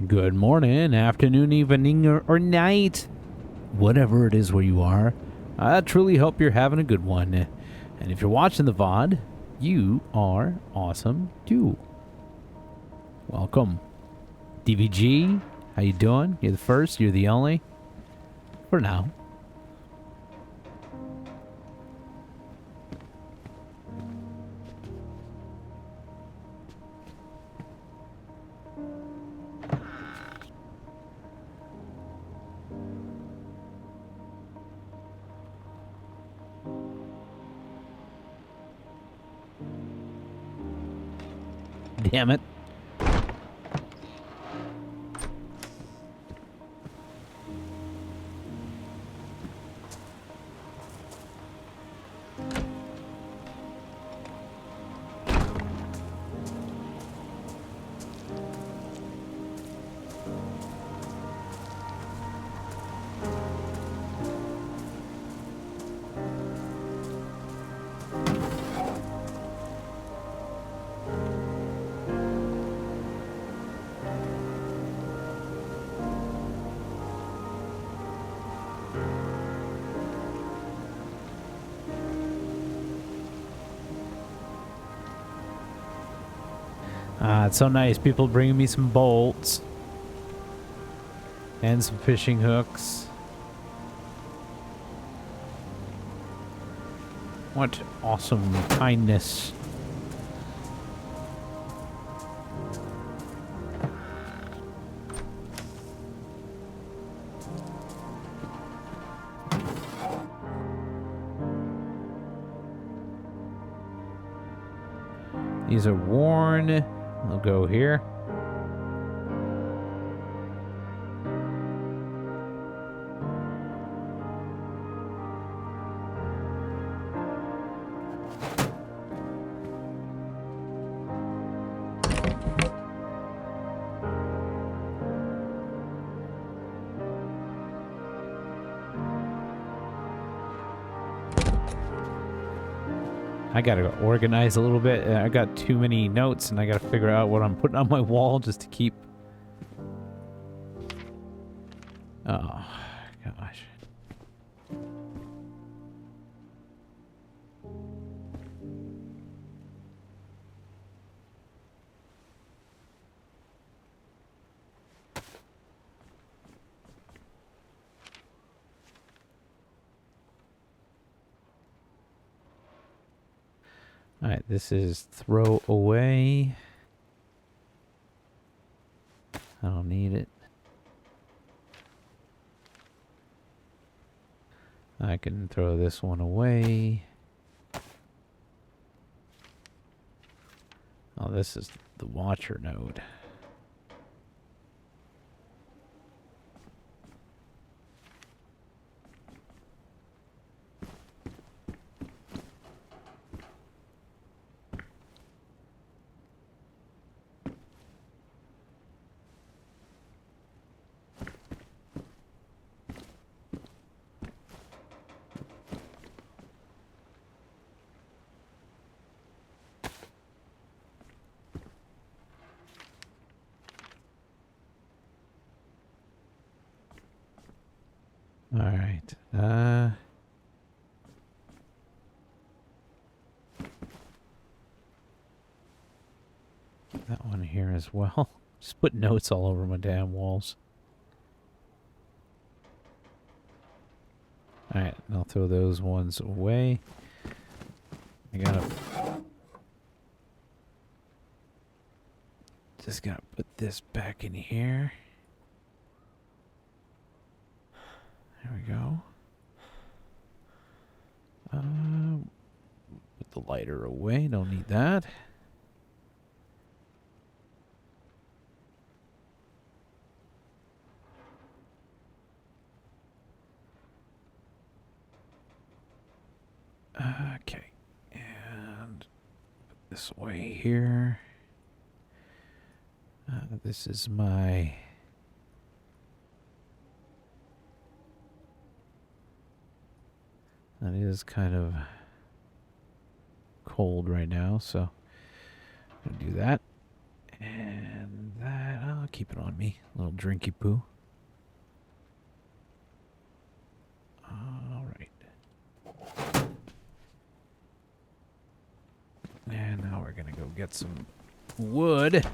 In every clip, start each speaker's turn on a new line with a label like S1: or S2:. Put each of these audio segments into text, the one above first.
S1: Good morning, afternoon, evening, or night. Whatever it is where you are, I truly hope you're having a good one. And if you're watching the VOD, you are awesome too. Welcome. DVG, how you doing? You're the first, you're the only. For now. Damn it. It's so nice. People bringing me some bolts and some fishing hooks. What awesome kindness. These are worn. I'll go here. I gotta organize a little bit. I got too many notes and I gotta figure out what I'm putting on my wall just to keep... Oh, gosh. Alright, this is throw away. I don't need it. I can throw this one away. Oh, this is the watcher node. All right. That one here as well. Just put notes all over my damn walls. All right, I'll throw those ones away. Just gotta put this back in here. There we go. Put the lighter away. Don't need that. Okay. And put this away here. This is my... That is kind of cold right now, so I'm gonna do that. And that, keep it on me. A little drinky poo. All right. And now we're gonna go get some wood.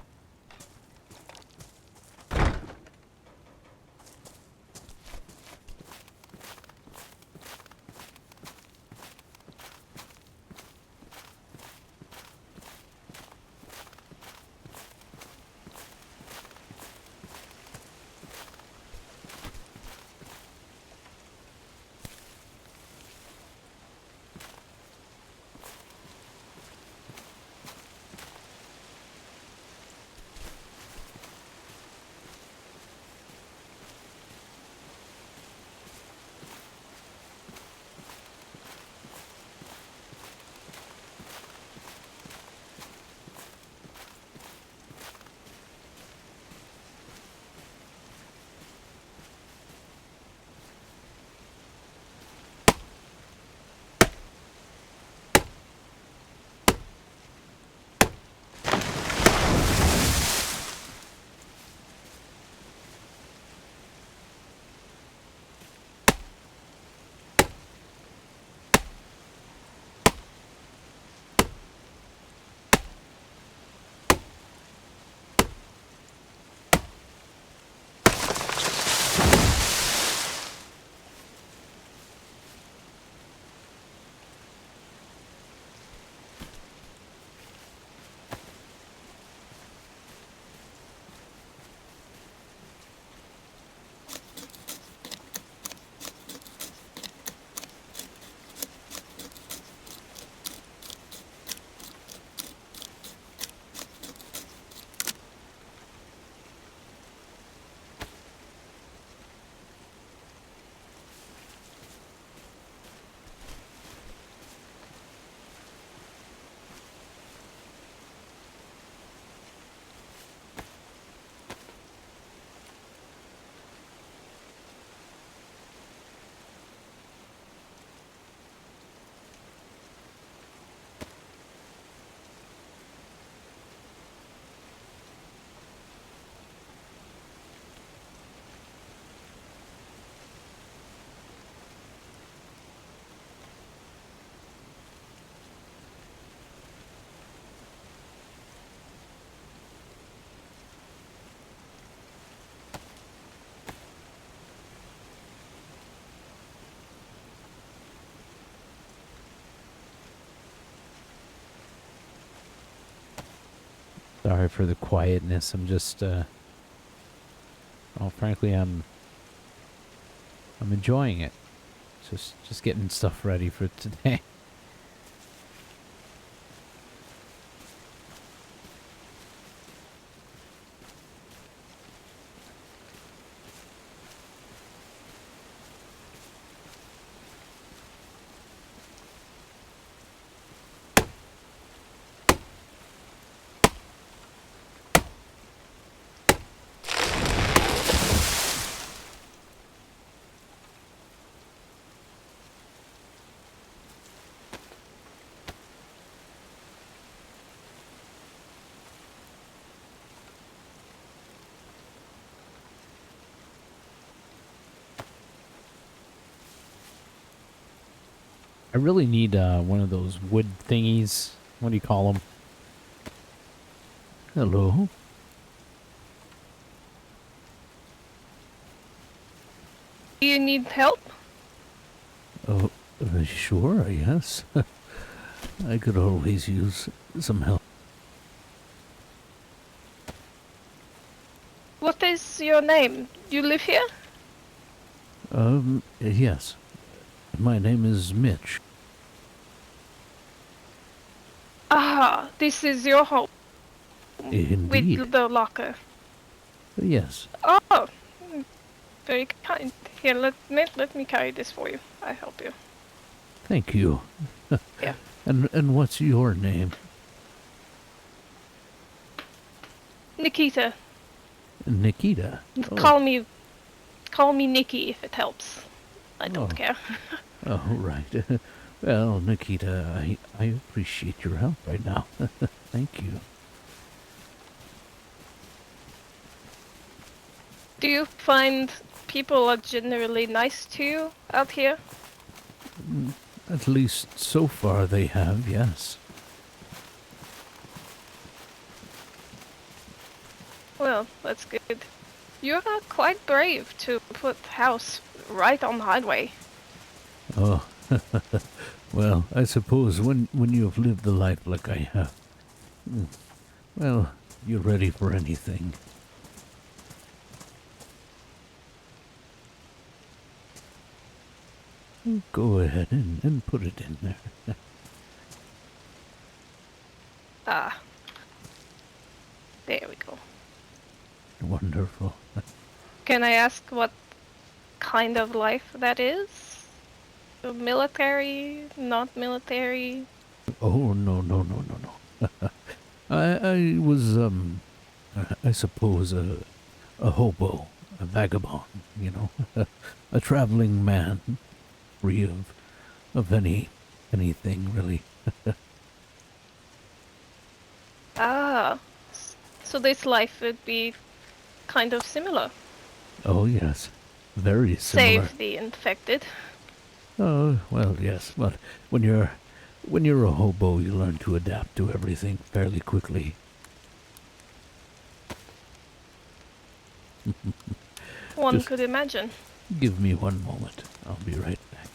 S1: Sorry for the quietness. I'm just, well, frankly, I'm enjoying it. Just getting stuff ready for today. I really need one of those wood thingies. What do you call them? Hello?
S2: Do you need help?
S1: Oh, sure, yes. I could always use some help.
S2: What is your name? You live here?
S1: Yes. My name is Mitch.
S2: Ah, this is your home
S1: Indeed.
S2: with the locker.
S1: Yes.
S2: Oh, very kind. Here, let me carry this for you. I help you.
S1: Thank you.
S2: Yeah.
S1: And what's your name?
S2: Nikita.
S1: Nikita. Oh.
S2: Call me Nikki if it helps. I don't care.
S1: Oh, right. Well, Nikita, I appreciate your help right now. Thank you.
S2: Do you find people are generally nice to you out here?
S1: At least so far they have, yes.
S2: Well, that's good. You are quite brave to put house right on the highway.
S1: Oh, well, I suppose when you have lived a life like I have, well, you're ready for anything. Go ahead and put it in there.
S2: Ah, there we go.
S1: Wonderful.
S2: Can I ask what kind of life that is? Military, not military?
S1: Oh, no, no, no, no, no. I was, I suppose, a hobo, a vagabond, you know, a traveling man, free of anything really.
S2: Ah, so this life would be kind of similar.
S1: Oh yes, very similar.
S2: Save the infected.
S1: Oh well, yes, but when you're a hobo, you learn to adapt to everything fairly quickly.
S2: One
S1: Just
S2: could imagine.
S1: give me one moment. I'll be right back.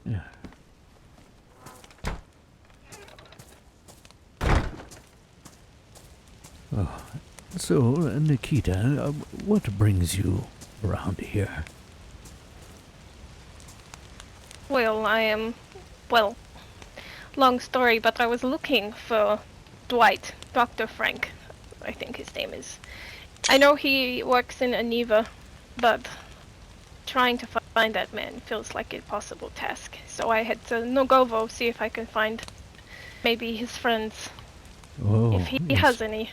S1: Yeah. Oh, so Nikita, what brings you around here?
S2: Well, well, long story, but I was looking for Dwight, Dr. Frank, I think his name is. I know he works in Aniva, but trying to find that man feels like an impossible task. So I had to Nogovo see if I can find maybe his friends, if
S1: Oh,
S2: he
S1: yes.
S2: has any.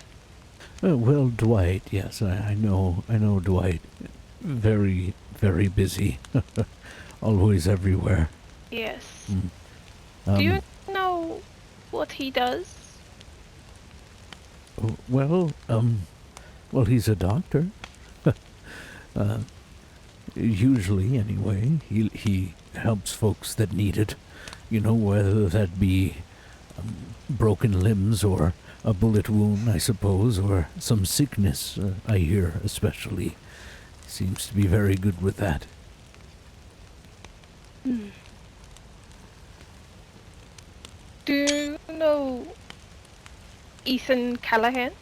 S1: Well, Dwight, yes, I know Dwight. Very, very busy. Always everywhere.
S2: Yes.
S1: Mm.
S2: Do you
S1: Um,
S2: know what he does?
S1: well, well, he's a doctor. uh, Usually, anyway, he helps folks that need it. You know, whether that be broken limbs or a bullet wound, I suppose, or some sickness. I hear, especially, seems to be very good with that.
S2: Hmm. Do you know Ethan Callahan?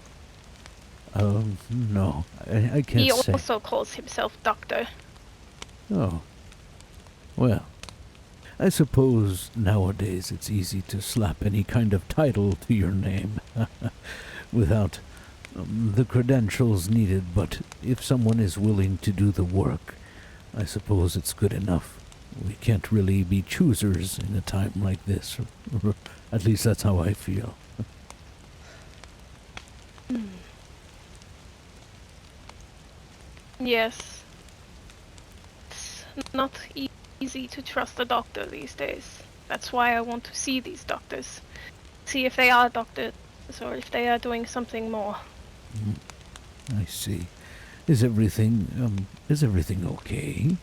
S1: No, I
S2: He
S1: can't say.
S2: also calls himself Doctor.
S1: Oh, well, I suppose nowadays it's easy to slap any kind of title to your name without the credentials needed, but if someone is willing to do the work, I suppose it's good enough. We can't really be choosers in a time like this. At least that's how I feel.
S2: Hmm. Yes, it's not easy to trust a doctor these days. That's why I want to see these doctors. See if they are doctors or if they are doing something more.
S1: Mm, I see. Is everything okay,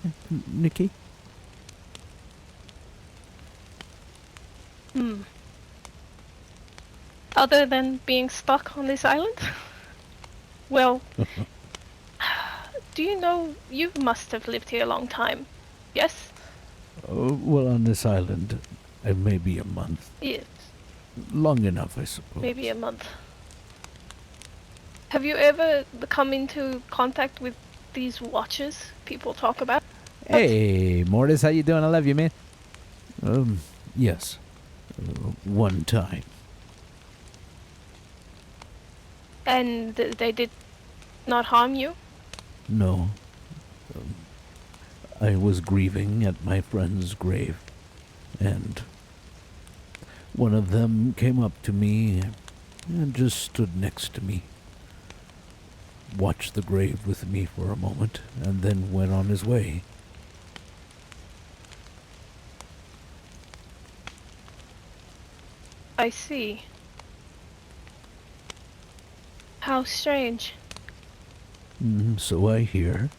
S1: Nikki?
S2: Hmm. Other than being stuck on this island? Well, do you know you must have lived here a long time? Yes?
S1: Well, on this island, maybe a month.
S2: Yes,
S1: Long enough, I suppose.
S2: maybe a month. Have you ever come into contact with these watches people talk about?
S1: Hey, Mortis, how you doing? I love you, man. Yes. One time.
S2: And they did not harm you?
S1: No. Um, I was grieving at my friend's grave, and One of them came up to me and just stood next to me, watched the grave with me for a moment, and then went on his way.
S2: I see. How strange.
S1: So I hear.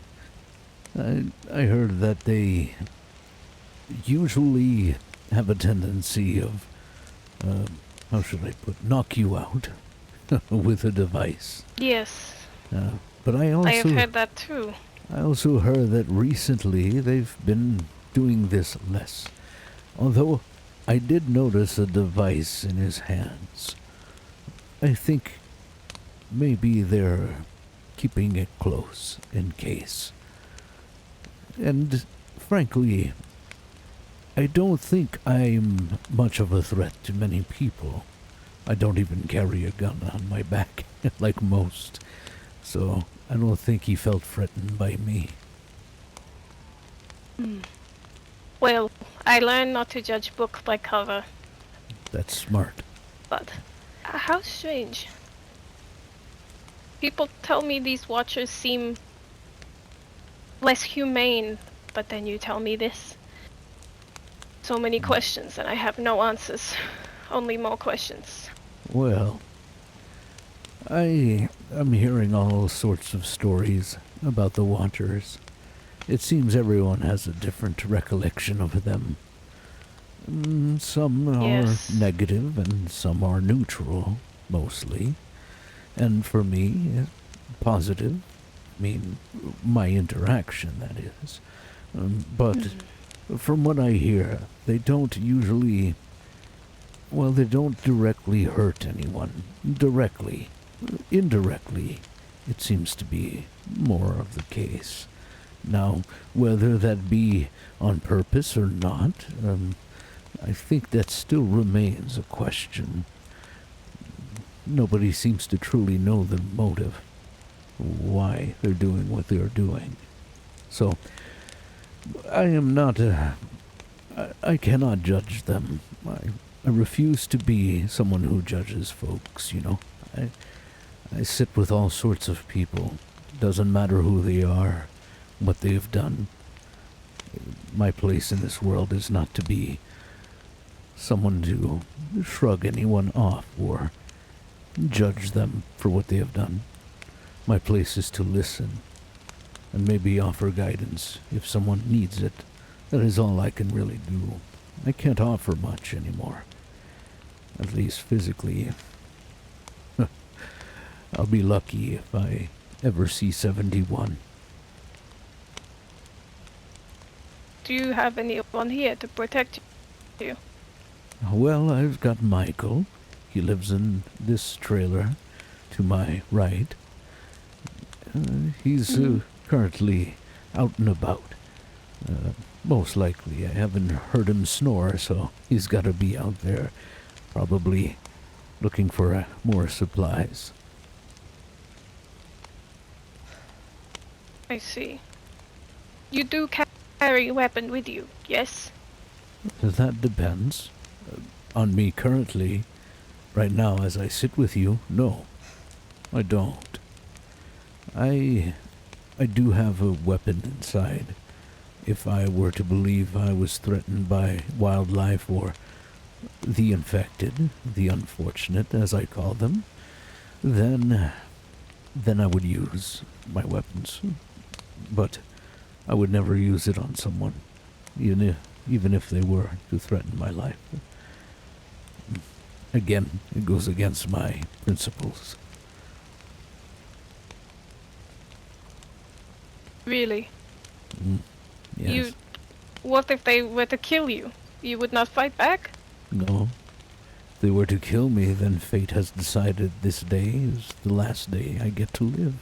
S1: I heard that they usually have a tendency of, how should I put, knock you out with a device.
S2: Yes,
S1: But I
S2: I have
S1: also,
S2: heard that too.
S1: I also heard that recently they've been doing this less. Although I did notice a device in his hands. I think maybe they're keeping it close in case. And frankly, I don't think I'm much of a threat to many people. I don't even carry a gun on my back like most, so I don't think he felt threatened by me.
S2: Well, I learned not to judge book by cover,
S1: That's smart.
S2: but how strange. People tell me these watchers seem less humane, but then you tell me this. So many questions and I have no answers. Only more questions.
S1: Well, I'm hearing all sorts of stories about the Watchers. It seems everyone has a different recollection of them. Some are
S2: Yes.
S1: negative and some are neutral, mostly. And for me, positive. I mean, my interaction, that is. But from what I hear, they don't usually... Well, they don't directly hurt anyone. Directly. Indirectly, it seems to be more of the case. Now, whether that be on purpose or not, I think that still remains a question. Nobody seems to truly know the motive, why they're doing what they're doing. So, I am not I cannot judge them. I refuse to be someone who judges folks, you know. I sit with all sorts of people. Doesn't matter who they are, what they've done. My place in this world is not to be someone to shrug anyone off or judge them for what they have done. My place is to listen and maybe offer guidance if someone needs it. That is all I can really do. I can't offer much anymore. At least physically. I'll be lucky if I ever see 71.
S2: Do you have anyone here to protect you?
S1: Well, I've got Michael. He lives in this trailer to my right. He's currently out and about. Most likely, I haven't heard him snore, so he's got to be out there, probably looking for more supplies.
S2: I see. You do carry a weapon with you, yes?
S1: That depends. On me currently, right now as I sit with you, no, I don't. I do have a weapon inside. If I were to believe I was threatened by wildlife or the infected, the unfortunate, as I call them, then I would use my weapons. But I would never use it on someone, even if they were to threaten my life. Again, it goes against my principles.
S2: Really?
S1: Yes.
S2: What if they were to kill you? You would not fight back?
S1: No. If they were to kill me, then fate has decided this day is the last day I get to live.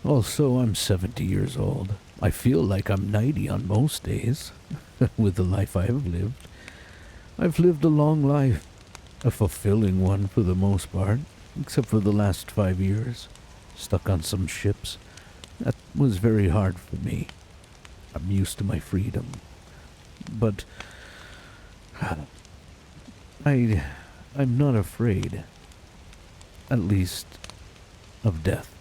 S1: Also, I'm 70 years old. I feel like I'm 90 on most days, with the life I have lived. I've lived a long life, a fulfilling one for the most part, except for the last 5 years, stuck on some ships. That was very hard for me. I'm used to my freedom. But I'm not afraid. At least of death.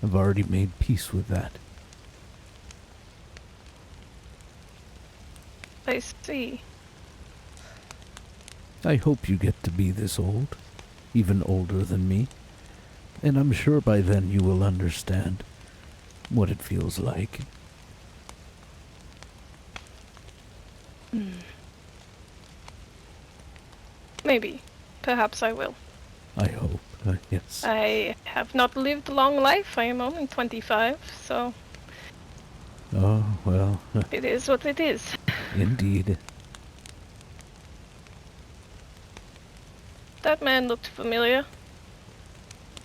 S1: I've already made peace with that.
S2: I see.
S1: I hope you get to be this old, even older than me, and I'm sure by then you will understand what it feels like.
S2: Maybe. Perhaps I will.
S1: I hope, yes.
S2: I have not lived a long life. I am only 25, so
S1: Oh, well,
S2: it is what it is.
S1: indeed.
S2: That man looked familiar.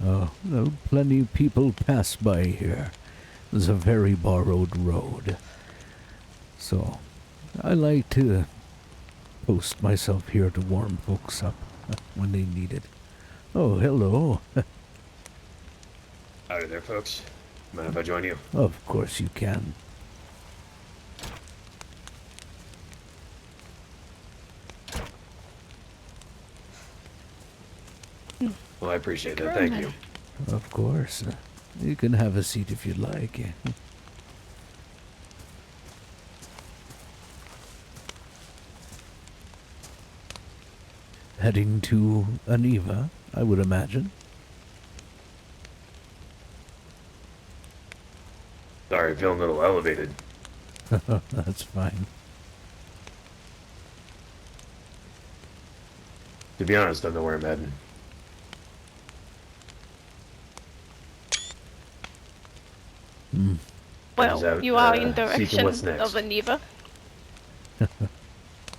S1: Oh, well, plenty of people pass by here. It's a very borrowed road. So, I like to post myself here to warm folks up when they need it. Oh, hello.
S3: Howdy there, folks. Mind if I join you?
S1: Of course you can.
S3: Well, I appreciate that. Thank you.
S1: Of course. You can have a seat if you'd like. Heading to Aniva, I would imagine.
S3: Sorry, feeling a little elevated.
S1: That's fine.
S3: To be honest, I don't know where I'm heading.
S2: Well,
S3: He's out,
S2: you are in
S3: seeking
S2: direction
S3: what's next.
S2: of Aniva.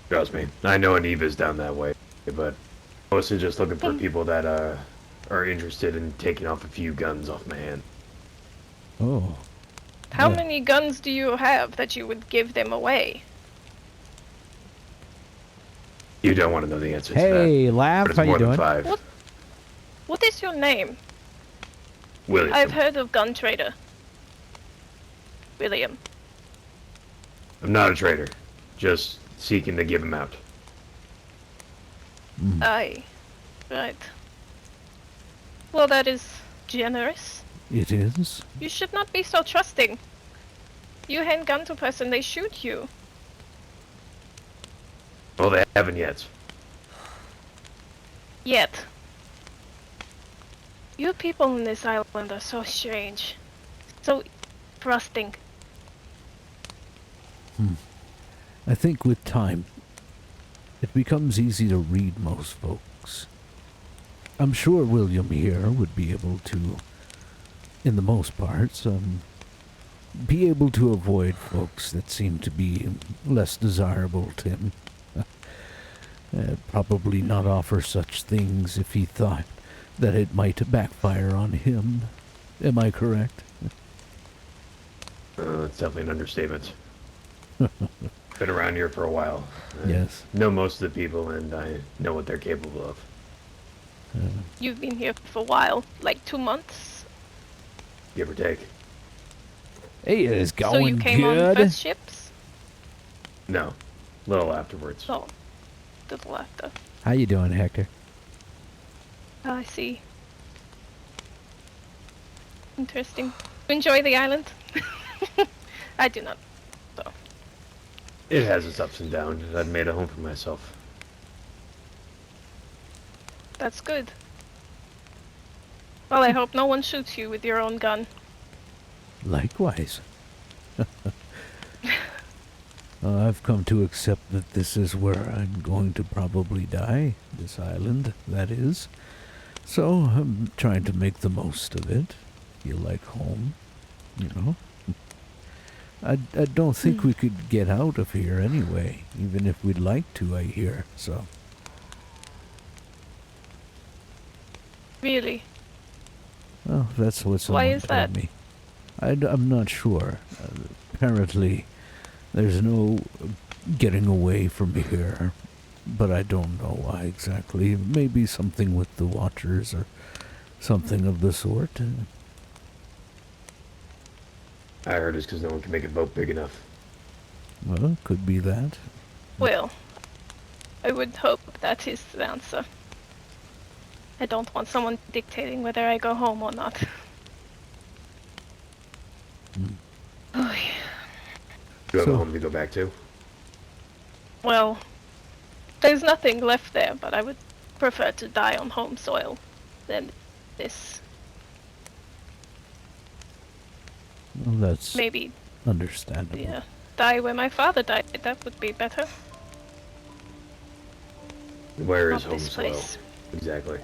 S3: Trust me, I know Aniva's down that way, but mostly just looking for people that are interested in taking off a few guns off my hand.
S1: Oh,
S2: How
S1: Yeah.
S2: many guns do you have that you would give them away?
S3: You don't want to know the answer to that.
S1: hey, Lav,
S3: But it's
S1: how you
S3: more than
S1: doing?
S3: 5.
S2: What? What is your name?
S3: William.
S2: I've heard of Gun Trader. William.
S3: I'm not a traitor. Just seeking to give him out.
S2: Aye. Right. Well, that is generous.
S1: It is?
S2: You should not be so trusting. You hand gun to person, they shoot you.
S3: Well, they haven't yet.
S2: Yet. You people in this island are so strange. So trusting.
S1: I think with time, it becomes easy to read most folks. I'm sure William here would be able to, in the most parts, be able to avoid folks that seem to be less desirable to him. Probably not offer such things if he thought that it might backfire on him. Am I correct?
S3: It's definitely an understatement. Been around here for a while. I
S1: Yes.
S3: know most of the people, and I know what they're capable of.
S2: You've been here for a while, like 2 months.
S3: Give or take.
S1: Hey, it's going
S2: So you came on
S1: good.
S2: first ships?
S3: No. Little afterwards.
S2: Oh, little after.
S1: How you doing, Hector?
S2: I see. Interesting. Enjoy the island? I do not. So.
S3: It has its ups and downs. I've made a home for myself.
S2: That's good. Well, I hope no one shoots you with your own gun.
S1: Likewise. I've come to accept that this is where I'm going to probably die. This island, that is. So I'm trying to make the most of it. Feel like home, you know. I don't think we could get out of here anyway, even if we'd like to, I hear, so.
S2: Really?
S1: Well, that's what
S2: Why
S1: someone
S2: is
S1: told
S2: that?
S1: me. I'm not sure. Apparently, there's no getting away from here, but I don't know why exactly. Maybe something with the Watchers or something of the sort.
S3: I heard it's because no one can make a boat big enough.
S1: Well, could be that.
S2: Well, I would hope that is the answer. I don't want someone dictating whether I go home or not. Oh, yeah.
S3: You have a
S1: So-
S3: home to go back to?
S2: Well, there's nothing left there, but I would prefer to die on home soil than this.
S1: Well, that's
S2: Maybe,
S1: understandable.
S2: yeah, die where my father died. That would be better.
S3: Where is
S2: Not
S3: home
S2: this
S3: soil?
S2: place.
S3: Exactly.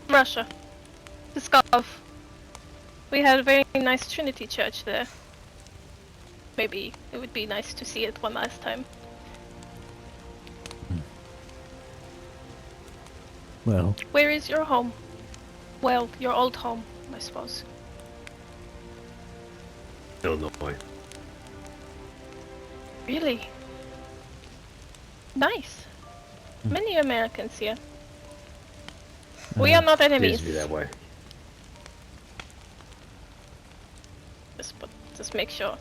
S2: Russia. Pskov. We had a very nice Trinity church there. Maybe it would be nice to see it one last time.
S1: Well,
S2: Where is your home? Well, your old home, I suppose.
S3: Illinois.
S2: Really? Nice. Many Americans here. We are not
S3: It
S2: enemies.
S3: is to be that way.
S2: Just make sure.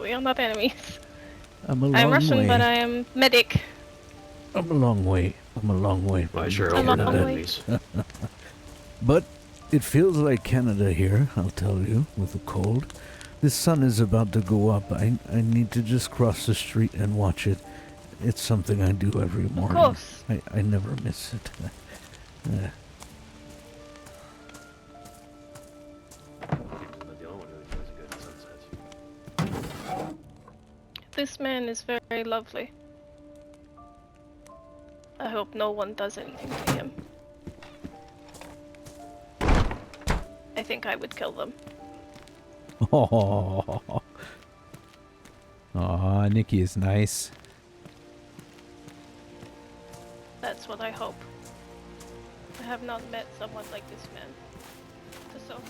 S2: We are not enemies.
S1: I'm a long
S2: I'm Russian,
S1: way.
S2: but I am medic.
S1: I'm a long way. I'm a long way from
S3: Well, I sure
S2: A
S3: hope we're not
S2: long way.
S3: enemies.
S1: But it feels like Canada here, I'll tell you, with the cold. The sun is about to go up. I need to just cross the street and watch it. It's something I do every morning.
S2: course.
S1: I never miss it.
S3: Not the only one who enjoys a good sunset.
S2: This man is very lovely. I hope no one does anything to him. I think I would kill them.
S1: Oh, aw, Nikki is nice.
S2: That's what I hope. I have not met someone like this man. To so hope.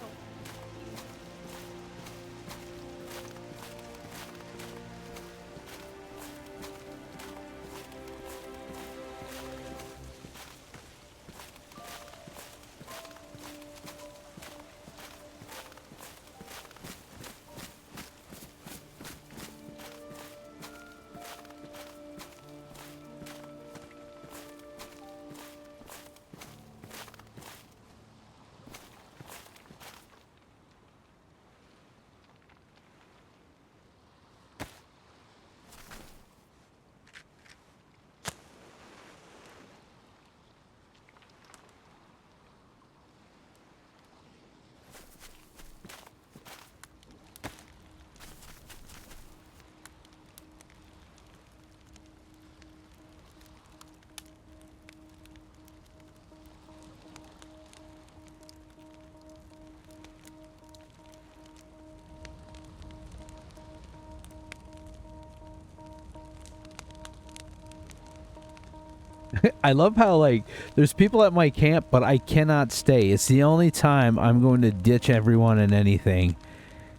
S1: I love how, like, there's people at my camp, but I cannot stay. It's the only time I'm going to ditch everyone and anything.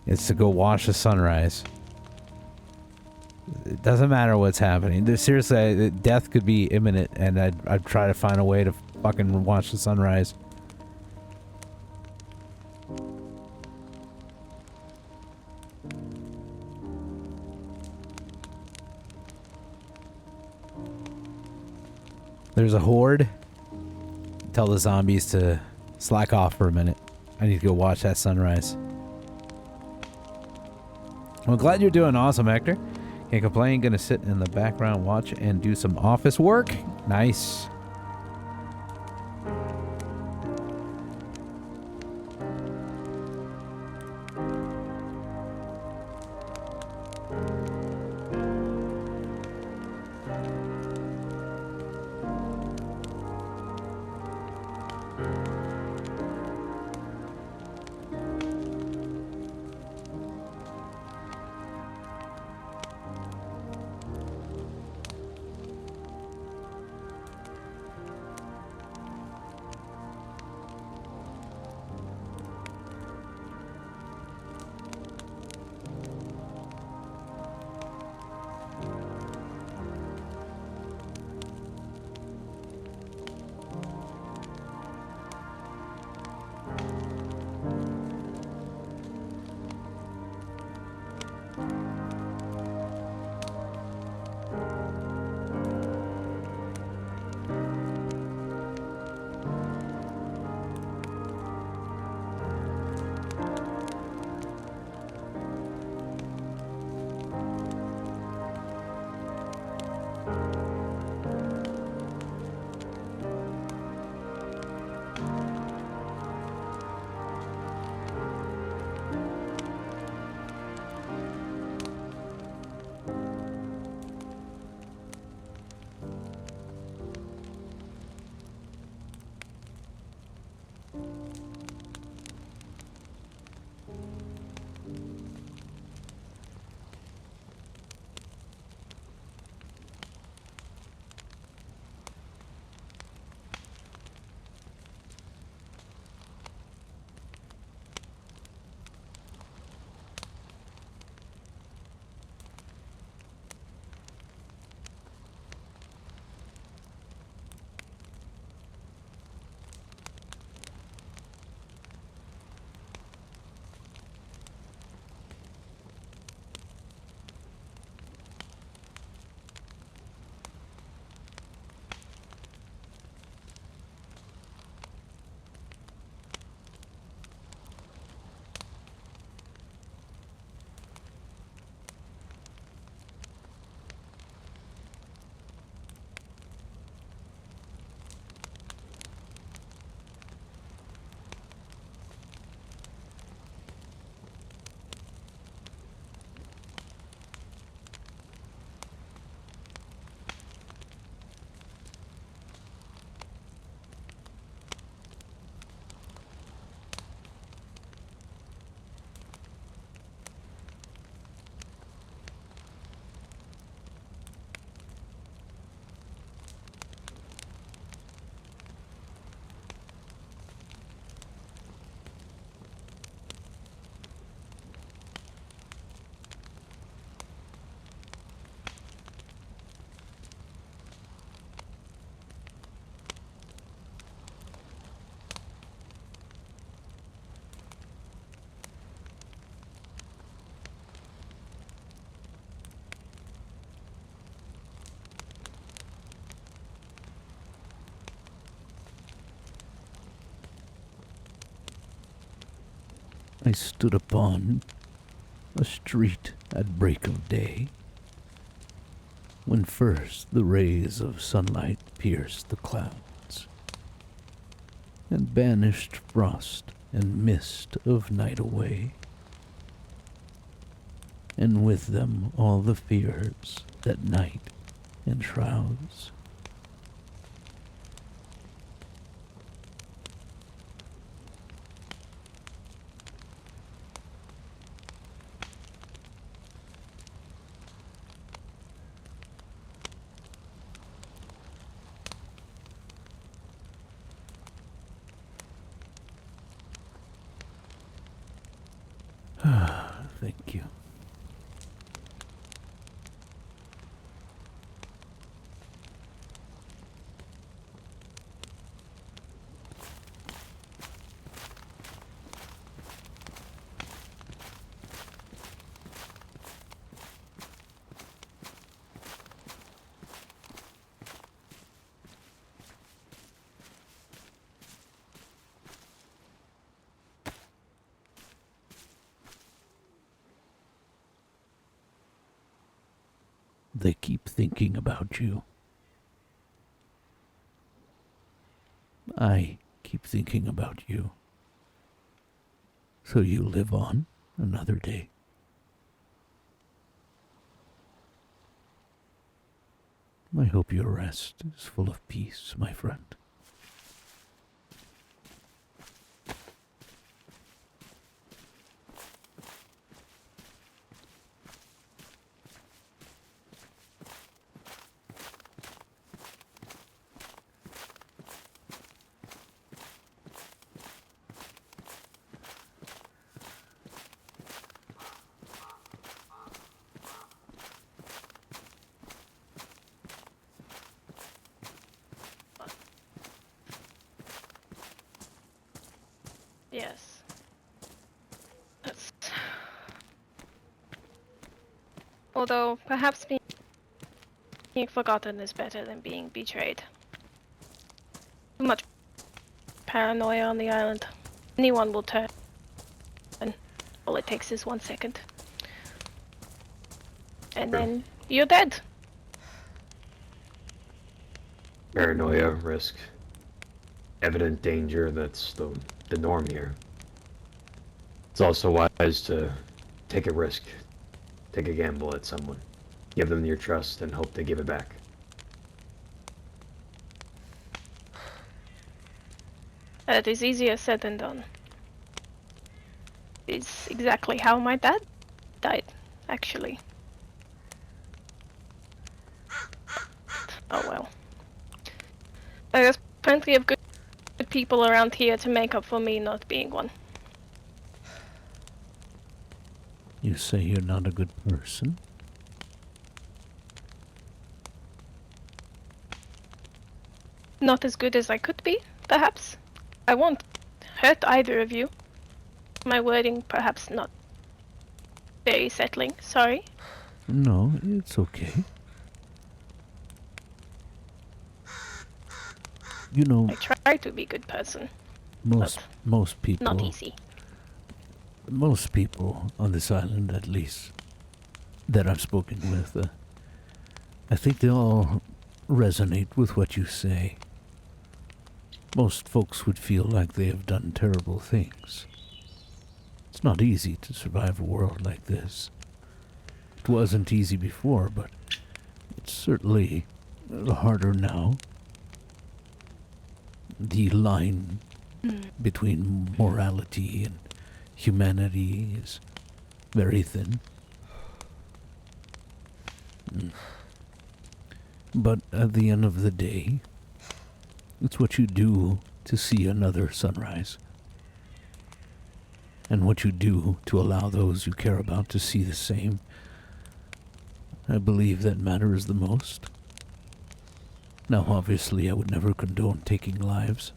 S1: It's to go watch the sunrise. It doesn't matter what's happening. Seriously, death could be imminent, and I'd try to find a way to fucking watch the sunrise. There's a horde. Tell the zombies to slack off for a minute. I need to go watch that sunrise. I'm glad you're doing awesome, Hector. Can't complain. Gonna sit in the background, watch, and do some office work. Nice. I stood upon a street at break of day, when first the rays of sunlight pierced the clouds, and banished frost and mist of night away, and with them all the fears that night enshrouds. Thank you. They keep thinking about you. I keep thinking about you. So you live on another day. I hope your rest is full of peace, my friend.
S2: Yes. That's... Although, perhaps being forgotten is better than being betrayed. Too much paranoia on the island. Anyone will turn. All it takes is 1 second. And then you're dead.
S3: Paranoia, risk, evident danger, that's the norm here. It's also wise to take a risk, take a gamble at someone. Give them your trust and hope they give it back.
S2: That is easier said than done. It's exactly how my dad died, actually. Oh well. There's plenty of good people around here to make up for me not being one.
S1: You say you're not a good person?
S2: Not as good as I could be, perhaps. I won't hurt either of you. My wording perhaps not very settling, sorry.
S1: No, it's okay. You know,
S2: I try to be a good person.
S1: most people,
S2: Not easy.
S1: most people on this island, at least, that I've spoken with, I think they all resonate with what you say. Most folks would feel like they have done terrible things. It's not easy to survive a world like this. It wasn't easy before, but it's certainly harder now. The line between morality and humanity is very thin. But at the end of the day, it's what you do to see another sunrise. And what you do to allow those you care about to see the same. I believe that matters the most. Now, obviously, I would never condone taking lives.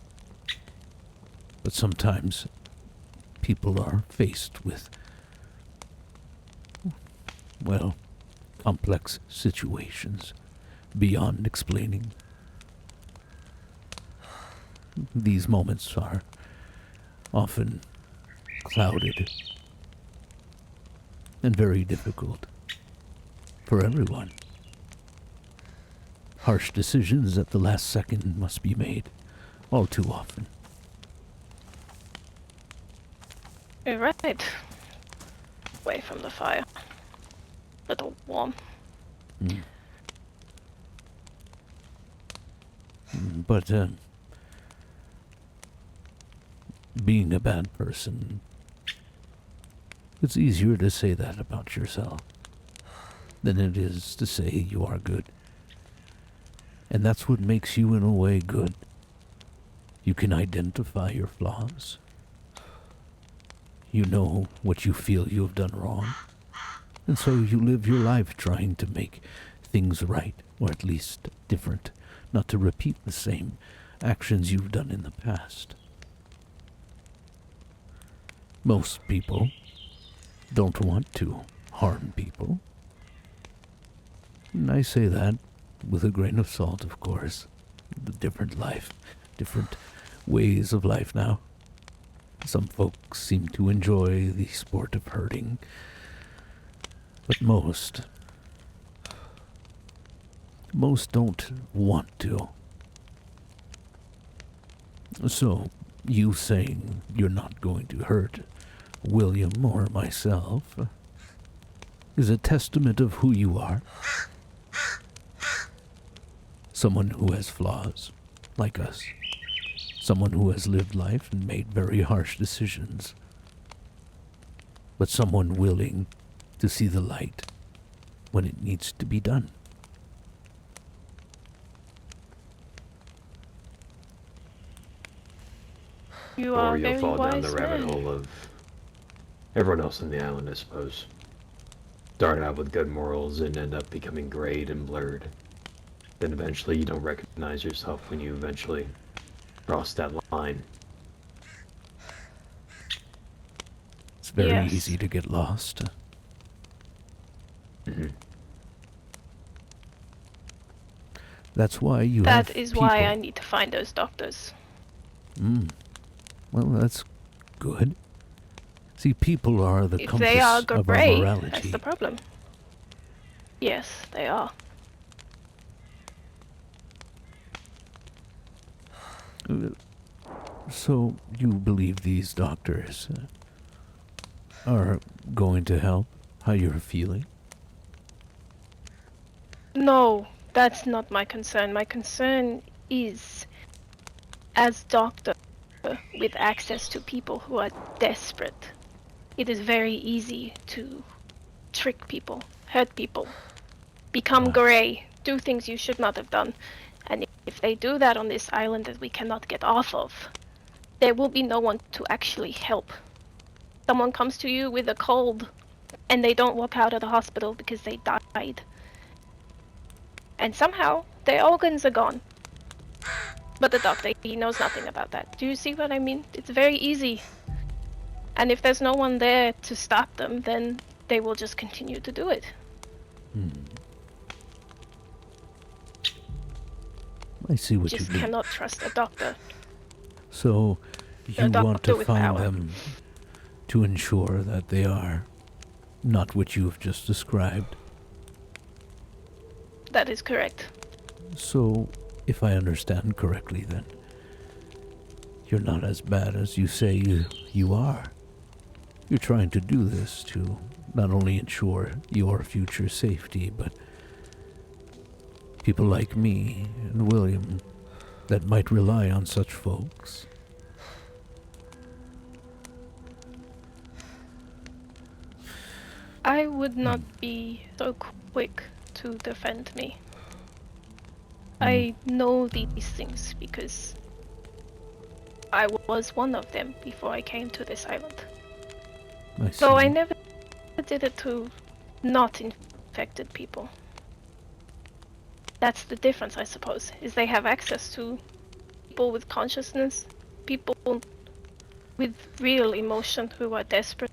S1: But sometimes people are faced with, well, complex situations beyond explaining. These moments are often clouded and very difficult for everyone. Harsh decisions at the last second must be made, all too often.
S2: You're right. Away from the fire. Little warm.
S1: But, being a bad person, it's easier to say that about yourself than it is to say you are good. And that's what makes you, in a way, good. You can identify your flaws. You know what you feel you have done wrong. And so you live your life trying to make things right, or at least different, not to repeat the same actions you've done in the past. Most people don't want to harm people. And I say that with a grain of salt, of course. The different life, different ways of life now. Some folks seem to enjoy the sport of hurting, but most don't want to. So, you saying you're not going to hurt William or myself is a testament of who you are. Someone who has flaws, like us. Someone who has lived life and made very harsh decisions. But someone willing to see the light when it needs to be done.
S2: You
S3: Or
S2: are
S3: you'll
S2: very
S3: fall down
S2: wise
S3: the rabbit
S2: man.
S3: hole of everyone else on the island, I suppose. Start out with good morals and end up becoming grayed and blurred. Then eventually you don't recognize yourself when you eventually cross that line.
S1: It's very
S2: Yes.
S1: easy to get lost. That's why you have
S2: That is
S1: people.
S2: why I need to find those doctors.
S1: Well, that's good. See, people are the
S2: If
S1: compass
S2: they are
S1: of our
S2: gray,
S1: morality.
S2: that's the problem. Yes, they are.
S1: So, you believe these doctors are going to help how you're feeling?
S2: No, that's not my concern. My concern is, as doctor, with access to people who are desperate. It is very easy to trick people, hurt people, become gray, do things you should not have done. And if they do that on this island that we cannot get off of, there will be no one to actually help. Someone comes to you with a cold and they don't walk out of the hospital because they died. And somehow their organs are gone. But the doctor, he knows nothing about that. Do you see what I mean? It's very easy. And if there's no one there to stop them, then they will just continue to do it.
S1: I see what
S2: Just
S1: you mean.
S2: cannot trust a doctor.
S1: So,
S2: A
S1: you want
S2: doctor
S1: to
S2: with
S1: find
S2: power.
S1: them to ensure that they are not what you have just described.
S2: That is correct.
S1: So, if I understand correctly, then you're not as bad as you say you are. You're trying to do this to not only ensure your future safety, but people like me and William that might rely on such folks.
S2: I would not be so quick to defend me. I know these things because I was one of them before I came to this island.
S1: I see.
S2: So I never did it to not infected people. That's the difference, I suppose, is they have access to people with consciousness, people with real emotion who are desperate.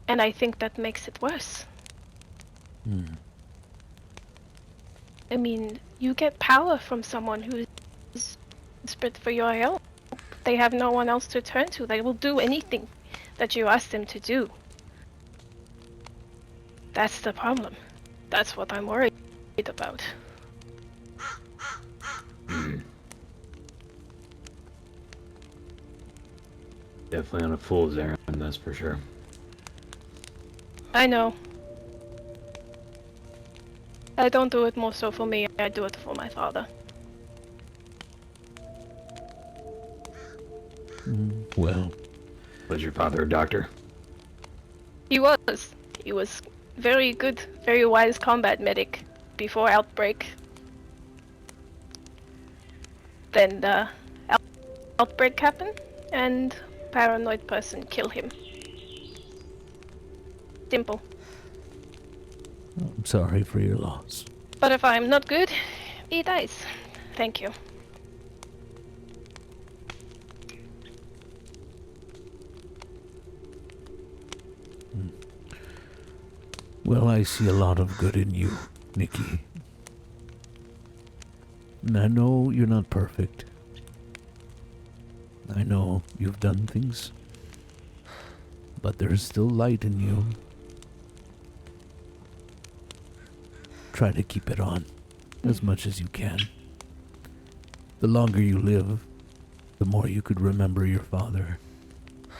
S2: And I think that makes it worse. I mean, you get power from someone who is desperate for your help. They have no one else to turn to. They will do anything that you ask them to do. That's the problem. That's what I'm worried about.
S3: Definitely on a fool's errand, that's for sure.
S2: I know. I don't do it more so for me, I do it for my father.
S1: Well,
S3: Was your father a doctor?
S2: He was. He was very good, very wise combat medic before outbreak. Then the outbreak happened, and paranoid person kill him. Simple.
S1: I'm sorry for your loss.
S2: But if I'm not good, he dies. Thank you.
S1: Well, I see a lot of good in you, Nikki. And I know you're not perfect. I know you've done things. But there's still light in you. Try to keep it on as much as you can. The longer you live, the more you could remember your father.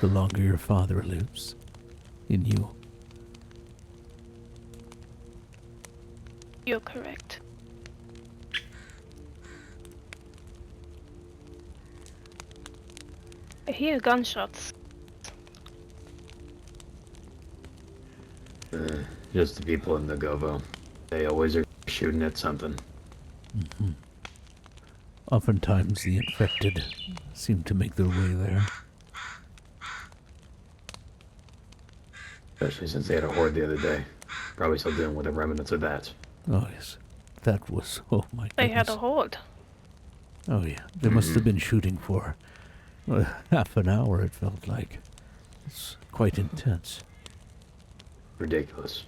S1: The longer your father lives in you.
S2: You're correct. I hear gunshots.
S3: Just the people in the Govo. They always are shooting at something.
S1: Oftentimes the infected seem to make their way there.
S3: Especially since they had a horde the other day. Probably still dealing with the remnants of that.
S1: Oh yes, that was, oh my goodness.
S2: They had a horde.
S1: Oh yeah, they must have been shooting for half an hour, it felt like. It's quite intense.
S3: Ridiculous.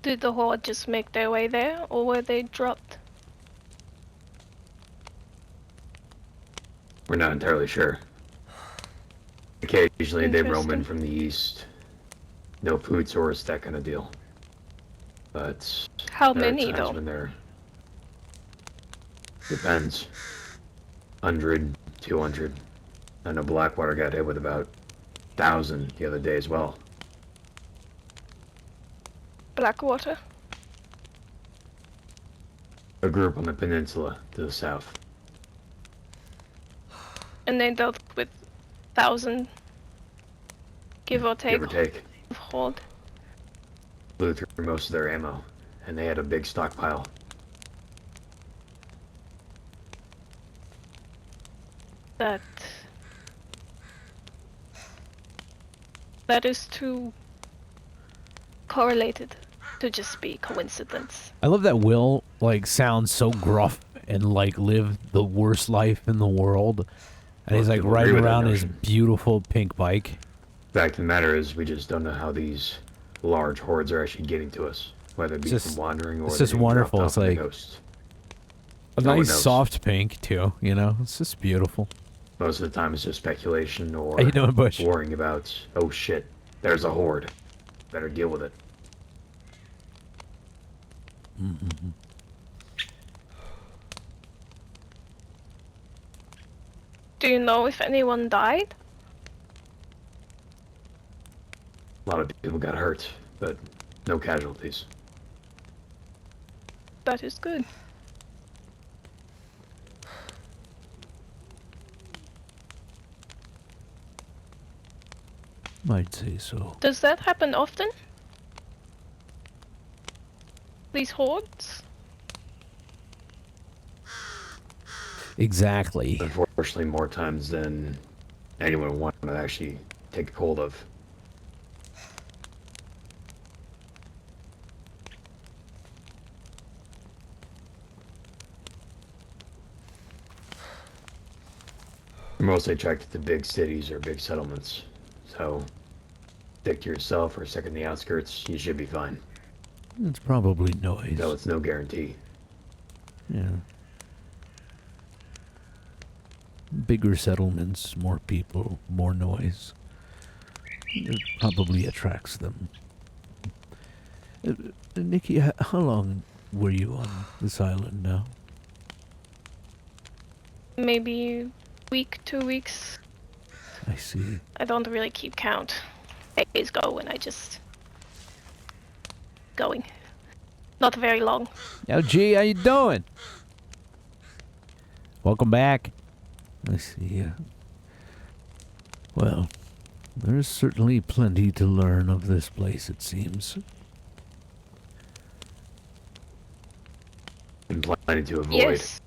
S2: Did the horde just make their way there, or were they dropped?
S3: We're not entirely sure. Occasionally they roam in
S2: Interesting.
S3: from the east. No food source, that kind of deal. But
S2: How
S3: there
S2: many,
S3: are times
S2: though?
S3: when they're... Depends. 100, 200. I know Blackwater got hit with about 1,000 the other day as well.
S2: Blackwater?
S3: A group on the peninsula to the south.
S2: And they dealt with 1,000, give or take,
S3: Give or take.
S2: of hold.
S3: Blew through most of their ammo, and they had a big stockpile.
S2: That is too correlated to just be coincidence.
S1: I love that Will, like, sounds so gruff and, like, lived the worst life in the world. And he's,
S3: Most
S1: like,
S3: people agree
S1: riding
S3: with that
S1: around his
S3: notion.
S1: beautiful pink bike.
S3: Fact of the matter is, we just don't know how these large hordes are actually getting to us, whether it be
S1: It's
S3: from wandering or
S1: it's
S3: they're
S1: just
S3: being dropped
S1: wonderful.
S3: off
S1: It's
S3: in the
S1: like
S3: coast.
S1: a
S3: No one
S1: nice
S3: knows.
S1: soft pink, too, you know? It's just beautiful.
S3: Most of the time, it's just speculation or
S1: How you doing, Bush?
S3: worrying about, oh shit, there's a horde. Better deal with it.
S1: Mm-hmm.
S2: Do you know if anyone died?
S3: A lot of people got hurt, but no casualties.
S2: That is good.
S1: Might say so.
S2: Does that happen often? These hordes?
S1: Exactly.
S3: Unfortunately, more times than anyone would want to actually take hold of. They're mostly attracted to big cities or big settlements. So, stick to yourself or stick in the outskirts, you should be fine.
S1: It's probably noise.
S3: Though it's no guarantee.
S1: Yeah. Bigger settlements, more people, more noise. It probably attracts them. Nikki, how long were you on this island now?
S2: Maybe week, 2 weeks.
S1: I see.
S2: I don't really keep count. Days go and I just going. Not very long.
S1: Yo, G, how you doing? Welcome back. I see. Well, there's certainly plenty to learn of this place, it seems.
S3: And planning to avoid.
S2: Yes.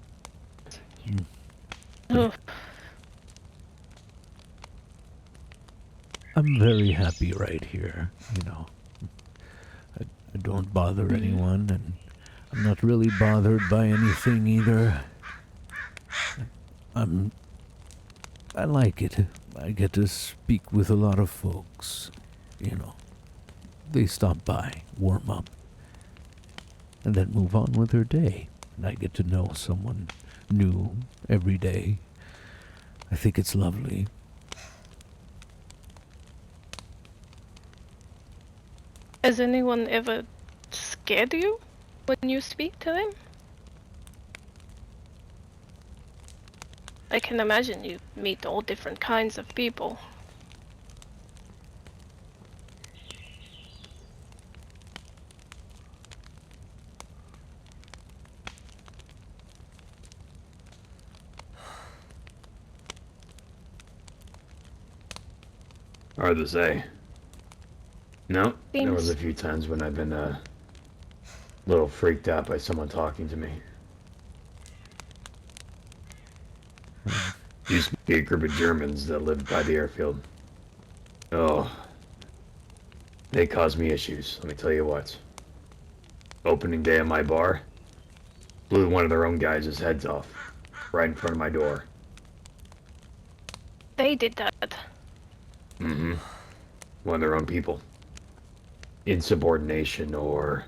S2: Ugh.
S1: I'm very happy right here, you know. I don't bother anyone, and I'm not really bothered by anything either. I like it. I get to speak with a lot of folks, you know. They stop by, warm up, and then move on with their day. And I get to know someone new every day. I think it's lovely.
S2: Has anyone ever scared you when you speak to them? I can imagine you meet all different kinds of people.
S3: Hard to say. No, there was
S2: Seems-
S3: a few times when I've been a little freaked out by someone talking to me. Used to be a group of Germans that lived by the airfield. Oh, they caused me issues, let me tell you what. Opening day of my bar, blew one of their own guys' heads off, right in front of my door.
S2: They did that.
S3: Mm-hmm. One of their own people. Insubordination or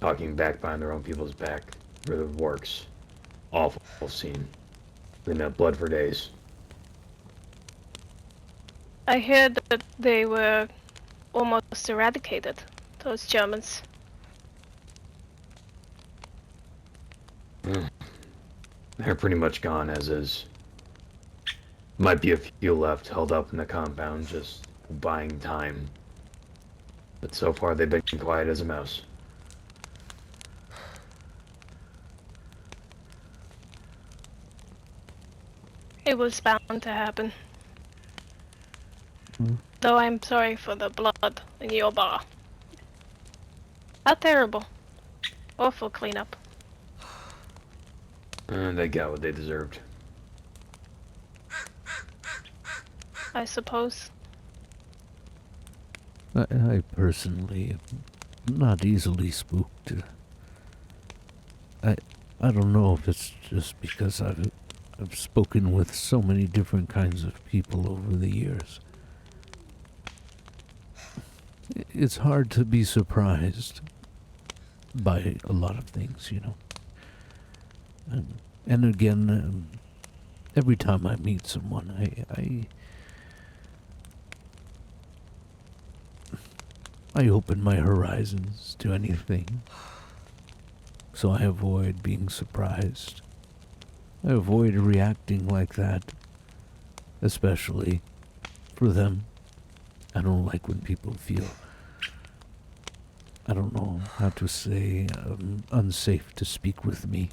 S3: talking back behind their own people's back. Really works. Awful scene. Cleaned up blood for days.
S2: I heard that they were almost eradicated, those Germans.
S3: They're pretty much gone as is. Might be a few left held up in the compound, just buying time. But so far they've been quiet as a mouse.
S2: It was bound to happen.
S1: Hmm.
S2: Though I'm sorry for the blood in your bar. How terrible. Awful cleanup.
S3: They got what they deserved.
S2: I suppose.
S1: I personally am not easily spooked. I don't know if it's just because I've spoken with so many different kinds of people over the years. It's hard to be surprised by a lot of things, you know. And again, every time I meet someone, I open my horizons to anything. So I avoid being surprised. I avoid reacting like that, especially for them. I don't like when people feel, I don't know how to say, unsafe to speak with me.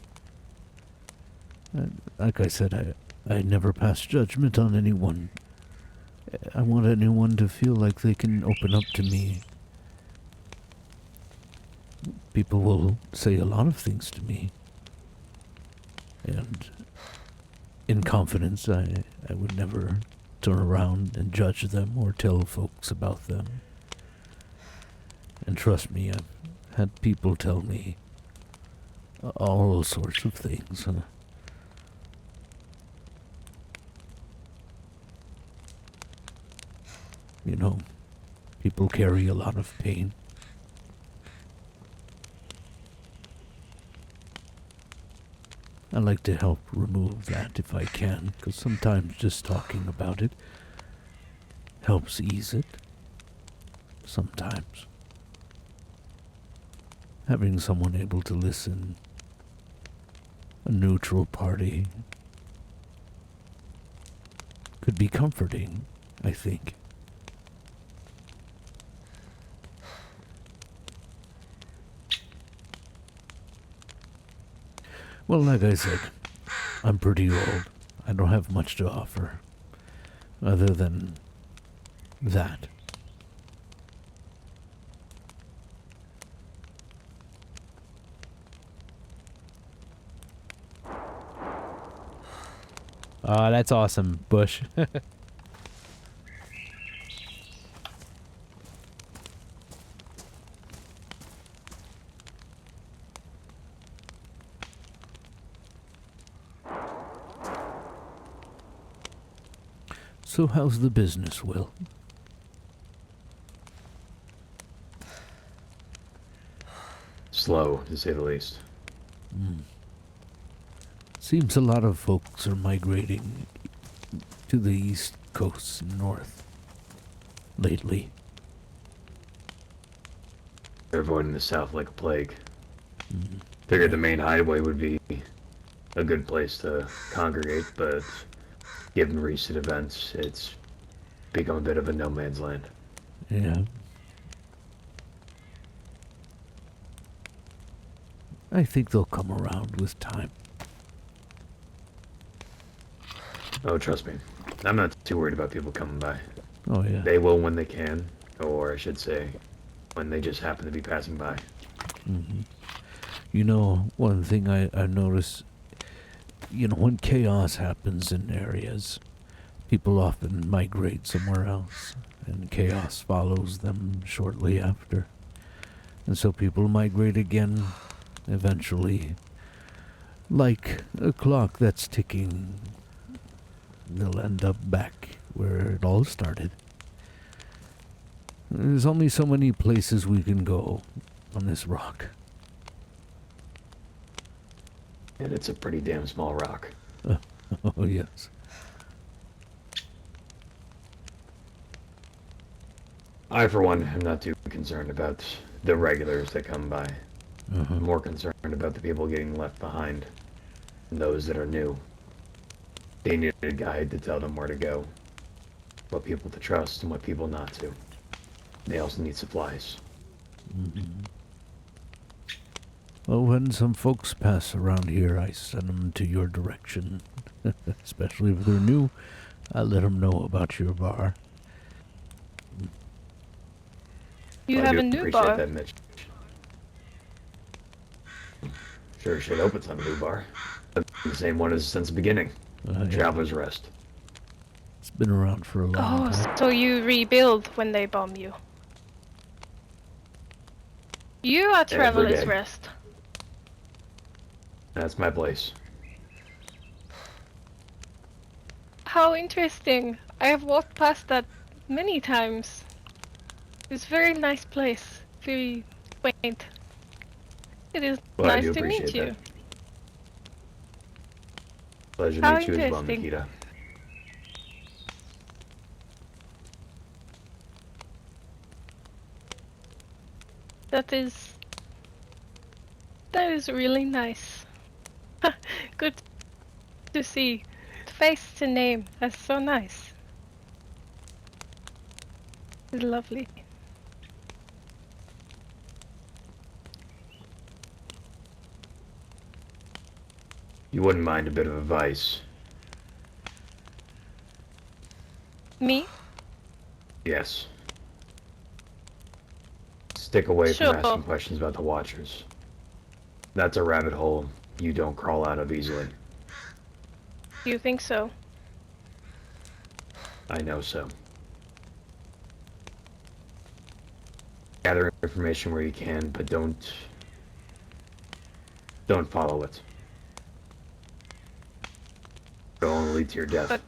S1: Like I said, I never pass judgment on anyone. I want anyone to feel like they can open up to me. People will say a lot of things to me. And in confidence, I would never turn around and judge them or tell folks about them. And trust me, I've had people tell me all sorts of things. You know, people carry a lot of pain. I like to help remove that if I can, because sometimes just talking about it helps ease it. Sometimes. Having someone able to listen, a neutral party, could be comforting, I think. Well, like I said, I'm pretty old. I don't have much to offer, other than that. That's awesome, Bush. So how's the business, Will?
S3: Slow, to say the least.
S1: Seems a lot of folks are migrating to the East Coast and North lately.
S3: They're avoiding the South like a plague. Figured the main highway would be a good place to congregate, but given recent events, it's become a bit of a no man's land.
S1: Yeah. I think they'll come around with time.
S3: Oh, trust me. I'm not too worried about people coming by.
S1: Oh, yeah.
S3: They will when they can, or I should say, when they just happen to be passing by.
S1: Mm-hmm. You know, one thing I notice, you know, when chaos happens in areas, people often migrate somewhere else, and chaos follows them shortly after. And so people migrate again, eventually. Like a clock that's ticking, they'll end up back where it all started. There's only so many places we can go on this rock.
S3: And it's a pretty damn small rock.
S1: Oh, yes.
S3: I, for one, am not too concerned about the regulars that come by.
S1: Uh-huh.
S3: I'm more concerned about the people getting left behind, and those that are new. They need a guide to tell them where to go, what people to trust and what people not to. They also need supplies.
S1: Mm-hmm. Well, when some folks pass around here, I send them to your direction. Especially if they're new. I let them know about your bar.
S2: You
S3: Well, I
S2: have
S3: do
S2: a new
S3: appreciate
S2: bar.
S3: that, Mitch. Sure should hope it's not a new bar. The same one as since the beginning.
S1: Yeah.
S3: Traveler's Rest.
S1: It's been around for a long
S2: Oh,
S1: time.
S2: so you rebuild when they bomb you. You are
S3: Every
S2: Traveler's
S3: day.
S2: Rest.
S3: That's my place.
S2: How interesting. I have walked past that many times. It's a very nice place. Very quaint. It is
S3: Well, I
S2: nice
S3: do
S2: to meet
S3: appreciate that.
S2: you.
S3: Pleasure to
S2: How
S3: meet you as well,
S2: interesting.
S3: Nikita.
S2: That is really nice. Good to see. Face to name. That's so nice. It's lovely.
S3: You wouldn't mind a bit of advice.
S2: Me?
S3: Yes. Stick away from
S2: Sure.
S3: asking questions about the Watchers. That's a rabbit hole you don't crawl out of easily.
S2: You think so?
S3: I know so. Gather information where you can, but don't follow it. It'll only lead to your death.
S2: But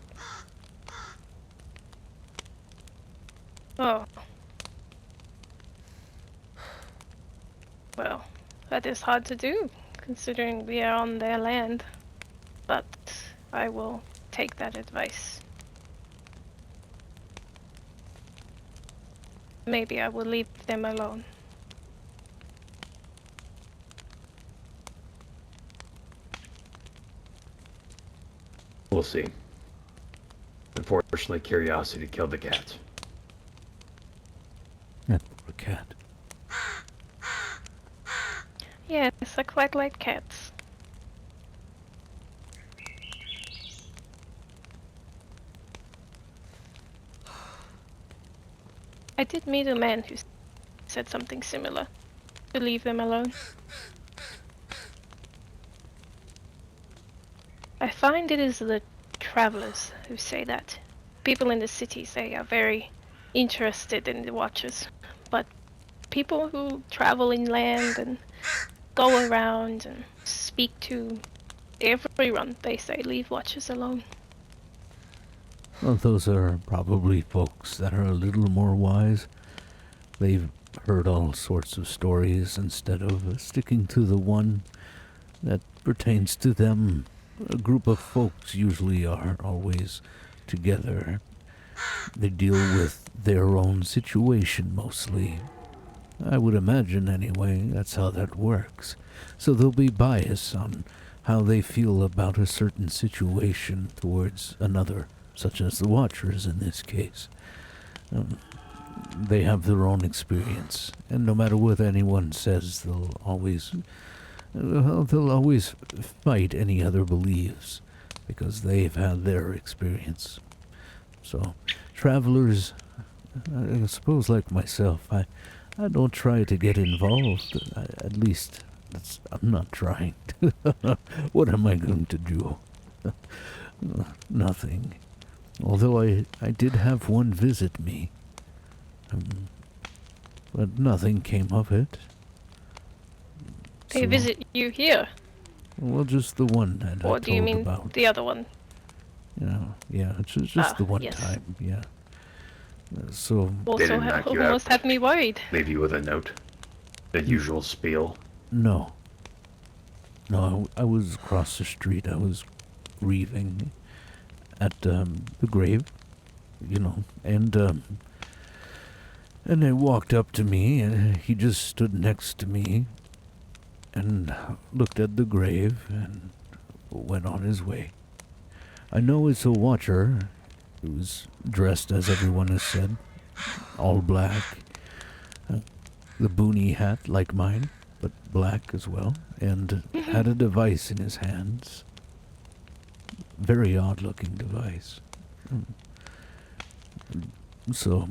S2: oh. Well, that is hard to do, considering we are on their land. But I will take that advice. Maybe I will leave them alone.
S3: We'll see. Unfortunately, curiosity killed the cat.
S1: That poor cat.
S2: Yes, I quite like cats. I did meet a man who said something similar. To leave them alone. I find it is the travelers who say that. People in the cities, they are very interested in the Watchers. But people who travel inland and go around and speak to everyone, they say leave Watchers alone.
S1: Well, those are probably folks that are a little more wise. They've heard all sorts of stories instead of sticking to the one that pertains to them. A group of folks usually are always together. They deal with their own situation mostly. I would imagine, anyway, that's how that works. So there'll be bias on how they feel about a certain situation towards another, such as the Watchers in this case. They have their own experience, and no matter what anyone says, they'll always fight any other beliefs because they've had their experience. So, travelers, I suppose like myself, I don't try to get involved. At least, I'm not trying. What am I going to do? Nothing. Although I did have one visit me. But nothing came of it.
S2: They
S1: So,
S2: visit you here,
S1: well, just the one that I
S2: or do you
S1: told
S2: mean
S1: about.
S2: the other one?
S1: Yeah, it's just the one
S2: yes.
S1: time, yeah. So,
S2: Also,
S3: didn't knock you
S2: almost
S3: out.
S2: had me worried.
S3: Leave you with a note. The usual spiel.
S1: no. No, I was across the street. I was grieving at the grave, and he walked up to me, and he just stood next to me and looked at the grave and went on his way. I know it's a Watcher. He was dressed as everyone has said, all black, the boonie hat like mine, but black as well, and had a device in his hands. very odd-looking device. So,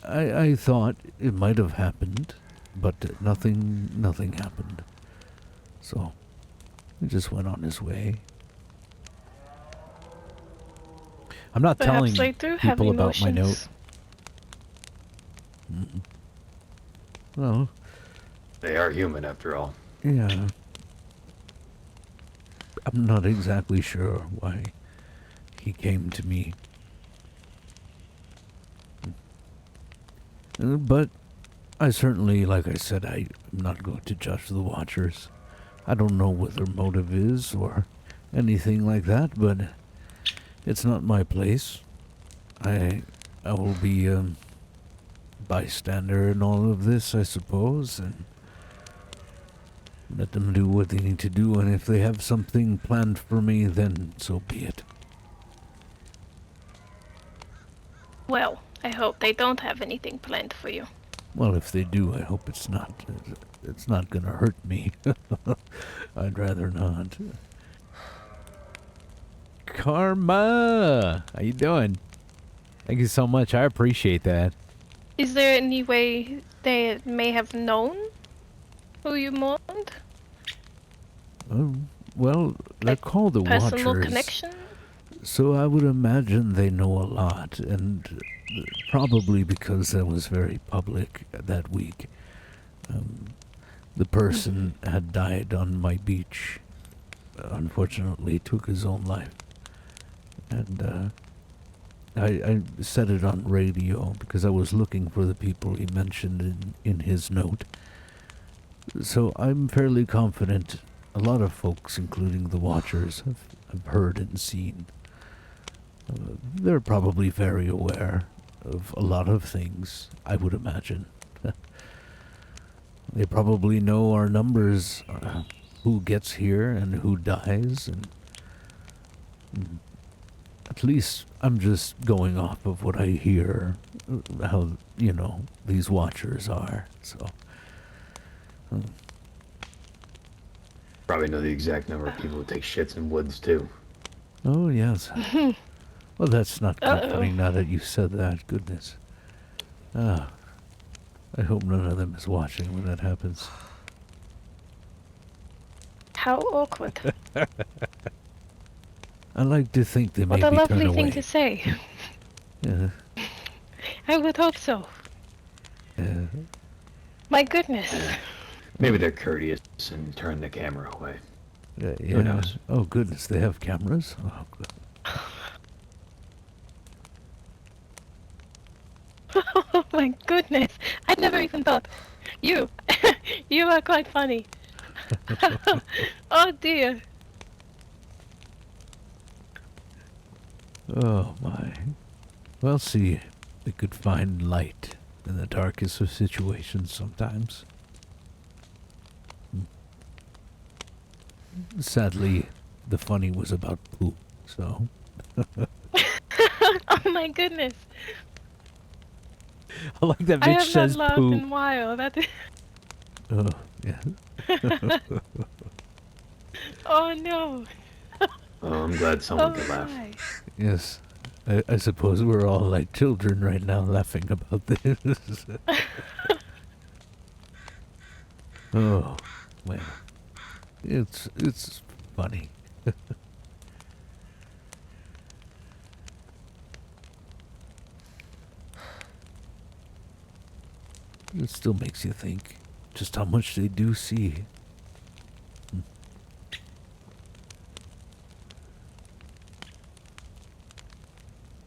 S1: I thought it might have happened, but nothing happened. So, he just went on his way. I'm not
S2: Perhaps
S1: telling
S2: they do have
S1: people about my note.
S2: emotions.
S1: Well,
S3: They are human, after all.
S1: yeah. I'm not exactly sure why he came to me. But I certainly, like I said, I'm not going to judge the Watchers. I don't know what their motive is or anything like that, but it's not my place. I will be a bystander in all of this, I suppose, and let them do what they need to do, and if they have something planned for me, then so be it.
S2: Well, I hope they don't have anything planned for you.
S1: Well, if they do, I hope it's not gonna hurt me. I'd rather not. Karma! How you doing? Thank you so much. I appreciate that.
S2: Is there any way they may have known who you mourned?
S1: Well, they're
S2: Like
S1: called the
S2: Personal
S1: Watchers.
S2: connection?
S1: So I would imagine they know a lot, and probably because that was very public that week. The person had died on my beach. Unfortunately, took his own life. And I said it on radio because I was looking for the people he mentioned in his note. So I'm fairly confident a lot of folks, including the Watchers, have heard and seen. They're probably very aware of a lot of things, I would imagine. They probably know our numbers, who gets here and who dies, and at least I'm just going off of what I hear, how, these Watchers are, so.
S3: Probably know the exact number of people who take shits in woods, too.
S1: Oh, yes. Well, that's not
S2: Uh-oh.
S1: comforting now that you said that. Goodness. I hope none of them is watching when that happens.
S2: How awkward.
S1: I like to think they
S2: What
S1: maybe
S2: a
S1: turn
S2: lovely
S1: away.
S2: thing to say.
S1: Yeah.
S2: I would hope so.
S1: Yeah.
S2: My goodness.
S3: Maybe they're courteous and turn the camera away.
S1: Yeah.
S3: Who knows?
S1: Oh, goodness, they have cameras? Oh, good.
S2: Oh my goodness. I never even thought. You. You are quite funny. Oh dear.
S1: Oh, my. Well, see, they could find light in the darkest of situations sometimes. Sadly, the funny was about poop, so.
S2: Oh my goodness.
S1: I like that
S2: I
S1: Mitch
S2: have
S1: says
S2: not laughed
S1: poop.
S2: in a while. That is...
S1: Oh, yeah.
S2: Oh no.
S3: Oh, I'm glad someone
S2: Oh
S3: could laugh.
S2: my.
S1: Yes. I suppose we're all like children right now laughing about this. Oh, well. It's funny. It still makes you think just how much they do see.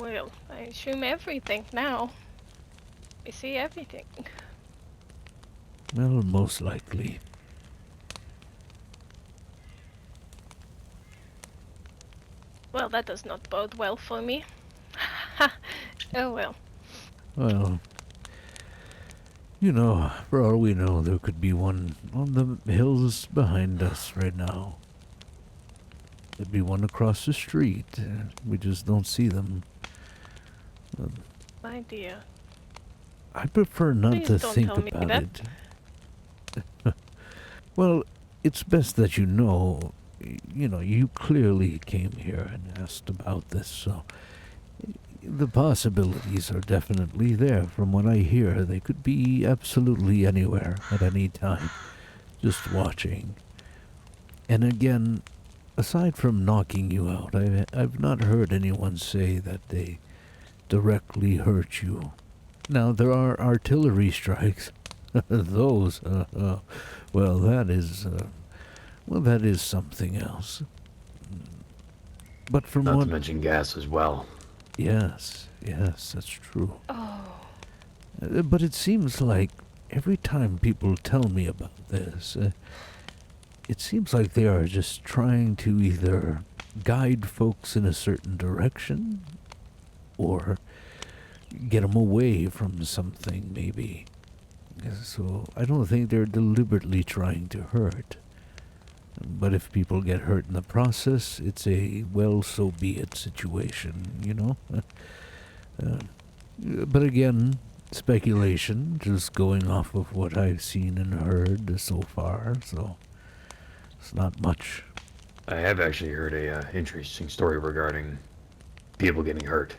S2: Well, I assume everything now. We see everything.
S1: Well, most likely.
S2: Well, that does not bode well for me. Oh well.
S1: Well, for all we know, there could be one on the hills behind us right now. There'd be one across the street. We just don't see them.
S2: My dear.
S1: I prefer not
S2: Please
S1: to
S2: don't
S1: think
S2: tell me
S1: about
S2: that.
S1: it. Well, it's best that you know, you know, you clearly came here and asked about this, so the possibilities are definitely there. From what I hear, they could be absolutely anywhere at any time, just watching. And again, aside from knocking you out, I've not heard anyone say that they directly hurt you. Now, there are artillery strikes. Those, well, that is something else. But from
S3: Not
S1: what...
S3: to mention gas as well.
S1: Yes, that's true.
S2: Oh,
S1: But it seems like every time people tell me about this, it seems like they are just trying to either guide folks in a certain direction or get them away from something, maybe. So I don't think they're deliberately trying to hurt. But if people get hurt in the process, it's a well, so be it situation, you know? But again, speculation, just going off of what I've seen and heard so far, so it's not much.
S3: I have actually heard a interesting story regarding people getting hurt.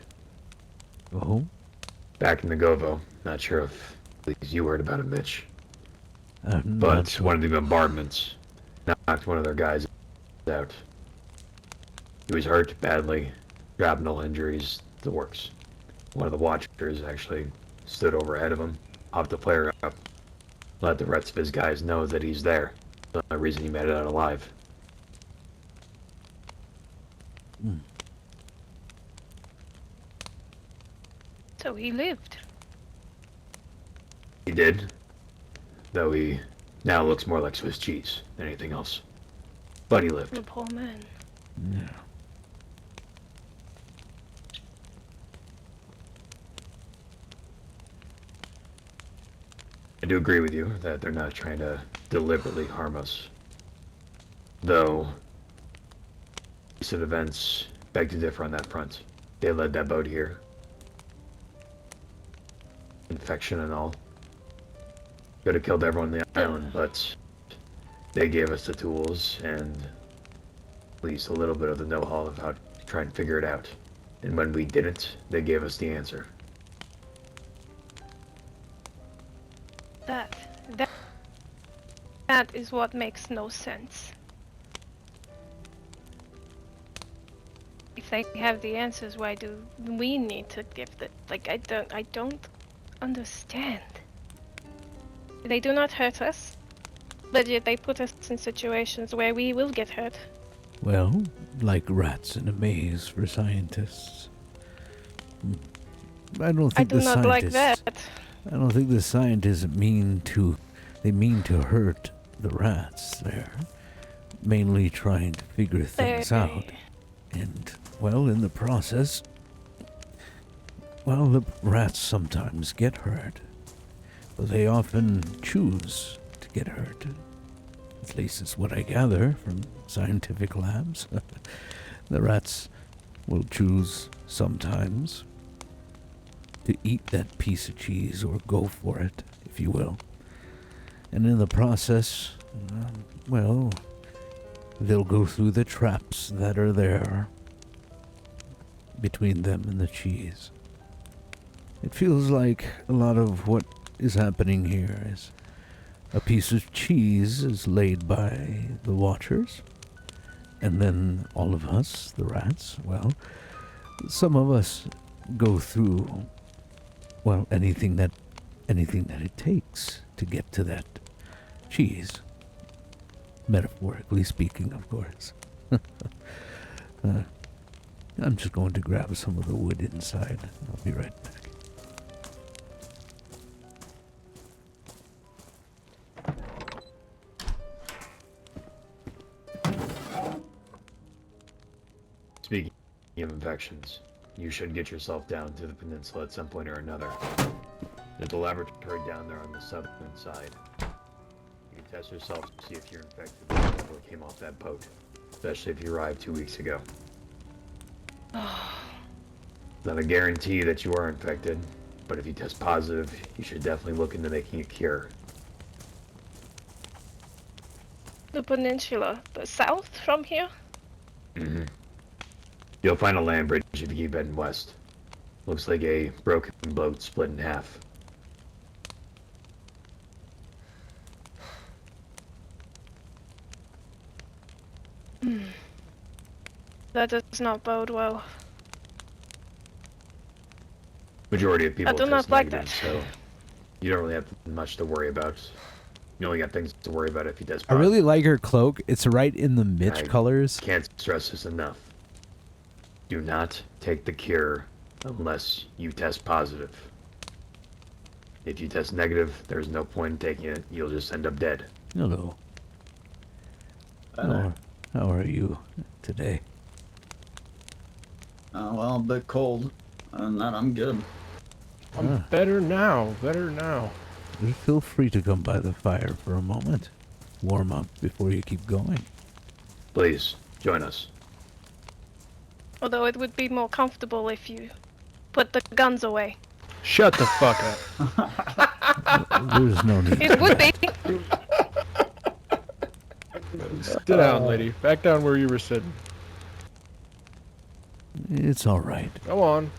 S1: Oh?
S3: Back in the Govo, not sure if at least you heard about it, Mitch.
S1: I'm
S3: But
S1: not sure.
S3: one of the bombardments knocked one of their guys out. He was hurt badly, shrapnel injuries, the works. One of the watchers actually stood over ahead of him, hopped the flare up, let the rest of his guys know that he's there. The only reason he made it out alive.
S1: Hmm.
S2: so he lived.
S3: He did, though he now looks more like Swiss cheese than anything else. But he lived.
S2: The poor man.
S1: Yeah.
S3: I do agree with you that they're not trying to deliberately harm us. Though, recent events beg to differ on that front. They led that boat here. Infection and all. Could have killed everyone on the island, but they gave us the tools and at least a little bit of the know-how of how to try and figure it out. And when we didn't, they gave us the answer.
S2: That is what makes no sense. If they have the answers, why do we need to give the like I don't understand. They do not hurt us, but yet they put us in situations where we will get hurt.
S1: Well, like rats in a maze for scientists. I don't
S2: I
S1: think
S2: do
S1: the
S2: not like
S1: scientists...
S2: that.
S1: I don't think the scientists mean to... They mean to hurt the rats. They're mainly trying to figure things out. And, well, in the process... Well, the rats sometimes get hurt. But they often choose to get hurt. At least it's what I gather from scientific labs. The rats will choose sometimes to eat that piece of cheese or go for it, if you will. And in the process, well, they'll go through the traps that are there between them and the cheese. It feels like a lot of what is happening here is a piece of cheese is laid by the watchers, and then all of us, the rats, well, some of us go through, well, anything that it takes to get to that cheese. Metaphorically speaking, of course. I'm just going to grab some of the wood inside. I'll be right back.
S3: Speaking of infections, you should get yourself down to the peninsula at some point or another. There's a laboratory down there on the southern side. You can test yourself to see if you're infected with whatever came off that boat, especially if you arrived 2 weeks ago. Not a guarantee that you are infected, but if you test positive, you should definitely look into making a cure.
S2: The peninsula, the south from here?
S3: Mm-hmm. You'll find a land bridge if you keep heading west. Looks like a broken boat split in half.
S2: That does not bode well.
S3: Majority of people
S2: I do not
S3: test
S2: like
S3: negative,
S2: that.
S3: so you don't really have much to worry about. You only got things to worry about if you test
S1: I
S3: positive.
S1: really like her cloak. It's right in the Mitch
S3: I
S1: colors.
S3: Can't stress this enough. Do not take the cure unless you test positive. If you test negative, there's no point in taking it. You'll just end up dead.
S1: Hello. How are you today?
S4: Well, a bit cold. Other than that, I'm good.
S5: I'm better now, better now.
S1: Feel free to come by the fire for a moment. Warm up before you keep going.
S3: Please, join us.
S2: Although it would be more comfortable if you put the guns away.
S5: Shut the fuck up.
S1: There's no need.
S2: It would be.
S5: Sit down, lady. Back down where you were sitting.
S1: It's all right.
S5: Go on.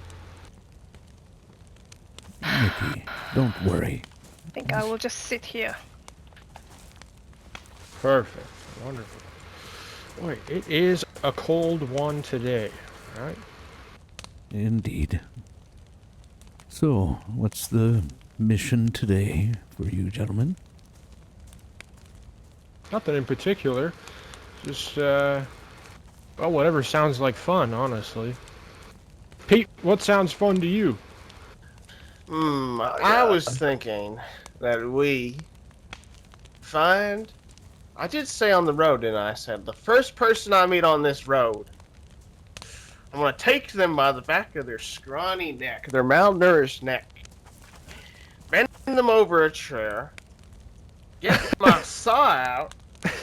S1: Nikki, don't worry.
S2: I think I will just sit here.
S5: Perfect. Wonderful. Boy, it is a cold one today, right?
S1: Indeed. So, what's the mission today for you gentlemen?
S5: Nothing in particular. Just, well, whatever sounds like fun, honestly. Pete, what sounds fun to you?
S6: I was thinking that we find. I did say on the road, didn't I? I said the first person I meet on this road, I'm gonna take them by the back of their scrawny neck, their malnourished neck, bend them over a chair, get my saw out,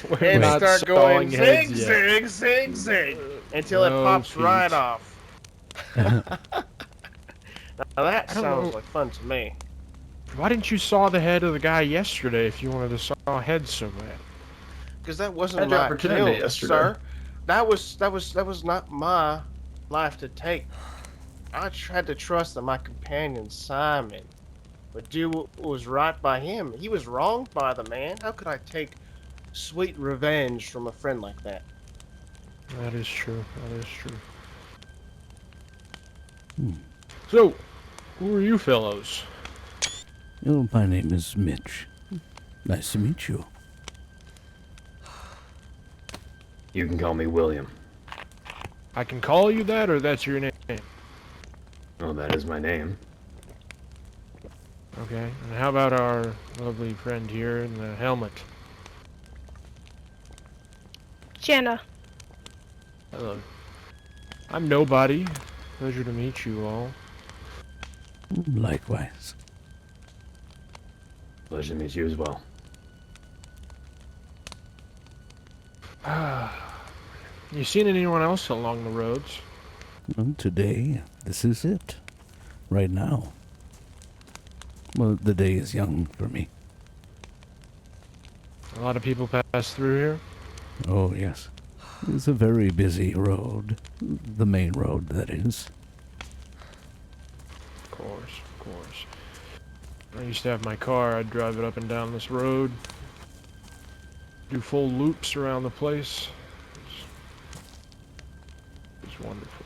S5: We're
S6: and
S5: not
S6: start going
S5: sawing
S6: zig,
S5: heads yet.
S6: zig, zig, zig, until it
S5: No,
S6: pops
S5: Pete.
S6: right off. Now that
S5: I don't
S6: sounds
S5: know.
S6: like fun to me.
S5: Why didn't you saw the head of the guy yesterday if you wanted to saw heads so bad?
S6: Because that wasn't
S4: Had the
S6: my
S4: opportunity
S6: kill,
S4: yesterday.
S6: sir. That was not my life to take. I had to trust that my companion Simon would do what was right by him. He was wronged by the man. How could I take sweet revenge from a friend like that?
S5: That is true. That is true.
S1: Hmm.
S5: So, who are you fellows?
S1: Oh, my name is Mitch. Nice to meet you.
S3: You can call me William.
S5: I can call you that, or that's your name?
S3: Oh, that is my name.
S5: Okay. And how about our lovely friend here in the helmet?
S2: Jenna.
S5: Hello. I'm nobody. Pleasure to meet you all.
S1: Likewise.
S3: Pleasure to meet you as well.
S5: You seen anyone else along the roads?
S1: Well, today, this is it. Right now. Well, the day is young for me.
S5: A lot of people pass through here.
S1: Oh, yes. It's a very busy road. The main road, that is.
S5: Of course, of course. I used to have my car. I'd drive it up and down this road. Do full loops around the place. It's wonderful.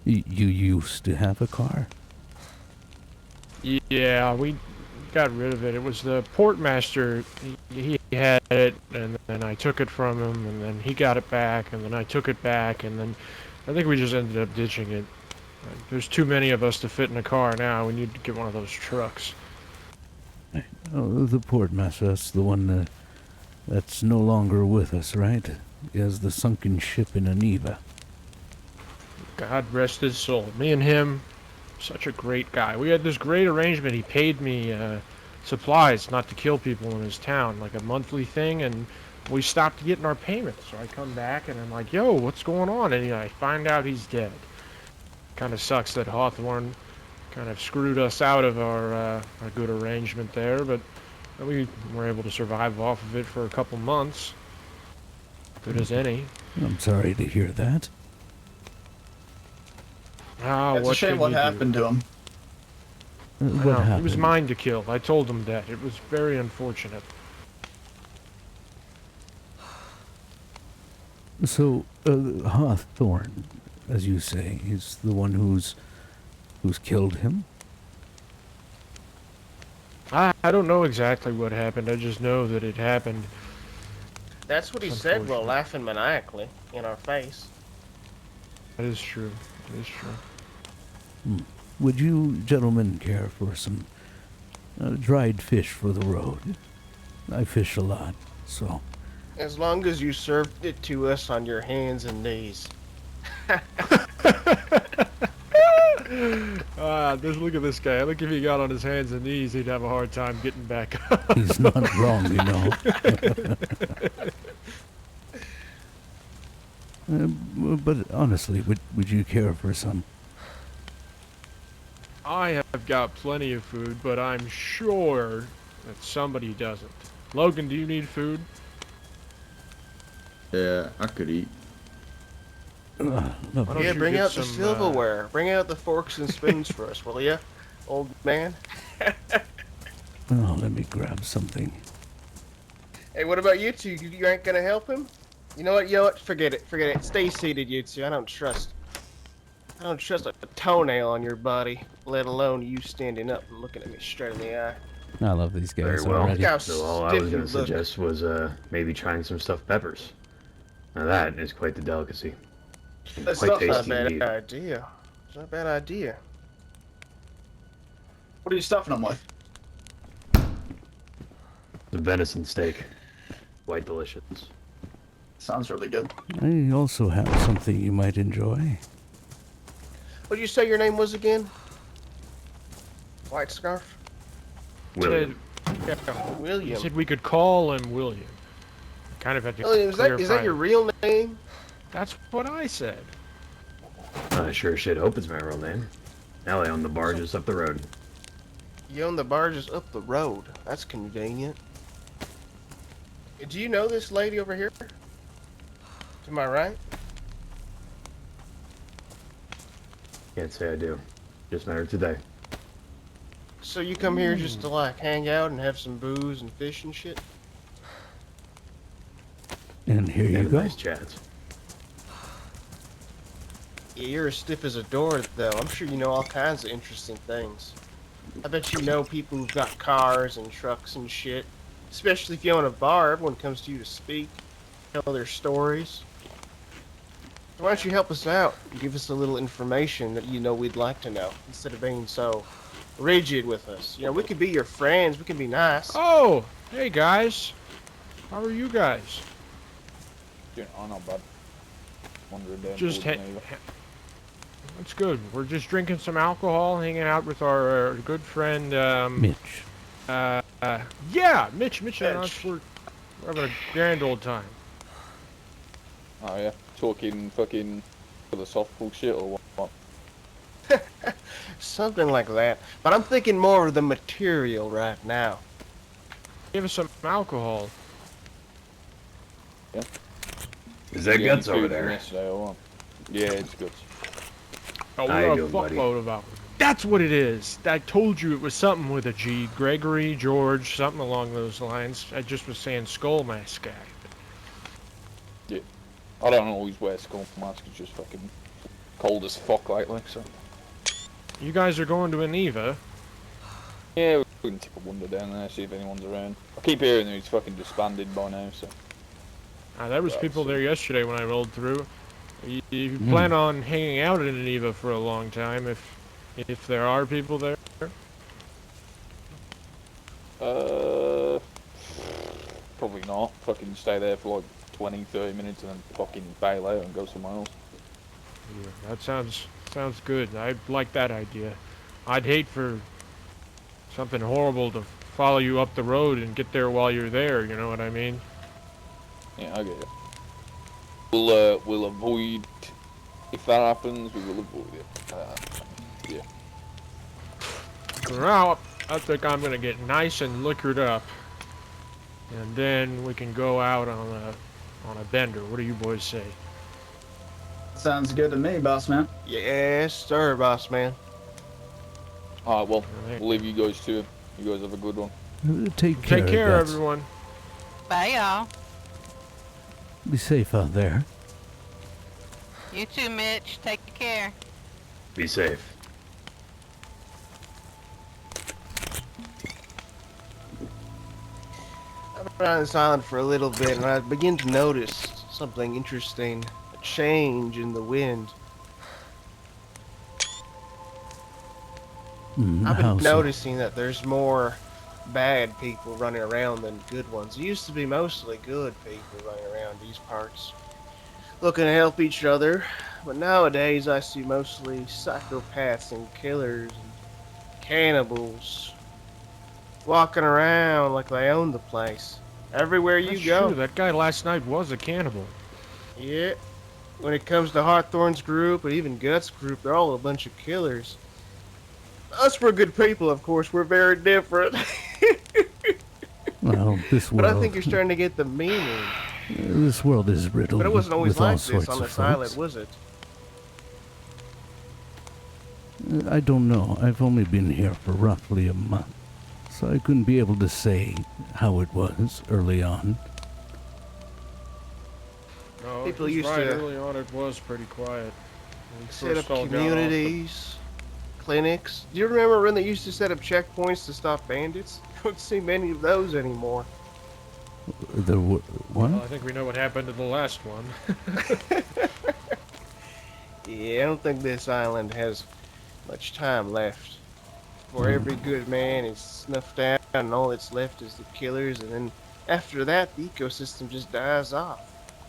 S1: You used to have a car?
S5: Yeah, we got rid of it. It was the portmaster. He had it, and then I took it from him, and then he got it back, and then I took it back, and then I think we just ended up ditching it. There's too many of us to fit in a car now. We need to get one of those trucks.
S1: Oh, the portmaster, that's the one that's no longer with us, right? He has the sunken ship in Aniva.
S5: God rest his soul. Me and him, such a great guy. We had this great arrangement. He paid me supplies not to kill people in his town, like a monthly thing, and we stopped getting our payments. So I come back and I'm like, yo, what's going on? And I find out he's dead. Kind of sucks that Hawthorne kind of screwed us out of our good arrangement there, but We were able to survive off of it for a couple months. Good as any.
S1: I'm sorry to hear that.
S5: Ah,
S4: It's a
S5: what
S4: shame
S5: can
S4: what
S5: you
S4: happened to him.
S5: do?
S1: What
S5: Well,
S1: happened?
S5: it was mine to kill. I told him that. It was very unfortunate.
S1: So, Hawthorne, as you say, is the one who's killed him?
S5: I don't know exactly what happened. I just know that it happened.
S6: That's what he
S5: It's
S6: said while
S5: unfortunate.
S6: laughing maniacally in our face.
S5: That is true. That is true.
S1: Would you gentlemen care for some dried fish for the road? I fish a lot, so.
S6: As long as you served it to us on your hands and knees.
S5: Just look at this guy. Look, if he got on his hands and knees, he'd have a hard time getting back up.
S1: He's not wrong, you know. But honestly, would you care for some?
S5: I have got plenty of food, but I'm sure that somebody doesn't. Logan, do you need food?
S4: Yeah, I could eat.
S5: Why don't
S6: Yeah,
S5: you
S6: bring
S5: get
S6: out the
S5: some,
S6: silverware. Bring out the forks and spoons for us, will ya, old man?
S1: Oh, let me grab something.
S6: Hey, what about you two? You ain't gonna help him? You know what? Forget it. Forget it. Stay seated, you two. I don't trust a toenail on your body, let alone you standing up and looking at me straight in the eye.
S1: I love these guys
S3: Very well.
S1: already.
S6: Look how
S3: So all I
S6: stiff
S3: was
S6: you
S3: going to
S6: look.
S3: suggest was maybe trying some stuffed peppers. Now that is quite the delicacy. And
S6: That's
S3: quite
S6: not a
S3: tasty
S6: bad
S3: indeed.
S6: idea. It's not a bad idea.
S4: What are you stuffing him with?
S3: The venison steak. Quite delicious.
S4: Sounds really good.
S1: I also have something you might enjoy.
S6: What did you say your name was again? White Scarf?
S3: William.
S5: Yeah, he
S6: William.
S5: said we could call him William. Kind of had to
S6: William, is that
S5: clarify.
S6: your real name?
S5: That's what I said.
S3: I sure shit hope it's my real name. Now I own the bar just up the road.
S6: You own the barges up the road. That's convenient. Do you know this lady over here? To my right?
S3: Can't say I do. Just met her today.
S6: So you come here just to like hang out and have some booze and fish and shit?
S1: And here you
S3: And
S1: go.
S3: nice chats.
S6: Yeah, you're as stiff as a door, though. I'm sure you know all kinds of interesting things. I bet you know people who've got cars and trucks and shit. Especially if you own a bar, everyone comes to you to speak, tell their stories. So why don't you help us out and give us a little information that you know we'd like to know, instead of being so rigid with us. You know, we could be your friends, we can be nice.
S5: Oh, hey guys. How are you guys?
S7: Yeah, oh, not bad. Wandering down
S5: Just
S7: towards Neva.
S5: That's good. We're just drinking some alcohol, hanging out with our good friend,
S1: Mitch.
S5: yeah, Mitch and us,
S6: Mitch.
S5: we're having a grand old time.
S7: Oh yeah, talking fucking for the softball shit or what?
S6: Something like that. But I'm thinking more of the material right now.
S5: Give us some alcohol.
S3: Is that
S7: Yeah,
S3: guts
S7: you
S3: over
S7: food from
S3: there?
S7: yesterday or what? Yeah, it's good.
S5: Oh,
S3: How
S5: we
S3: you
S5: got a
S3: doing, buddy?
S5: fuckload of alcohol. That's what it is. I told you it was something with a G. Gregory, George, something along those lines. I just was saying skull mask guy.
S7: I don't always wear skull mask. It's just fucking cold as fuck lately. So
S5: You guys are going to Aniva.
S7: yeah, we can take a wander down there, see if anyone's around. I keep hearing that he's fucking disbanded by now. So
S5: There was
S7: Yeah,
S5: people
S7: so-
S5: there yesterday when I rolled through. You plan on hanging out in Aniva for a long time if there are people there?
S7: probably not. Fucking stay there for like 20, 30 minutes and then fucking bail out and go somewhere else.
S5: Yeah, that sounds good. I like that idea. I'd hate for something horrible to follow you up the road and get there while you're there, you know what I mean?
S7: Yeah, I get it. We'll avoid, if that happens, we will avoid it.
S5: For now, I think I'm gonna get nice and liquored up. and then we can go out on a bender. What do you boys say?
S4: Sounds good to me, boss man.
S6: Yes, sir, boss man.
S7: Alright, well,
S5: Alright.
S7: we'll leave you guys to it. You guys have a good one.
S1: Take care.
S5: Take care,
S1: Guts.
S5: everyone.
S8: Bye, y'all.
S1: Be safe out there.
S8: You too, Mitch. Take care.
S3: Be safe.
S6: I've been on this island for a little bit, and I begin to notice something interesting. A change in the wind. I've
S1: How
S6: been
S1: so?
S6: noticing that there's more bad people running around than good ones. It used to be mostly good people running around these parts, looking to help each other. But nowadays I see mostly psychopaths and killers and cannibals walking around like they own the place. Everywhere you
S5: That's
S6: go.
S5: true. That guy last night was a cannibal.
S6: Yeah. When it comes to Hawthorne's group, or even Guts' group, they're all a bunch of killers. Us, we're good people, of course. We're very different.
S1: Well, this
S6: But
S1: world.
S6: I think you're starting to get the meaning.
S1: This world is riddled
S6: But it wasn't always
S1: with all
S6: like this
S1: sorts
S6: on
S1: of
S6: this island,
S1: folks.
S6: was it?
S1: I don't know. I've only been here for roughly a month, so I couldn't be able to say how it was early on.
S5: No,
S6: People
S5: he's
S6: used
S5: right.
S6: to
S5: Early on, it was pretty quiet. When we
S6: Set up
S5: first all got off the-
S6: communities, clinics. Do you remember when they used to set up checkpoints to stop bandits? Don't see many of those anymore.
S1: What?
S5: Well, I think we know what happened to the last one.
S6: Yeah, I don't think this island has much time left. For every good man is snuffed out, and all that's left is the killers, and then after that, the ecosystem just dies off.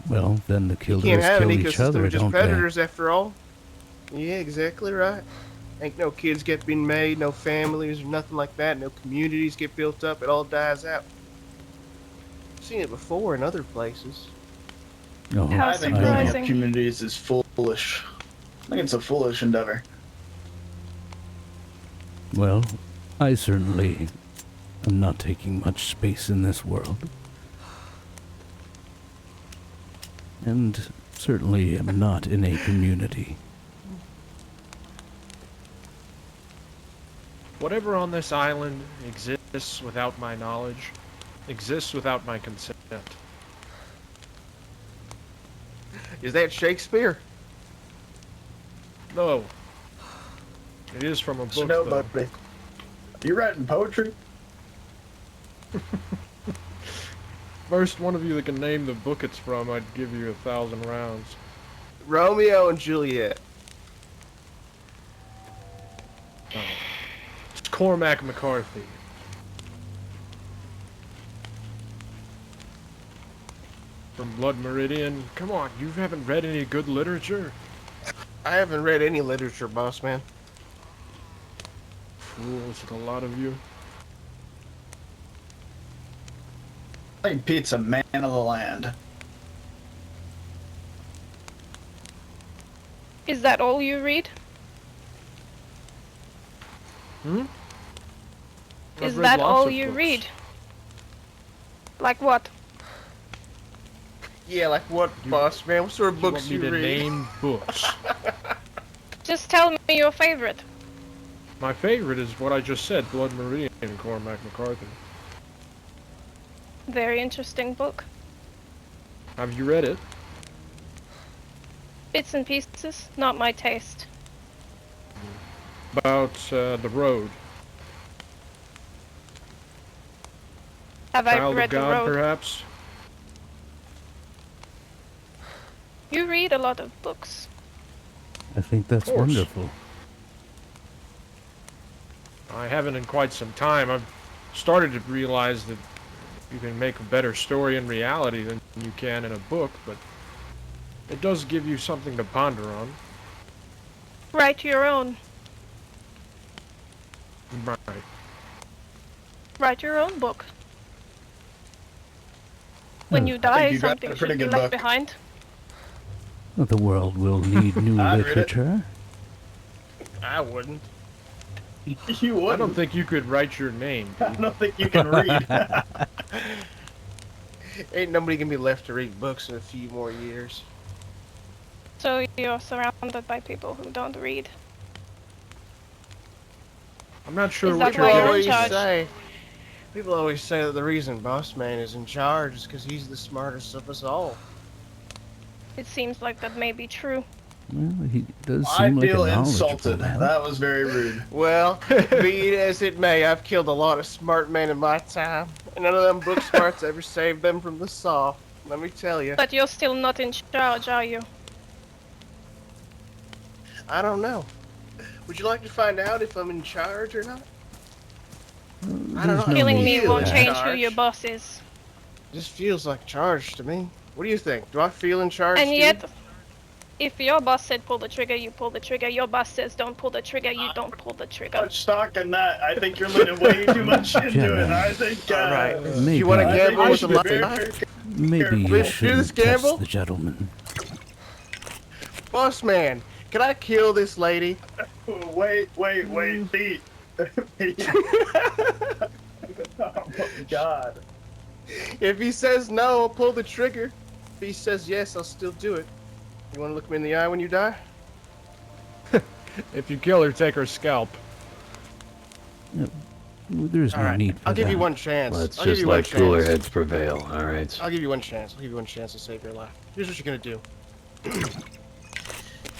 S1: Well, then the
S6: You
S1: killers
S6: can't have
S1: kill
S6: an
S1: each
S6: ecosystem
S1: other,
S6: with just
S1: don't
S6: predators after all. Yeah, exactly right. Ain't no kids get being made, no families or nothing like that, no communities get built up, it all dies out. Seen it before in other places.
S1: they? Oh,
S2: How
S4: I think building
S2: surprising.
S4: up communities is foolish. I think it's a foolish endeavor.
S1: Well, I certainly am not taking much space in this world. And certainly am not in a community.
S5: Whatever on this island exists without my knowledge, exists without my consent.
S6: Is that Shakespeare?
S5: No. It is from a book,
S4: No,
S5: though.
S4: buddy. You writing poetry?
S5: First one of you that can name the book it's from, I'd give you 1,000 rounds.
S6: Romeo and Juliet.
S5: Oh. It's Cormac McCarthy. From Blood Meridian. Come on, you haven't read any good literature?
S6: I haven't read any literature, boss man.
S5: Fools, a lot of you.
S4: I think Pete's a man of the land.
S2: Is that all you read?
S5: Hmm?
S2: Is
S5: I've read
S2: that
S5: lots
S2: all
S5: of
S2: you
S5: books.
S2: read? Like what?
S6: Yeah, like what, boss man? What sort of
S5: You
S6: books
S5: want me
S6: you
S5: to
S6: read?
S5: name books?
S2: Just tell me your favorite.
S5: My favorite is what I just said, Blood Meridian and Cormac McCarthy.
S2: Very interesting book.
S5: Have you read it?
S2: Bits and pieces, not my taste.
S5: About the road.
S2: Have I
S5: Child
S2: read
S5: of
S2: The
S5: God,
S2: Road?
S5: perhaps?
S2: You read a lot of books.
S1: I think that's
S5: Of course.
S1: wonderful.
S5: I haven't in quite some time. I've started to realize that you can make a better story in reality than you can in a book, but it does give you something to ponder on.
S2: Write your own.
S5: Right.
S2: Write your own book. When you
S4: I
S2: die,
S4: think you got
S2: something
S4: a pretty
S2: should be
S4: good
S2: left
S4: book.
S2: behind.
S1: The world will need new
S4: I'd read it.
S1: literature.
S6: I wouldn't.
S4: You
S5: I
S4: wouldn't.
S5: don't think you could write your name.
S4: I don't think you can read.
S6: Ain't nobody gonna be left to read books in a few more years.
S2: So you're surrounded by people who don't read.
S5: I'm not sure
S2: Is
S5: what
S2: that
S5: you're
S2: why you're in
S5: getting
S2: charge?
S5: at.
S6: People always say that the reason Boss Man is in charge is because he's the smartest of us all.
S2: It seems like that may be true.
S1: Well, he does
S4: I
S1: seem like a
S4: feel
S1: knowledgeable
S4: insulted.
S1: man.
S4: That was very rude.
S6: Well, be it as it may, I've killed a lot of smart men in my time, and none of them book smarts ever saved them from the saw. Let me tell you.
S2: But you're still not in charge, are you?
S6: I don't know. Would you like to find out if I'm in charge or not? I don't know.
S1: No
S2: Killing
S1: need
S2: me
S1: for
S2: won't
S1: that.
S2: change who your boss is.
S6: Just feels like charge to me. What do you think? Do I feel in charge?
S2: And
S6: to you?
S2: yet, if your boss said pull the trigger, you pull the trigger. Your boss says don't pull the trigger, you don't pull the trigger.
S4: Much stock in that. I think you're letting way too much into it. I think.
S6: All right.
S1: Maybe,
S6: You want to gamble
S4: I
S6: with
S4: should
S6: the
S4: be very
S6: life?
S1: maybe you
S6: Let's do this
S1: shouldn't test
S6: gamble?
S1: the gentleman.
S6: Boss man, can I kill this lady?
S4: Wait, Pete. Pete. Oh my God.
S6: If he says no, I'll pull the trigger. If he says yes, I'll still do it. You want to look me in the eye when you die?
S5: If you kill her, take her scalp.
S1: There's
S6: All
S1: no
S6: right.
S1: need for
S6: I'll give
S1: that.
S6: you one chance.
S3: Let's
S6: I'll give
S3: just
S6: you one
S3: let cooler
S6: chance.
S3: heads prevail, alright?
S6: I'll give you one chance. I'll give you one chance to save your life. Here's what you're gonna do.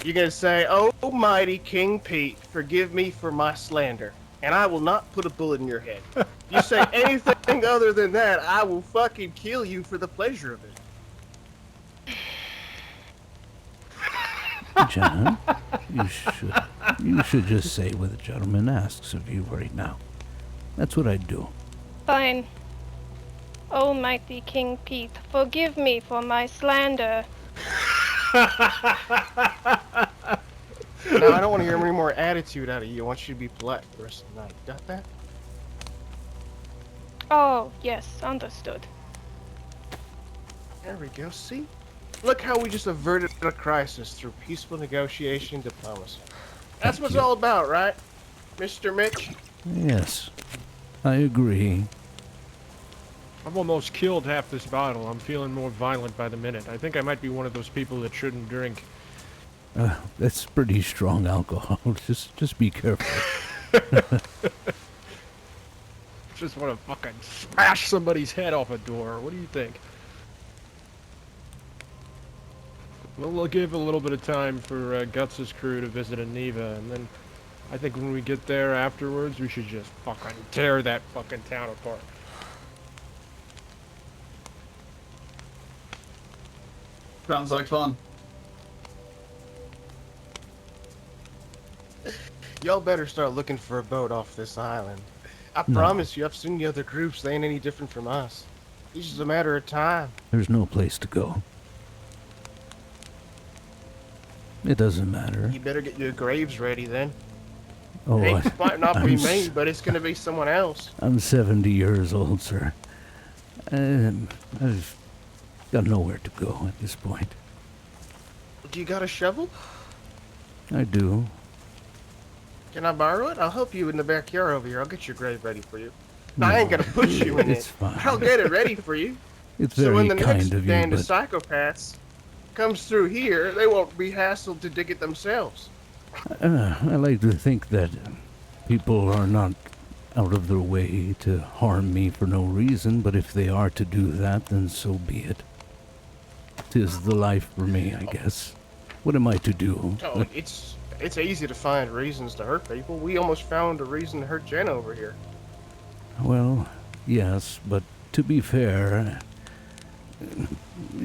S6: You're gonna say, "Oh, mighty King Pete, forgive me for my slander, and I will not put a bullet in your head." If you say anything other than that, I will fucking kill you for the pleasure of it.
S1: John, you should just say what the gentleman asks of you right now. That's what I'd do.
S2: Fine. Almighty King Pete, forgive me for my slander.
S6: No, I don't want to hear any more attitude out of you. I want you to be polite for the rest of the night. Got that?
S2: Oh, yes, understood.
S6: There we go. See? Look how we just averted a crisis through peaceful negotiation and diplomacy. That's
S1: Thank
S6: what it's
S1: you.
S6: all about, right, Mr. Mitch?
S1: Yes, I agree.
S5: I've almost killed half this bottle. I'm feeling more violent by the minute. I think I might be one of those people that shouldn't drink.
S1: That's pretty strong alcohol. Just be careful.
S5: Just want to fucking smash somebody's head off a door. What do you think? We'll give a little bit of time for Guts' crew to visit Aniva, and then I think when we get there afterwards, we should just fucking tear that fucking town apart.
S4: Sounds like fun.
S6: Y'all better start looking for a boat off this island. I
S1: No.
S6: promise you, I've seen the other groups. They ain't any different from us. It's just a matter of time.
S1: There's no place to go. It doesn't matter.
S6: You better get your graves ready then.
S1: Oh,
S6: It might not be
S1: I'm
S6: me,
S1: s-
S6: but it's gonna be someone else.
S1: I'm 70 years old, sir. I've got nowhere to go at this point.
S6: Do you got a shovel?
S1: I do.
S6: Can I borrow it? I'll help you in the backyard over here. I'll get your grave ready for you. No, I ain't gonna push you in
S1: It's
S6: it.
S1: fine.
S6: I'll get it ready for you.
S1: It's
S6: So when
S1: very
S6: the
S1: kind
S6: next
S1: of you,
S6: band of
S1: but
S6: psychopaths comes through here, they won't be hassled to dig it themselves.
S1: I like to think that people are not out of their way to harm me for no reason, but if they are to do that, then so be it. 'Tis the life for me, I guess. What am I to do?
S6: Oh, it's easy to find reasons to hurt people. We almost found a reason to hurt Jen over here.
S1: Well, yes, but to be fair,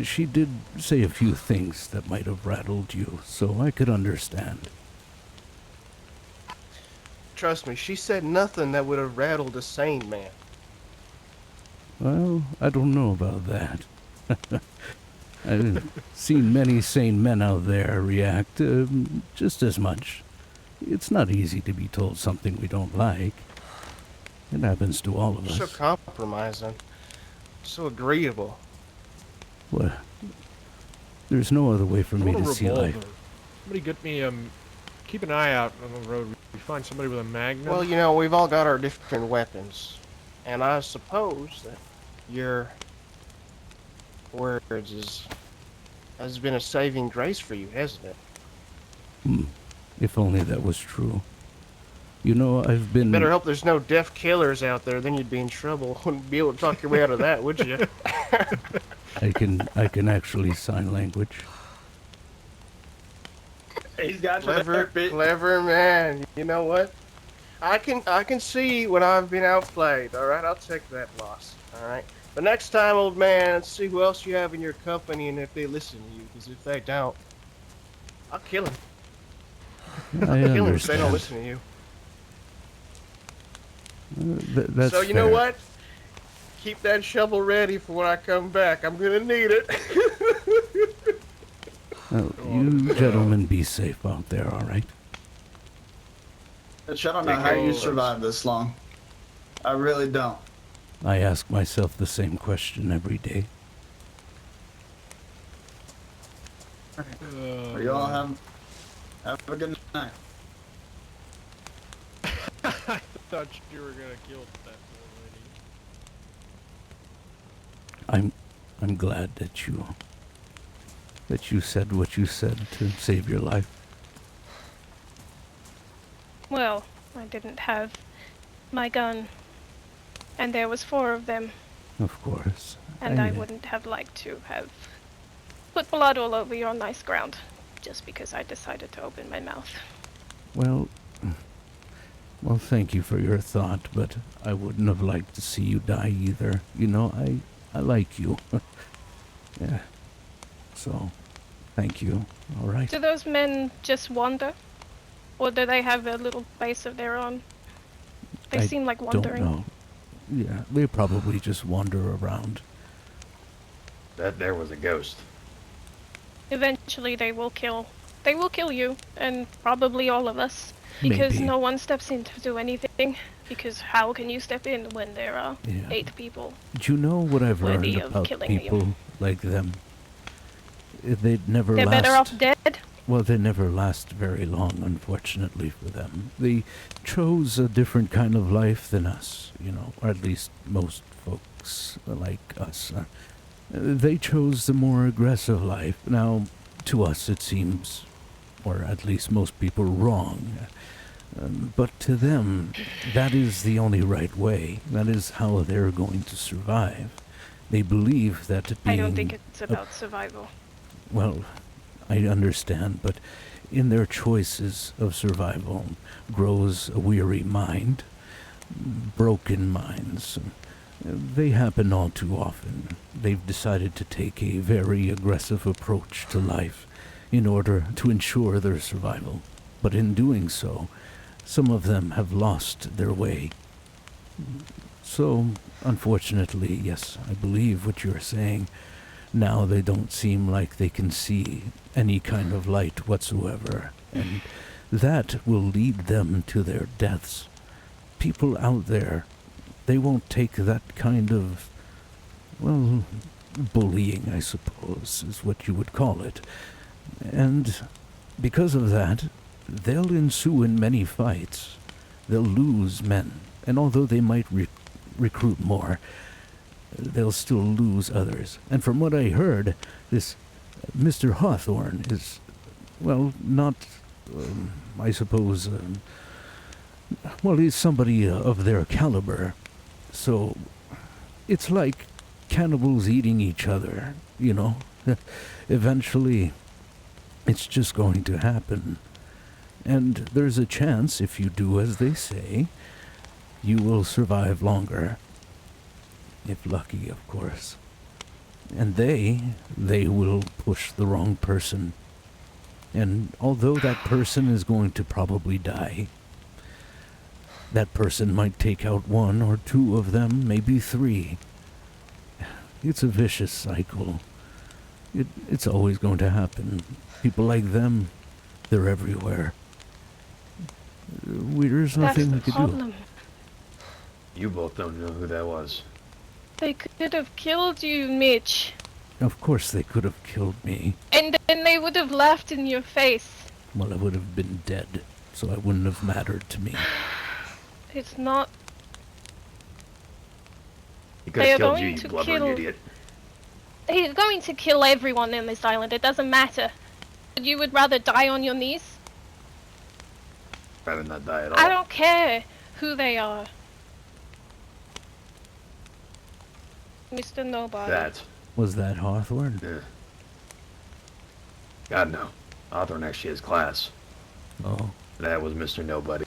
S1: she did say a few things that might have rattled you, so I could understand.
S6: Trust me, she said nothing that would have rattled a sane man.
S1: Well, I don't know about that. I've seen many sane men out there react just as much. It's not easy to be told something we don't like. It happens to all of
S6: So
S1: us.
S6: compromising. So agreeable.
S1: Well, there's no other way for
S5: I
S1: me
S5: want
S1: to
S5: a
S1: see
S5: revolver.
S1: life.
S5: Somebody get me, keep an eye out on the road. We find somebody with a magnum.
S6: Well, you know, we've all got our different weapons. And I suppose that your words has been a saving grace for you, hasn't it?
S9: If only that was true. You know, I've been...
S6: Better hope there's no deaf killers out there, then you'd be in trouble. Wouldn't be able to talk your way out of that, would you?
S9: I can actually sign language.
S4: He's got you there, bitch.
S6: Clever man. You know what? I can see when I've been outplayed. All right, I'll take that loss. All right. But next time, old man, let's see who else you have in your company and if they listen to you. Because if they don't, I'll kill him.
S9: I
S6: Kill him if they don't
S9: understand.
S6: listen to you.
S9: That's
S6: So you know
S9: fair.
S6: what? Keep that shovel ready for when I come back. I'm gonna need it.
S9: Well, you gentlemen be safe out there, all right?
S4: Mitch, I don't know how you survived this long. I really don't.
S9: I ask myself the same question every day.
S4: Well, you all have a good night.
S5: I thought you were gonna kill that poor lady.
S9: I'm glad that you said what you said to save your life.
S2: Well, I didn't have my gun, and there was 4 of them,
S9: Of course.
S2: and I wouldn't have liked to have put blood all over your nice ground, just because I decided to open my mouth.
S9: Well, thank you for your thought, but I wouldn't have liked to see you die either. You know, I like you. Yeah. So, thank you. All right.
S2: Do those men just wander? Or do they have a little base of their own? They
S9: I
S2: seem like wandering.
S9: Don't know. Yeah, they probably just wander around.
S3: That there was a ghost.
S2: Eventually they will kill you, and probably all of us. Because
S9: Maybe.
S2: no one steps in to do anything. Because how can you step in when there are
S9: Yeah.
S2: 8 people?
S9: Do you know what I've learned
S2: Worthy of
S9: about
S2: killing you.
S9: people like them? They'd never
S2: They're
S9: last...
S2: better off dead?
S9: Well, they never last very long, unfortunately for them. They chose a different kind of life than us, you know, or at least most folks like us. They chose the more aggressive life. Now, to us it seems, or at least most people, wrong. But to them, that is the only right way. That is how they're going to survive. They believe that being...
S2: I don't think it's about survival.
S9: Well, I understand, but in their choices of survival grows a weary mind, broken minds. They happen all too often. They've decided to take a very aggressive approach to life in order to ensure their survival. But in doing so, some of them have lost their way. So, unfortunately, yes, I believe what you're saying. Now they don't seem like they can see any kind of light whatsoever, and that will lead them to their deaths. People out there, they won't take that kind of, well, bullying, I suppose, is what you would call it. And because of that, they'll ensue in many fights. They'll lose men, and although they might recruit more, they'll still lose others. And from what I heard, this Mr. Hawthorne is, well, not, I suppose, well, he's somebody of their caliber. So, it's like cannibals eating each other, you know? Eventually, it's just going to happen. And there's a chance, if you do as they say, you will survive longer. If lucky, of course. And they will push the wrong person. And although that person is going to probably die, that person might take out 1 or 2 of them, maybe 3. It's a vicious cycle. It's always going to happen. People like them, they're everywhere. There's nothing we
S2: That's the
S9: could do.
S2: problem.
S3: You both don't know who that was.
S2: They could have killed you, Mitch.
S9: Of course they could have killed me.
S2: And then they would have laughed in your face.
S9: Well, I would have been dead, so it wouldn't have mattered to me.
S2: It's not...
S3: He could
S2: They are
S3: have killed
S2: going
S3: you
S2: to
S3: blubbering
S2: kill-
S3: idiot.
S2: He's going to kill everyone in this island. It doesn't matter. But you would rather die on your knees?
S3: Rather not die at all.
S2: I don't care who they are. Mr. Nobody.
S3: That.
S9: Was that Hawthorne?
S3: Yeah. God, no. Hawthorne actually has class.
S9: Oh,
S3: That was Mr. Nobody.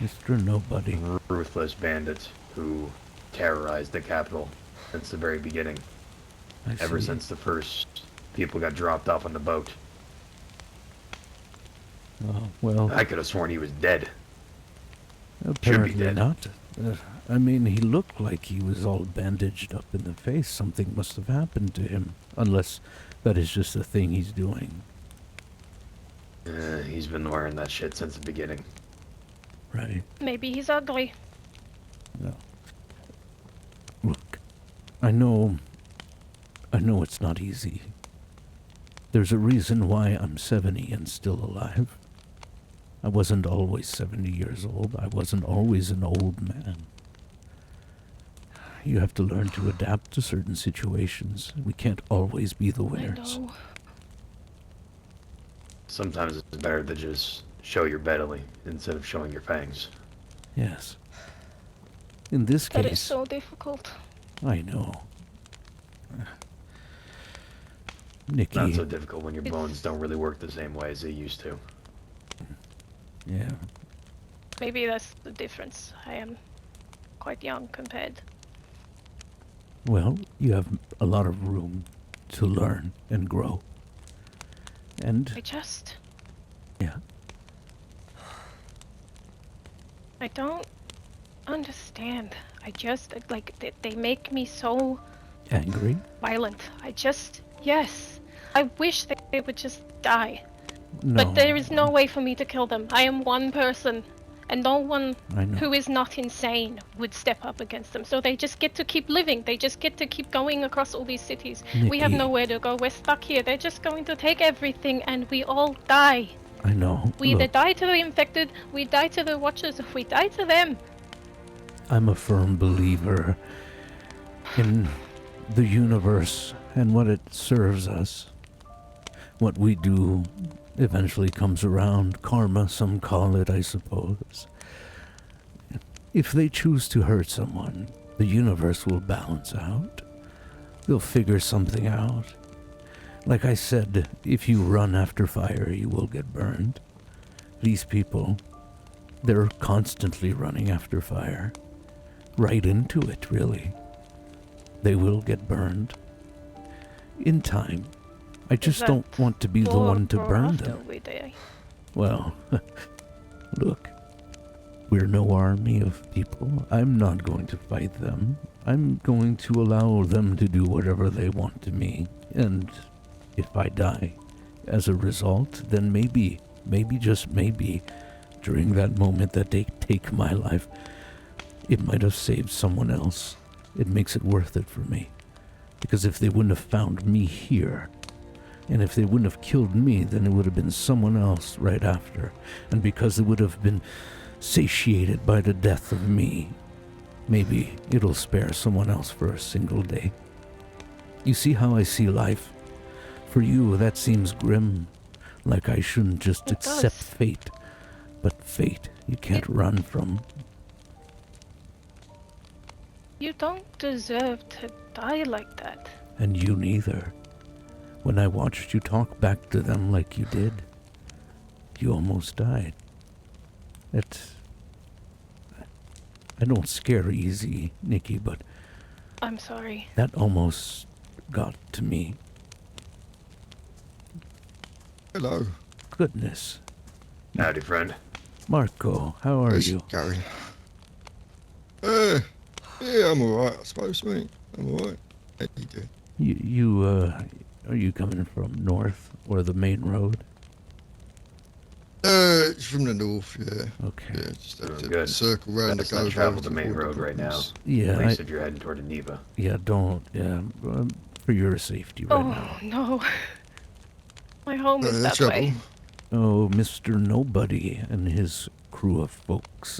S9: Mr. Nobody.
S3: Ruthless bandit who terrorized the capital since the very beginning. Ever
S9: see.
S3: since the first people got dropped off on the boat.
S9: Oh, well,
S3: I could have sworn he was dead.
S9: apparently
S3: dead.
S9: not. I mean, he looked like he was all bandaged up in the face. Something must have happened to him. Unless that is just a thing he's doing.
S3: He's been wearing that shit since the beginning.
S9: Right.
S2: Maybe he's ugly.
S9: No. Look, I know it's not easy. There's a reason why I'm 70 and still alive. I wasn't always 70 years old. I wasn't always an old man. You have to learn to adapt to certain situations. We can't always be the winners.
S2: I know.
S3: Sometimes it's better to just show your belly instead of showing your fangs.
S9: Yes. In this
S2: That is
S9: case,
S2: so difficult.
S9: I know. Nikki.
S3: Not so difficult when your bones don't really work the same way as they used to.
S9: Yeah.
S2: Maybe that's the difference. I am quite young compared.
S9: Well, you have a lot of room to learn and grow. And
S2: I just...
S9: yeah.
S2: I don't understand. I just... Like, they make me so
S9: Angry?
S2: violent. Yes. I wish they would just die.
S9: No.
S2: But there is no way for me to kill them. I am one person. And no one
S9: I know.
S2: who is not insane would step up against them. So they just get to keep living. They just get to keep going across all these cities. We have
S9: Nikki.
S2: nowhere to go. We're stuck here. They're just going to take everything and we all die.
S9: I know.
S2: We either
S9: Look,
S2: die to the infected, we die to the Watchers, or we die to them.
S9: I'm a firm believer in the universe and what it serves us. What we do eventually comes around. Karma, some call it, I suppose. If they choose to hurt someone, the universe will balance out. They'll figure something out. Like I said, if you run after fire, you will get burned. These people, they're constantly running after fire. Right into it, really. They will get burned. In time. I just don't want to be the one to burn them.
S2: We die.
S9: Well, look. We're no army of people. I'm not going to fight them. I'm going to allow them to do whatever they want to me. And if I die as a result, then maybe, just maybe, during that moment that they take my life, it might have saved someone else. It makes it worth it for me. Because if they wouldn't have found me here, and if they wouldn't have killed me, then it would have been someone else right after. And because they would have been satiated by the death of me, maybe it'll spare someone else for a single day. You see how I see life? For you, that seems grim, like I shouldn't just
S2: It
S9: accept
S2: does.
S9: fate. But fate, you can't run from.
S2: You don't deserve to die like that.
S9: And you neither. When I watched you talk back to them like you did, you almost died. I don't scare easy, Nikki, but
S2: I'm sorry.
S9: that almost got to me.
S10: Hello.
S9: Goodness.
S3: Howdy, friend.
S9: Marco, how are
S10: How's
S9: you?
S10: it going? Yeah, I'm alright, I suppose, mate. I'm alright. How you doing?
S9: Are you coming from north or the main road?
S10: It's from the north, yeah.
S9: Okay.
S10: Yeah, just have to
S3: Good.
S10: circle round
S3: Let's
S10: the
S3: not
S10: go
S3: travel the main road right now.
S9: Yeah,
S3: At least if you're heading toward Neva.
S9: for your safety right
S2: Oh,
S9: now.
S2: no. My home is that
S10: trouble.
S2: way.
S9: Oh, Mr. Nobody and his crew of folks,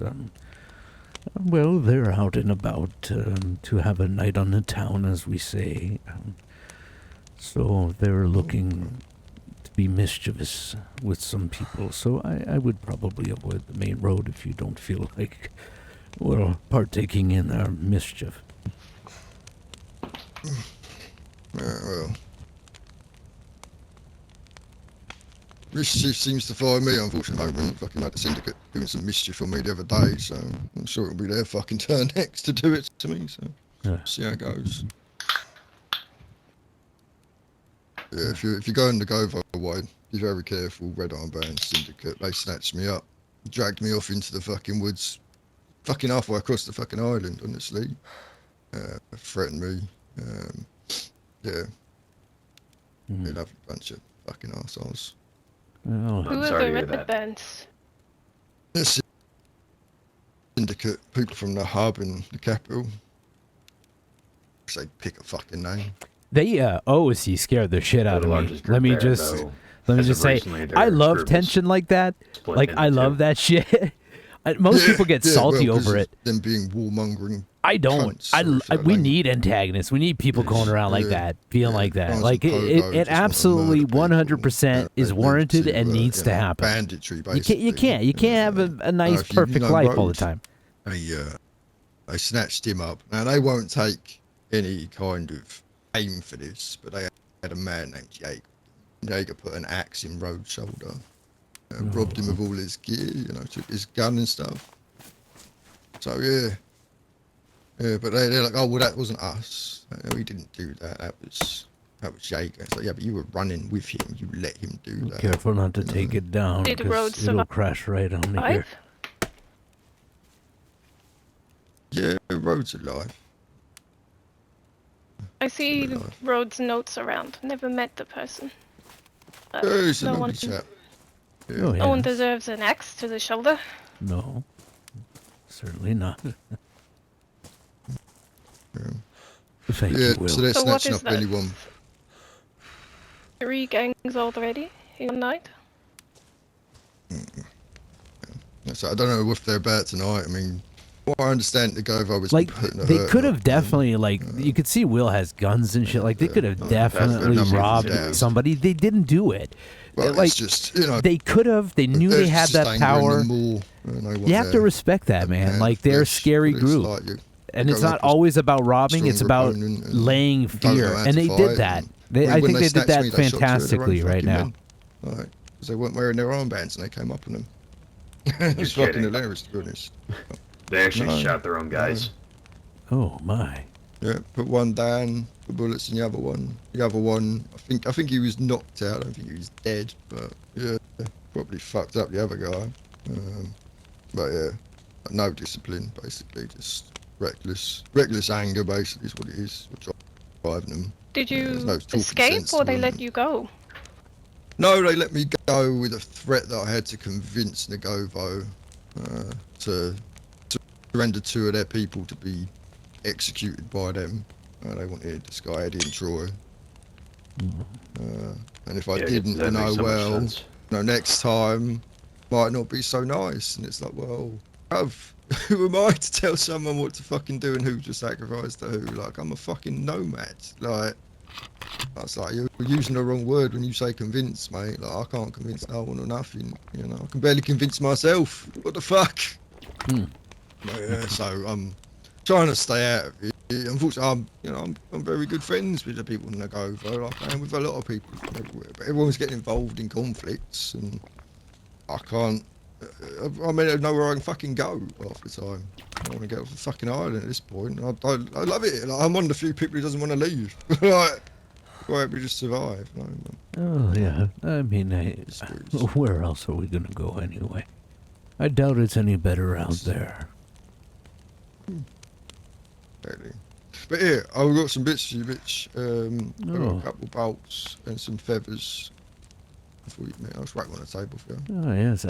S9: Well, they're out and about to have a night on the town, as we say. So they're looking to be mischievous with some people. So I would probably avoid the main road if you don't feel like, well, partaking in their mischief.
S10: Well. Mischief seems to follow me, unfortunately. We fucking had the syndicate doing some mischief on me the other day, so I'm sure it'll be their fucking turn next to do it to me, so see how it goes. Yeah, if you go in the Govo way, be very careful. Red Arm Band Syndicate, they snatched me up, dragged me off into the fucking woods, fucking halfway across the fucking island, honestly. Threatened me. Yeah. They love a bunch of fucking arseholes.
S9: Well,
S2: Who
S3: I'm
S2: are
S3: sorry
S2: the
S3: to hear
S2: red
S3: that.
S2: bands?
S10: This syndicate, people from the hub and the capital. Say pick a fucking name.
S1: They OC scared the shit
S3: They're
S1: out
S3: the
S1: of me.
S3: largest group
S1: Let me
S3: there,
S1: just
S3: though.
S1: let me
S3: As
S1: just
S3: of
S1: say,
S3: recently, their
S1: I love
S3: group is
S1: tension like that.
S3: split
S1: Like I
S3: into
S1: love
S3: two.
S1: that shit. Most people get salty
S10: well, 'cause
S1: over
S10: of
S1: it.
S10: them being warmongering.
S1: I don't.
S10: Cunts, sorry for that
S1: We
S10: language.
S1: need antagonists. We need people going around like that, feeling like that.
S10: Guys
S1: Like
S10: with
S1: it
S10: pogo just want to
S1: absolutely
S10: murder people,
S1: 100% is
S10: they live
S1: warranted
S10: to,
S1: and needs
S10: you
S1: to
S10: know,
S1: happen.
S10: Banditry,
S1: You
S10: basically.
S1: can't. You can't have a nice,
S10: if you
S1: perfect
S10: know
S1: life all the
S10: Rhodes,
S1: time.
S10: They snatched him up. Now they won't take any kind of aim for this, but they had a man named Jaeger. Jaeger put an axe in Rhodes' shoulder, robbed him of all his gear, you know, took his gun and stuff. So yeah, but they're like, oh well, that wasn't us. We didn't do that. That was Jaeger. It's like, yeah, but you were running with him. You let him do that.
S9: Careful not to
S10: you
S9: take
S10: know.
S9: it down,
S2: Did Rhodes
S9: because it'll crash right on here.
S10: Yeah, Rhodes alive.
S2: I see
S10: alive.
S2: Rhodes' notes around. Never met the person.
S10: Yeah, he's a
S2: no
S10: lovely
S2: one,
S10: chap. Yeah.
S9: Oh,
S2: no one
S9: yes.
S2: deserves an axe to the shoulder.
S9: No, certainly not. Thank
S10: Yeah,
S9: you, Will.
S10: so they're
S2: So what
S10: snatching
S2: is
S10: up
S2: that?
S10: anyone.
S2: 3 gangs already in one night?
S10: So I don't know if they're about tonight. I mean, what I understand, the Govo was
S1: Like
S10: putting a
S1: they
S10: hurt
S1: could
S10: on
S1: have definitely like you could see Will has guns and shit. Like they could have definitely
S10: numbers
S1: robbed
S10: down.
S1: somebody. They didn't do it.
S10: Well,
S1: Like
S10: it's just, you know,
S1: they could have. They knew they
S10: it's
S1: had
S10: just
S1: that
S10: anger in
S1: power.
S10: them more, and they want
S1: You have to
S10: their
S1: respect that, man.
S10: hand
S1: Like they're a
S10: flesh,
S1: scary
S10: but it's
S1: group.
S10: like you
S1: And
S10: go
S1: it's
S10: up
S1: not
S10: a
S1: always about robbing. It's
S10: stronger
S1: about
S10: opponent and
S1: laying
S10: don't know
S1: fear.
S10: how
S1: And
S10: to
S1: they
S10: fight,
S1: did that.
S10: and
S1: I
S10: when
S1: think they did
S10: snatched
S1: that
S10: me, they shot two of their own
S1: fantastically right
S10: fucking
S1: now.
S10: men. Right, because they weren't wearing their armbands and they came up on them. It was
S3: You're
S10: fucking
S3: kidding.
S10: hilarious, to be honest.
S3: They actually
S10: No,
S3: shot their own guys.
S9: Oh my.
S10: Yeah, put one down, put bullets in the other one. The other one, I think he was knocked out. I don't think he was dead, but yeah, probably fucked up the other guy. But yeah, no discipline, basically, just reckless anger, basically, is what it is. What's driving them.
S2: Did
S10: there's
S2: you
S10: no talking
S2: escape
S10: sense
S2: or
S10: to
S2: they
S10: them.
S2: let you go?
S10: No, they let me go with a threat that I had to convince Nagovo to surrender 2 of their people to be executed by them. They wanted this guy Eddie and Troy. And if I
S3: Yeah,
S10: didn't,
S3: that
S10: then
S3: makes so much
S10: well,
S3: sense.
S10: next time might not be so nice. And it's like, well, bruv, who am I to tell someone what to fucking do and who to sacrifice to who? Like, I'm a fucking nomad. Like, I was like, you're using the wrong word when you say convince, mate. Like, I can't convince no one or nothing. You know, I can barely convince myself. What the fuck? But yeah, so I'm trying to stay out of it. Unfortunately, I'm very good friends with the people in Nagovo, like I am with a lot of people from everywhere. But everyone's getting involved in conflicts, and I can't. I mean, I know where I can fucking go half the time. I want to get off the fucking island at this point. I love it. Like, I'm one of the few people who doesn't want to leave. Like, why we just survive?
S9: Oh yeah. I mean, where else are we gonna go anyway? I doubt it's any better out there.
S10: Exactly. But yeah, I've got some bits for you, Mitch. I've got
S9: Oh.
S10: a couple of bolts and some feathers. Before you, mate, I was right on the table for you.
S9: Oh yes,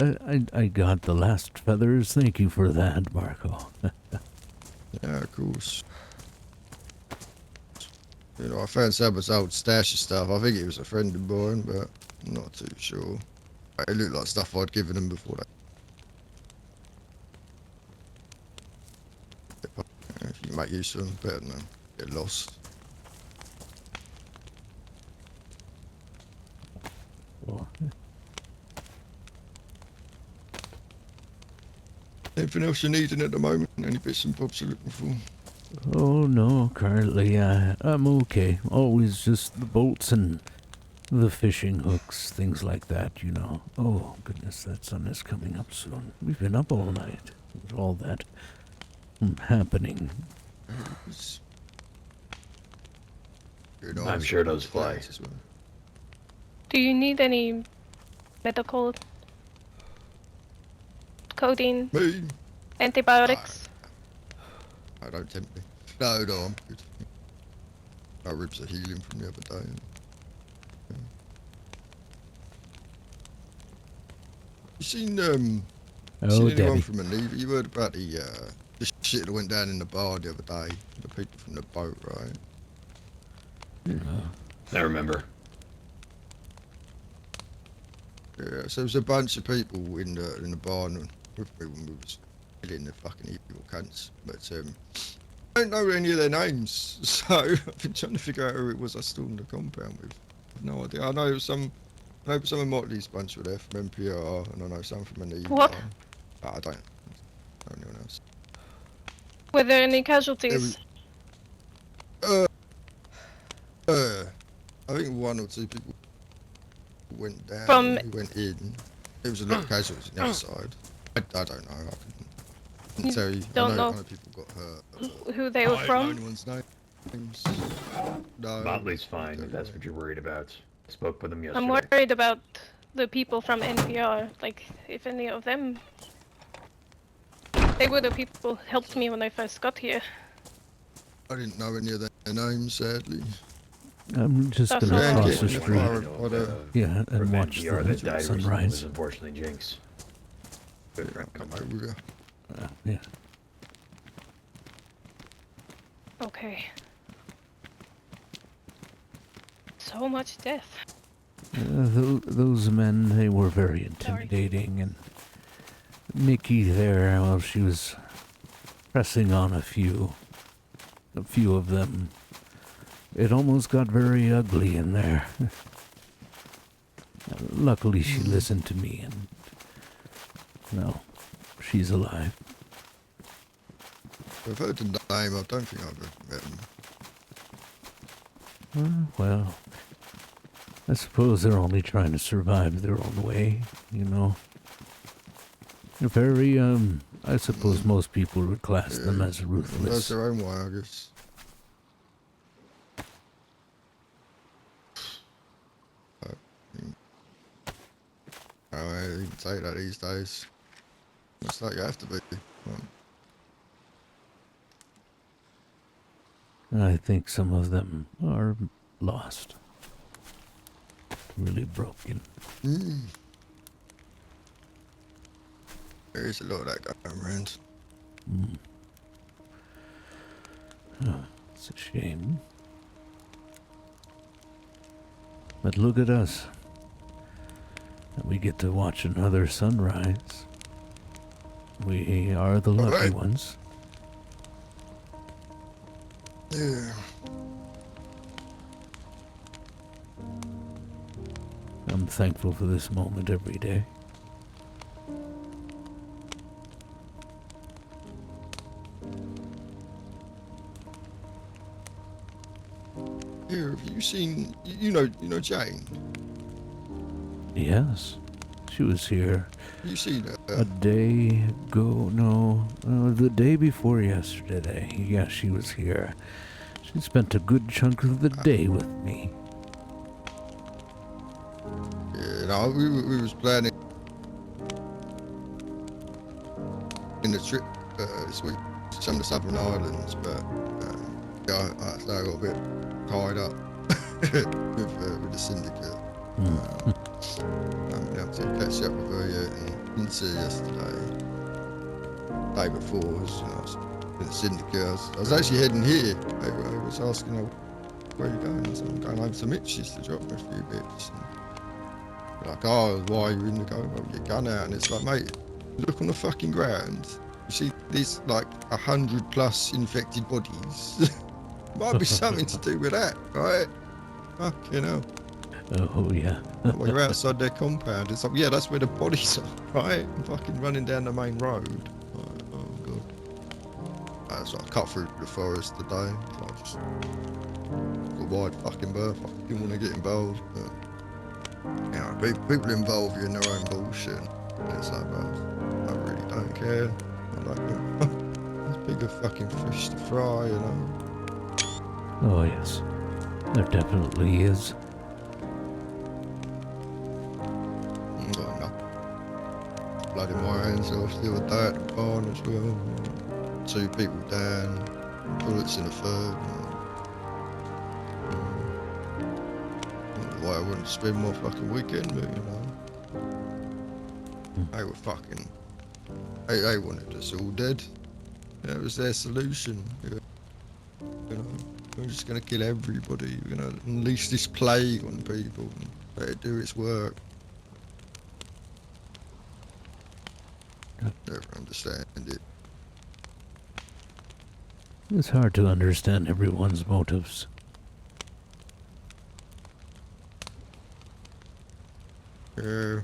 S9: I got the last feathers. Thank you for that, Marco.
S10: Yeah, of course. You know, I found Saba's old stash of stuff. I think it was a friend of mine, but I'm not too sure. It looked like stuff I'd given him before that. can make use of them better than get lost.
S9: Well,
S10: Anything else you're needing at the moment? Any bits and bobs you're looking for?
S9: oh no, currently I'm okay. Always just the bolts and the fishing hooks, things like that, you know. Oh goodness, that sun is coming up soon. We've been up all night with all that happening.
S10: It's
S3: I'm sure those fly.
S10: as well.
S2: Do you need any medical codeine,
S10: Me?
S2: antibiotics?
S10: I don't tempt me. No, I'm good. My ribs are healing from the other day. You seen seen
S9: Oh,
S10: anyone
S9: Debbie.
S10: from Aneva? You heard about the shit that went down in the bar the other day? The people from the boat, right?
S3: I remember.
S10: Yeah, so there was a bunch of people in the bar and with me when we was killing the fucking evil cunts. But I don't know any of their names, so I've been trying to figure out who it was I stormed the compound with. I've no idea. I know it was some of Motley's bunch were there from NPR, and I know some from Aneva.
S2: What?
S10: I don't know anyone else.
S2: Were there any casualties?
S10: I think one or two people went down.
S2: From-
S10: Who went in. There was a lot of casualties on the other side. I don't know. I couldn't tell you.
S2: don't
S10: I
S2: know.
S10: know people got hurt.
S2: Who they were
S10: I don't know
S2: from?
S10: anyone's names. No.
S3: Motley's fine if that's what you're worried about. Spoke with them
S2: I'm
S3: yesterday.
S2: worried about the people from NPR. Like, if any of them... They were the people who helped me when I first got here.
S10: I didn't know any of their names, sadly.
S9: I'm just
S2: That's
S9: gonna
S2: all right.
S9: cross the
S10: Yeah,
S9: street.
S10: yeah.
S9: Yeah, and
S3: From
S9: watch
S3: NPR that
S9: the
S3: died recently was
S9: sunrise.
S3: unfortunately Jinx. Good friend come
S10: Right,
S3: through.
S10: we go.
S9: Yeah.
S2: Okay. So much death.
S9: Those men, they were very intimidating, and Mickey there, well, she was pressing on a few of them. It almost got very ugly in there. Luckily, she listened to me, and no, she's alive.
S10: I've heard the name. I don't think I've ever met them.
S9: Well, I suppose they're only trying to survive their own way, you know. They're very, I suppose most people would class them as
S10: That's
S9: ruthless.
S10: their own way, I guess. You can say that these days. It's like you have to be.
S9: I think some of them are lost. Really broken.
S10: There is a lot of that going around.
S9: It's a shame. But look at us. We get to watch another sunrise. We are the lucky
S10: Alright.
S9: ones.
S10: Yeah.
S9: I'm thankful for this moment every day.
S10: Here, have you seen? You know Jane.
S9: Yes, she was here
S10: You seen
S9: a
S10: her?
S9: day ago. No, the day before yesterday. Yeah, she was here. She spent a good chunk of the day with me.
S10: Yeah, no, we was planning in the trip this week to some of the Southern Islands, but yeah, I got a bit tied up with the syndicate. I haven't been able to catch up with her yet, and into yesterday, day before, was, I was in the syndicate. I was actually heading here. They was asking, where are you going? I said, I'm going over to Mitch's to drop me a few bits. And they're like, oh, why are you in the going with your gun out? And it's like, mate, look on the fucking ground. You see these like 100+ infected bodies. Might be something to do with that, right? Fucking hell.
S9: Oh, yeah.
S10: While you're outside their compound, it's like, yeah, that's where the bodies are, right? And fucking running down the main road. Like, oh, God. So I cut through the forest today. So I just got a wide fucking berth. I didn't want to get involved. But, you know, people involve you in their own bullshit. And it's like, well, I really don't care. I like, there's bigger fucking fish to fry, you know?
S9: Oh, yes. There definitely is.
S10: Got enough blood in my hands off the other day at the barn as well. 2 people down, bullets in a third. Why I wouldn't spend my fucking weekend, but you know. They were fucking. They wanted us all dead. That was their solution. You know, we're just gonna kill everybody. We're gonna unleash this plague on people and let it do its work. Never understand it.
S9: It's hard to understand everyone's motives.
S10: Yeah.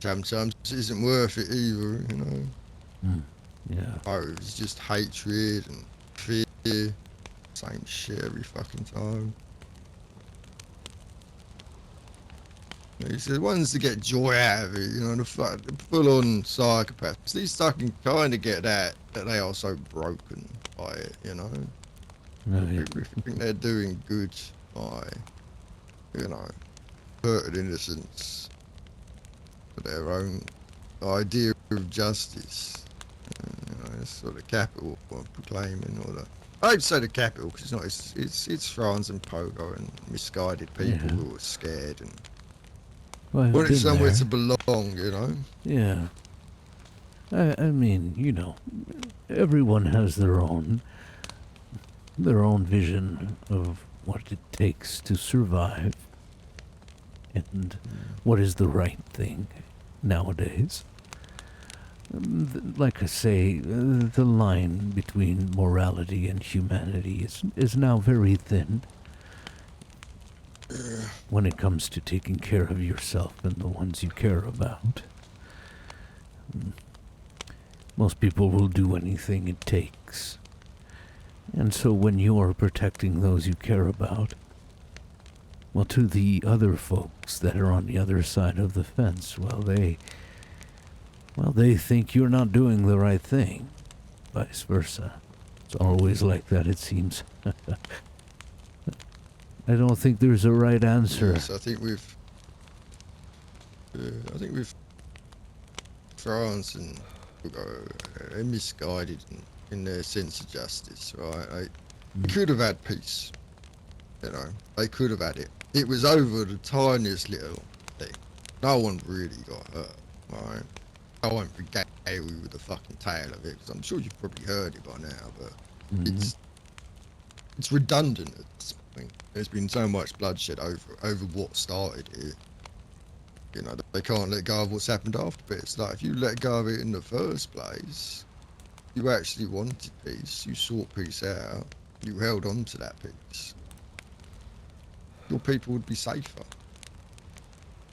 S10: Sometimes it isn't worth it either, you know.
S9: Yeah.
S10: Oh, it's just hatred and fear. Same shit every fucking time. It's the ones that get joy out of it, you know, the full-on psychopaths. These fucking kind of get that they are so broken by it, you know.
S9: Oh, yeah.
S10: People think they're doing good by, you know, hurting innocence for their own idea of justice. You know, that's what the capital are proclaiming, or the. I'd say the capital because it's not. It's France and Pogo and misguided people who are scared and
S9: Well, I've
S10: want it
S9: been
S10: somewhere
S9: there.
S10: to belong, you know.
S9: Yeah. I mean, you know, everyone has their own vision of what it takes to survive and what is the right thing nowadays. Like I say, the line between morality and humanity is now very thin when it comes to taking care of yourself and the ones you care about. Most people will do anything it takes. And so when you are protecting those you care about, well, to the other folks that are on the other side of the fence, they think you're not doing the right thing. Vice versa. It's always like that, it seems. I don't think there's a right answer.
S10: Yes, I think with France and they're misguided in their sense of justice, right? They could have had peace, you know. They could have had it. It was over the tiniest little thing. No one really got hurt, right? I won't regale you with the fucking tale of it, because I'm sure you've probably heard it by now, but it's redundant at this point. There's been so much bloodshed over what started it. You know, they can't let go of what's happened after it. It's like, if you let go of it in the first place, you actually wanted peace, you sought peace out, you held on to that peace, your people would be safer.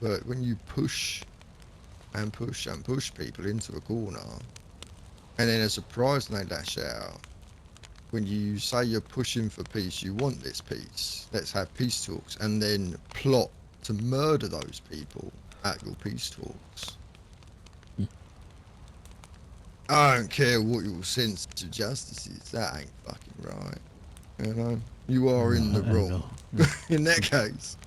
S10: But when you push and push and push people into a corner, and then a surprise and they lash out, when you say you're pushing for peace, you want this peace, let's have peace talks, and then plot to murder those people at your peace talks. I don't care what your sense of justice is, that ain't fucking right. You know, you are in the wrong. In that case,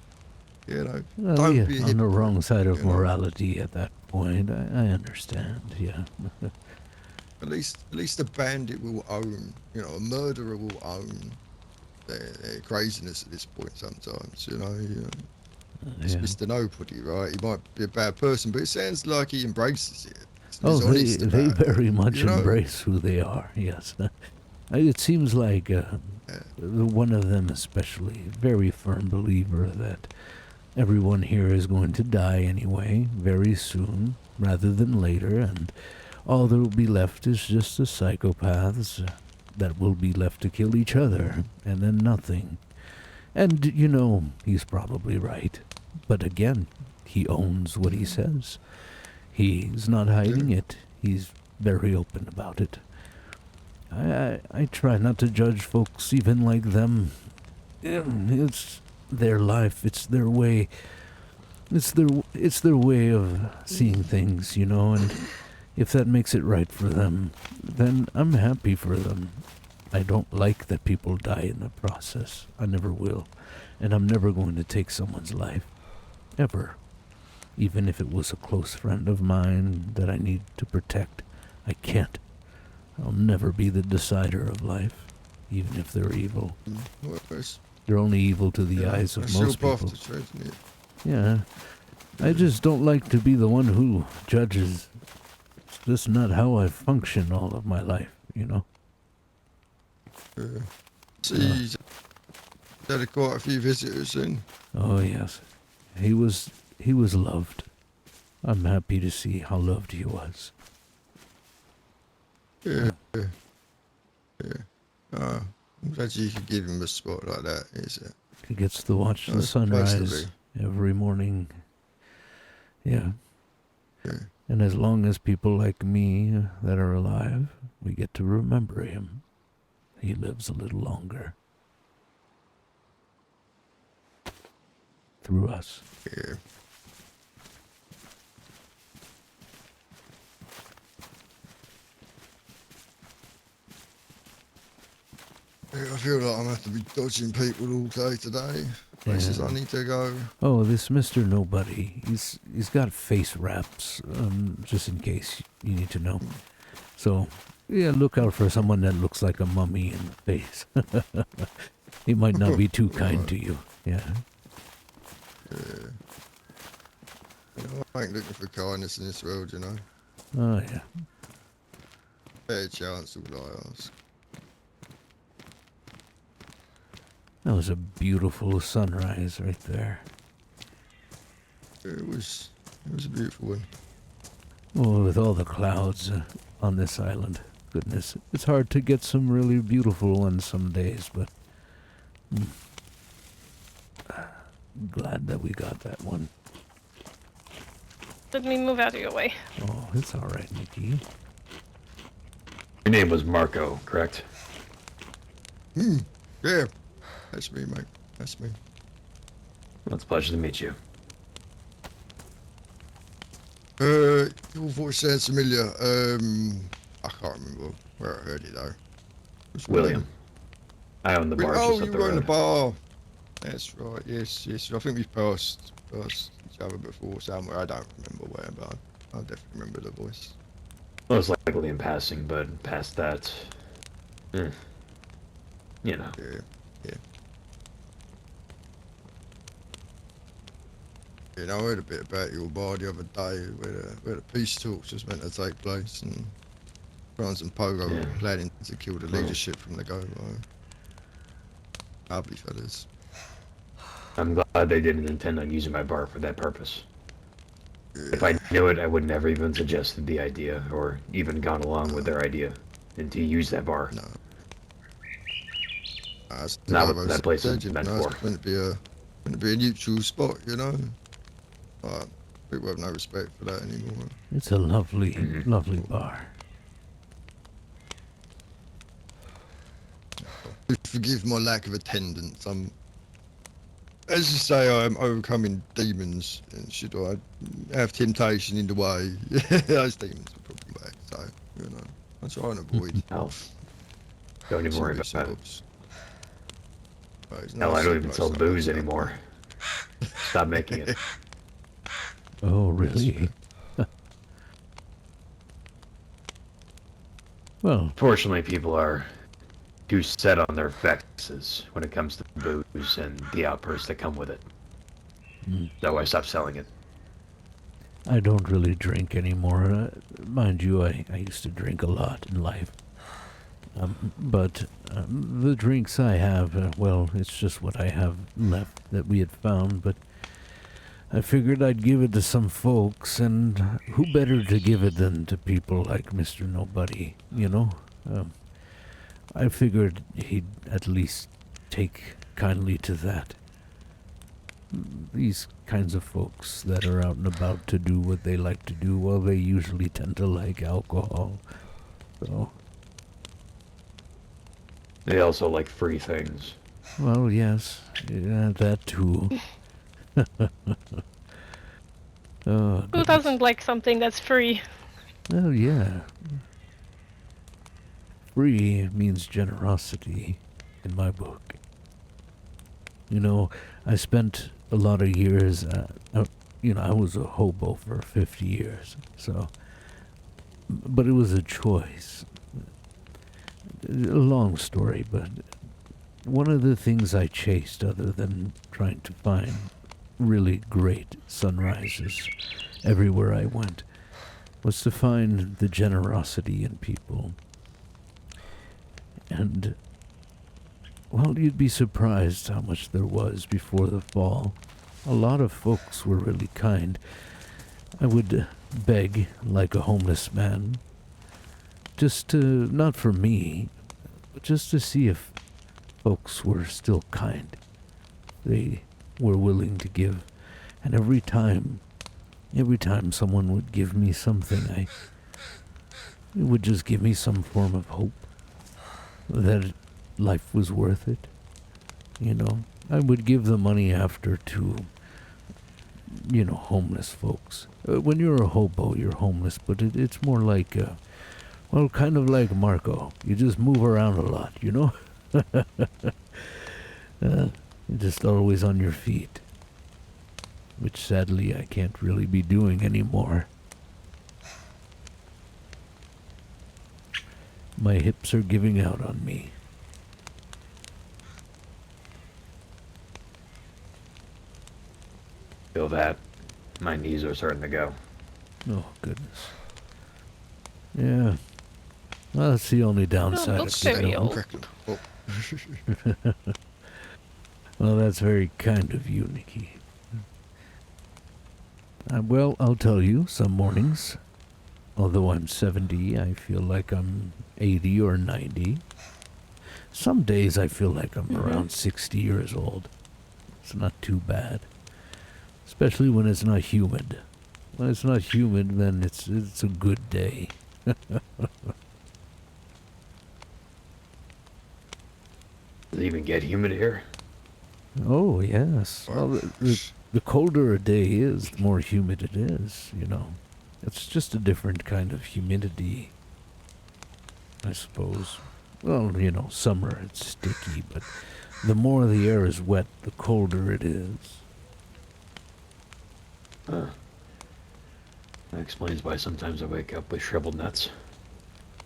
S10: you know, don't be a
S9: on the
S10: hypocrite,
S9: wrong side of
S10: you know?
S9: morality at that point. I understand, yeah.
S10: At least a bandit will own, you know, a murderer will own their craziness at this point sometimes, you know. It's Mr. Nobody, right? He might be a bad person, but it sounds like he embraces it.
S9: Oh,
S10: He's
S9: they
S10: honest about
S9: very
S10: it,
S9: much
S10: you know?
S9: embrace who they are, yes. It seems like one of them especially, very firm believer that Everyone here is going to die anyway, very soon, rather than later, and all that will be left is just the psychopaths that will be left to kill each other, and then nothing. And, you know, he's probably right. But again, he owns what he says. He's not hiding it. He's very open about it. I try not to judge folks even like them. It's their life. It's their way. It's their way of seeing things, you know, and if that makes it right for them, then I'm happy for them. I don't like that people die in the process. I never will. And I'm never going to take someone's life. Ever. Even if it was a close friend of mine that I need to protect. I can't. I'll never be the decider of life, even if they're evil. They're only evil to the eyes of most people. Yeah. I just don't like to be the one who judges. It's just not how I've functioned all of my life, you know?
S10: See, he's had quite a few visitors then.
S9: Oh, yes. He was loved. I'm happy to see how loved he was.
S10: Yeah. I'm glad you could give him a spot like that, is it?
S9: He gets to watch the
S10: it's a place to
S9: sunrise every morning. Yeah. And as long as people like me that are alive, we get to remember him. He lives a little longer. Through us.
S10: Yeah. I feel like I'm going to have to be dodging people all day today. Places I need to go.
S9: Oh, this Mr. Nobody, he's got face wraps, just in case you need to know. So, yeah, look out for someone that looks like a mummy in the face. He might not be too kind to you, yeah.
S10: Yeah. You know, I ain't looking for kindness in this world, you know.
S9: Oh, yeah.
S10: Fair chance, all I ask.
S9: That was a beautiful sunrise right there.
S10: It was a beautiful one.
S9: Oh, with all the clouds on this island. Goodness, it's hard to get some really beautiful ones some days, but glad that we got that one.
S2: Let me move out of your way.
S9: Oh, it's all right, Nikki.
S3: Your name was Marco, correct?
S10: Yeah. That's me, mate. That's me.
S3: Well, it's a pleasure to meet you.
S10: Your voice sounds familiar. I can't remember where I heard it though.
S3: William. I own the bar just
S10: Oh,
S3: up
S10: you
S3: the
S10: own the
S3: road.
S10: bar. That's right. Yes. I think we've passed each other before somewhere. I don't remember where, but I definitely remember the voice.
S3: Most likely in passing, but past that, you know.
S10: Yeah. You know, I heard a bit about your bar the other day where the peace talks was meant to take place, and France and Pogo were planning to kill the leadership from the go. Lovely fellas.
S3: I'm glad they didn't intend on using my bar for that purpose. If I knew it, I would never even suggested the idea, or even gone along with their idea, and to use that bar.
S10: No.
S3: Not what that place is meant for.
S10: It's meant to be a neutral spot, you know. People have no respect for that anymore.
S9: It's a lovely, lovely bar.
S10: Forgive my lack of attendance. As you say, I'm overcoming demons, and should I have temptation in the way, those demons will probably back. So, you know, I try and avoid.
S3: Hell, don't even worry about it.
S10: Nice.
S3: Hell, I don't even sell booze anymore. Stop making it.
S9: Oh, really? Well,
S3: fortunately, people are too set on their vexes when it comes to booze and the outbursts that come with it. So I stopped selling it.
S9: I don't really drink anymore. Mind you, I used to drink a lot in life. But the drinks I have, well, it's just what I have left that we had found. But I figured I'd give it to some folks, and who better to give it than to people like Mr. Nobody, you know? I figured he'd at least take kindly to that. These kinds of folks that are out and about to do what they like to do, well, they usually tend to like alcohol. So,
S3: They also like free things.
S9: well, yes, yeah, that too. Oh,
S2: Who
S9: goodness.
S2: doesn't like something that's free?
S9: Well, yeah. Free means generosity in my book. You know, I spent a lot of years, I was a hobo for 50 years, so. But it was a choice. A long story, but one of the things I chased, other than trying to find really great sunrises everywhere I went, was to find the generosity in people. And, well, you'd be surprised how much there was before the fall. A lot of folks were really kind. I would beg like a homeless man, just to, not for me, but just to see if folks were still kind. They were willing to give. And every time someone would give me something, it would just give me some form of hope that life was worth it. You know, I would give the money after to, homeless folks. When you're a hobo, you're homeless, but it's more like, well, kind of like Marco. You just move around a lot, you know? You're just always on your feet. Which sadly I can't really be doing anymore. My hips are giving out on me.
S3: Feel that. My knees are starting to go.
S9: Oh, goodness. Yeah. Well, that's the only downside
S2: looks
S9: of getting
S2: very
S9: old.
S2: old.
S10: Oh.
S9: Well, that's very kind of you, Nikki. Well, I'll tell you, some mornings, although I'm 70, I feel like I'm 80 or 90. Some days I feel like I'm around 60 years old. It's not too bad. Especially when it's not humid. When it's not humid, then it's a good day.
S3: Does it even get humid here?
S9: Oh, yes. Well, the colder a day is, the more humid it is, you know. It's just a different kind of humidity, I suppose. Well, summer it's sticky, but the more the air is wet, the colder it is.
S3: Huh. That explains why sometimes I wake up with shriveled nuts.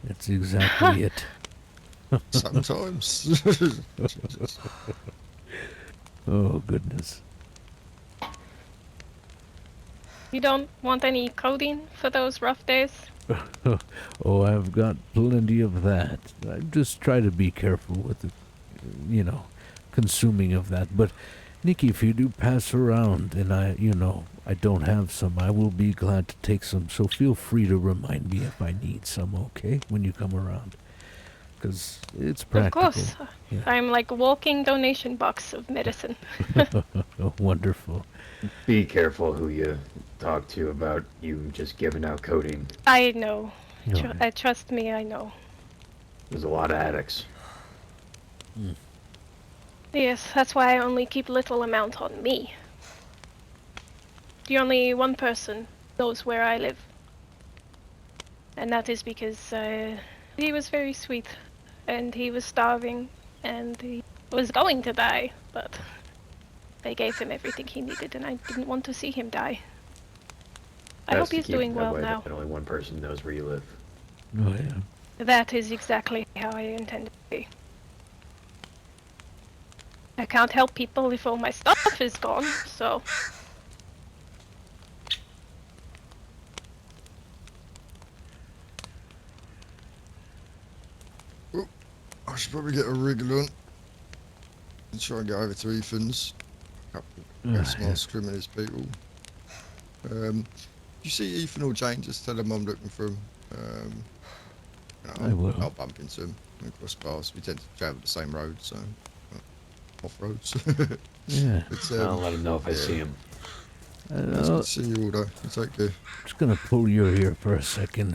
S9: That's exactly it.
S10: Sometimes. Jesus.
S9: Oh, goodness.
S2: You don't want any codeine for those rough days?
S9: Oh, I've got plenty of that. I just try to be careful with the, consuming of that. But, Nikki, if you do pass around and I don't have some, I will be glad to take some. So feel free to remind me if I need some, okay, when you come around. Because it's practical.
S2: Of course.
S9: Yeah.
S2: I'm like a walking donation box of medicine.
S9: Oh, wonderful.
S3: Be careful who you talk to about you just giving out codeine.
S2: I know.
S9: Oh,
S2: Trust me, I know.
S3: There's a lot of addicts.
S2: Yes, that's why I only keep little amount on me. The only one person knows where I live. And that is because he was very sweet. And he was starving. And he was going to die. But they gave him everything he needed and I didn't want to see him die. I hope
S3: Best to
S2: he's
S3: keep it
S2: doing
S3: that
S2: well
S3: way,
S2: now.
S3: that only one person knows where you live.
S9: Oh, yeah.
S2: That is exactly how I intend to be. I can't help people if all my stuff is gone, so...
S10: I should probably get a wriggle on and try and get over to Ethan's. Couple of small
S9: Yeah.
S10: scrimmage people. You see Ethan or Jane, just tell them I'm looking for him.
S9: I will.
S10: I'll bump into him and cross paths. We tend to travel the same road, so off roads.
S9: Yeah.
S10: But,
S3: I'll let him know if I
S10: yeah.
S3: see him.
S10: It's good to see you all, though. You take care.
S9: Just gonna pull your ear for a second.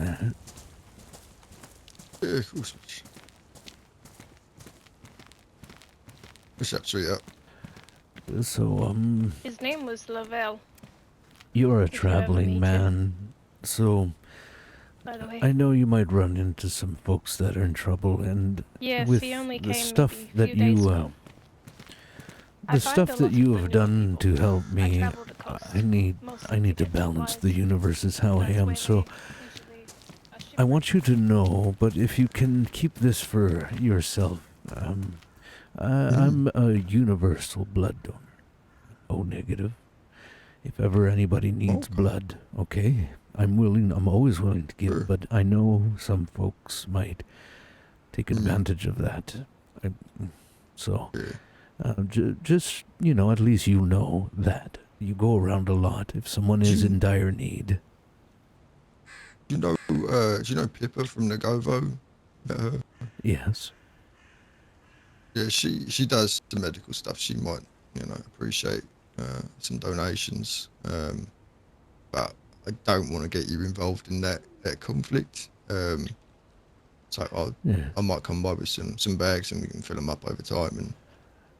S10: Yeah, of course. What's up, sweetheart?
S9: So,
S2: His name was Lavelle,
S9: you're a
S2: If you ever
S9: traveling
S2: meet
S9: man. So,
S2: by the way.
S9: I know you might run into some folks that are in trouble, and
S2: Yes,
S9: with
S2: he only
S9: the
S2: came
S9: stuff
S2: maybe a
S9: that
S2: few days
S9: you,
S2: ago. I
S9: the
S2: find
S9: stuff
S2: a
S9: that
S2: lot
S9: you
S2: of
S9: have
S2: unknown
S9: done
S2: people.
S9: to help
S2: I
S9: me,
S2: travel the coast,
S9: I need
S2: mostly
S9: to
S2: get
S9: balance the
S2: supplies.
S9: universe is how I
S2: That's
S9: am.
S2: where
S9: So,
S2: they usually are
S9: I
S2: shipwrecked.
S9: want you to know, but if you can keep this for yourself, I'm a universal blood donor. O negative. If ever anybody needs
S10: Okay.
S9: blood, okay, I'm always willing to give,
S10: Sure.
S9: but I know some folks might take advantage of that. I, so,
S10: Yeah.
S9: just, at least you know that. You go around a lot if someone is in dire need.
S10: Do you know Pippa from Nagovo?
S9: Yes.
S10: Yeah, she does the medical stuff. She might, appreciate some donations. But I don't want to get you involved in that conflict. So
S9: Yeah.
S10: I might come by with some bags and we can fill them up over time and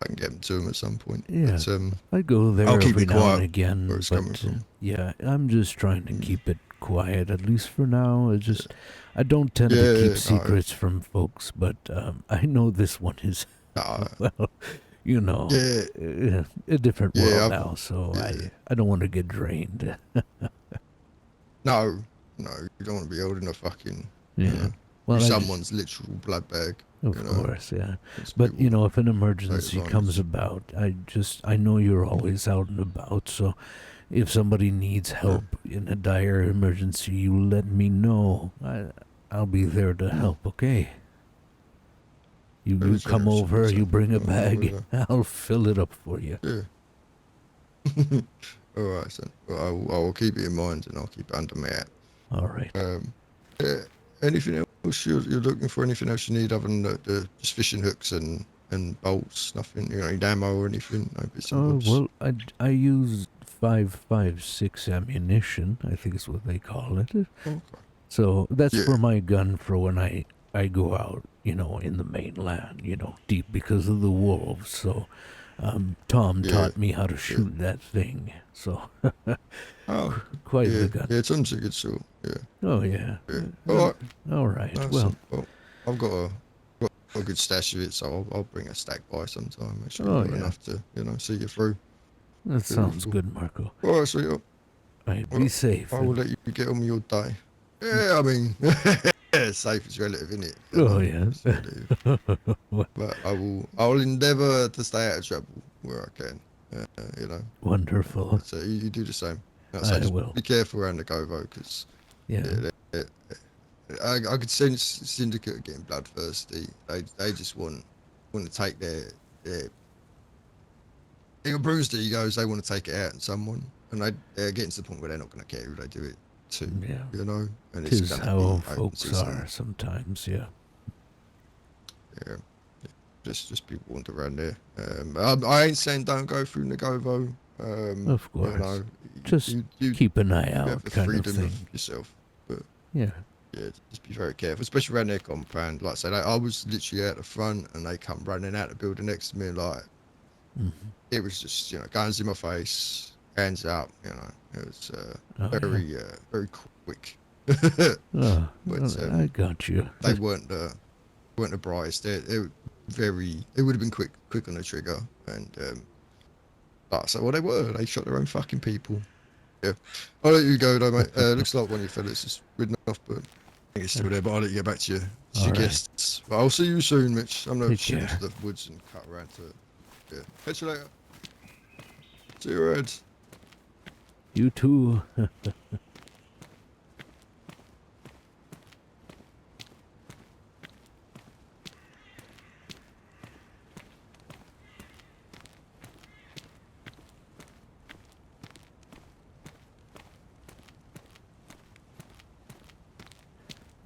S10: I can get them to him at some point.
S9: Yeah.
S10: But
S9: I go there
S10: I'll keep
S9: every
S10: it
S9: now and
S10: quiet
S9: again,
S10: where it's coming
S9: but
S10: from.
S9: yeah, I'm just trying to keep it quiet, at least for now. I don't tend to keep
S10: No,
S9: secrets from folks, but I know this one is,
S10: no,
S9: well,
S10: yeah,
S9: a different
S10: yeah,
S9: world now, so
S10: yeah.
S9: I don't want to get drained.
S10: No, you don't want to be holding a fucking,
S9: Yeah. Well,
S10: someone's literal blood bag.
S9: of course, yeah.
S10: It's
S9: But,
S10: people
S9: if an
S10: take
S9: emergency comes
S10: advantage.
S9: about, I know you're always out and about, so if somebody needs help in a dire emergency, you let me know. I'll be there to help, okay? You
S10: Very
S9: come
S10: generous of you,
S9: over,
S10: sir.
S9: you bring a
S10: I
S9: bag,
S10: will,
S9: I'll fill it up for you.
S10: yeah. All right, son. Well, I will keep it in mind and I'll keep it under my hat.
S9: All right.
S10: Yeah, anything else you're looking for? Anything else you need other than the just fishing hooks and bolts? Nothing, any ammo or anything? No bits and
S9: Oh,
S10: bobs.
S9: well, I use 5.56 ammunition, I think is what they call it.
S10: Okay.
S9: So that's
S10: Yeah.
S9: for my gun for when I go out, in the mainland, deep because of the wolves. So Tom
S10: Yeah.
S9: taught me how to shoot that thing. So
S10: Oh.
S9: quite
S10: Yeah.
S9: the gun.
S10: Yeah. Tom's a good sort. Yeah.
S9: Oh, yeah.
S10: Yeah. All right.
S9: All right.
S10: Awesome. Well, I've got a good stash of it, so I'll bring a stack by sometime. Make sure
S9: Oh,
S10: you've got
S9: yeah.
S10: enough to, see you through.
S9: That sounds
S10: Beautiful.
S9: good, Marco.
S10: All right, sweetheart.
S9: All right,
S10: Well,
S9: be safe.
S10: I will let you get on with your day. Yeah, I mean, safe is relative, isn't it?
S9: Oh, yeah.
S10: It's relative. But I'll endeavour to stay out of trouble where I can.
S9: Wonderful.
S10: So you do the same.
S9: I
S10: Just
S9: will.
S10: be careful around the Govo, because
S9: Yeah.
S10: I could sense Syndicate are getting bloodthirsty. They just want to take their thing of bruised egos. They want to take it out on someone, and they're getting to the point where they're not going to care who they do it to.
S9: Yeah.
S10: And it's
S9: Tis
S10: going to
S9: how
S10: be open
S9: folks
S10: season.
S9: are sometimes, yeah.
S10: Yeah. Just people want around there. I ain't saying don't go through Nagovo.
S9: Of course. Just
S10: you
S9: keep an eye
S10: have
S9: out,
S10: the
S9: kind of
S10: freedom
S9: thing.
S10: of yourself. But
S9: Yeah.
S10: yeah, just be very careful, especially around their compound. Like I said, I was literally out the front and they come running out the building next to me. Like, it was just, guns in my face, hands up, it was very quick.
S9: Oh,
S10: But
S9: I got you.
S10: they weren't the brightest. They were it would have been quick on the trigger. And so well, they were. They shot their own fucking people. Yeah. I'll let you go though, mate. Looks like one of your fellas is ridden off, but I think it's still there. But I'll let you get back to your
S9: All right.
S10: guests. But I'll see you soon, Mitch. I'm gonna
S9: Take
S10: shoot
S9: care.
S10: into the woods and cut around to it. Yeah. Catch you later. See you, Red.
S9: You too.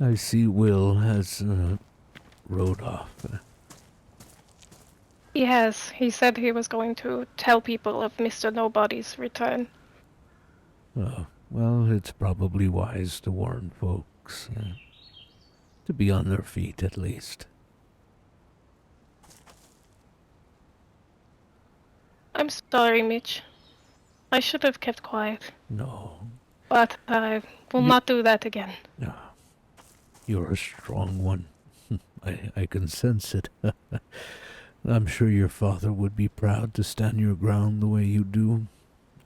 S9: I see Will has rode off.
S2: He has. He said he was going to tell people of Mr. Nobody's return.
S9: Oh, well, it's probably wise to warn folks. To be on their feet, at least.
S2: I'm sorry, Mitch. I should have kept quiet,
S9: No.
S2: but I will not do that again.
S9: No. You're a strong one. I can sense it. I'm sure your father would be proud to stand your ground the way you do.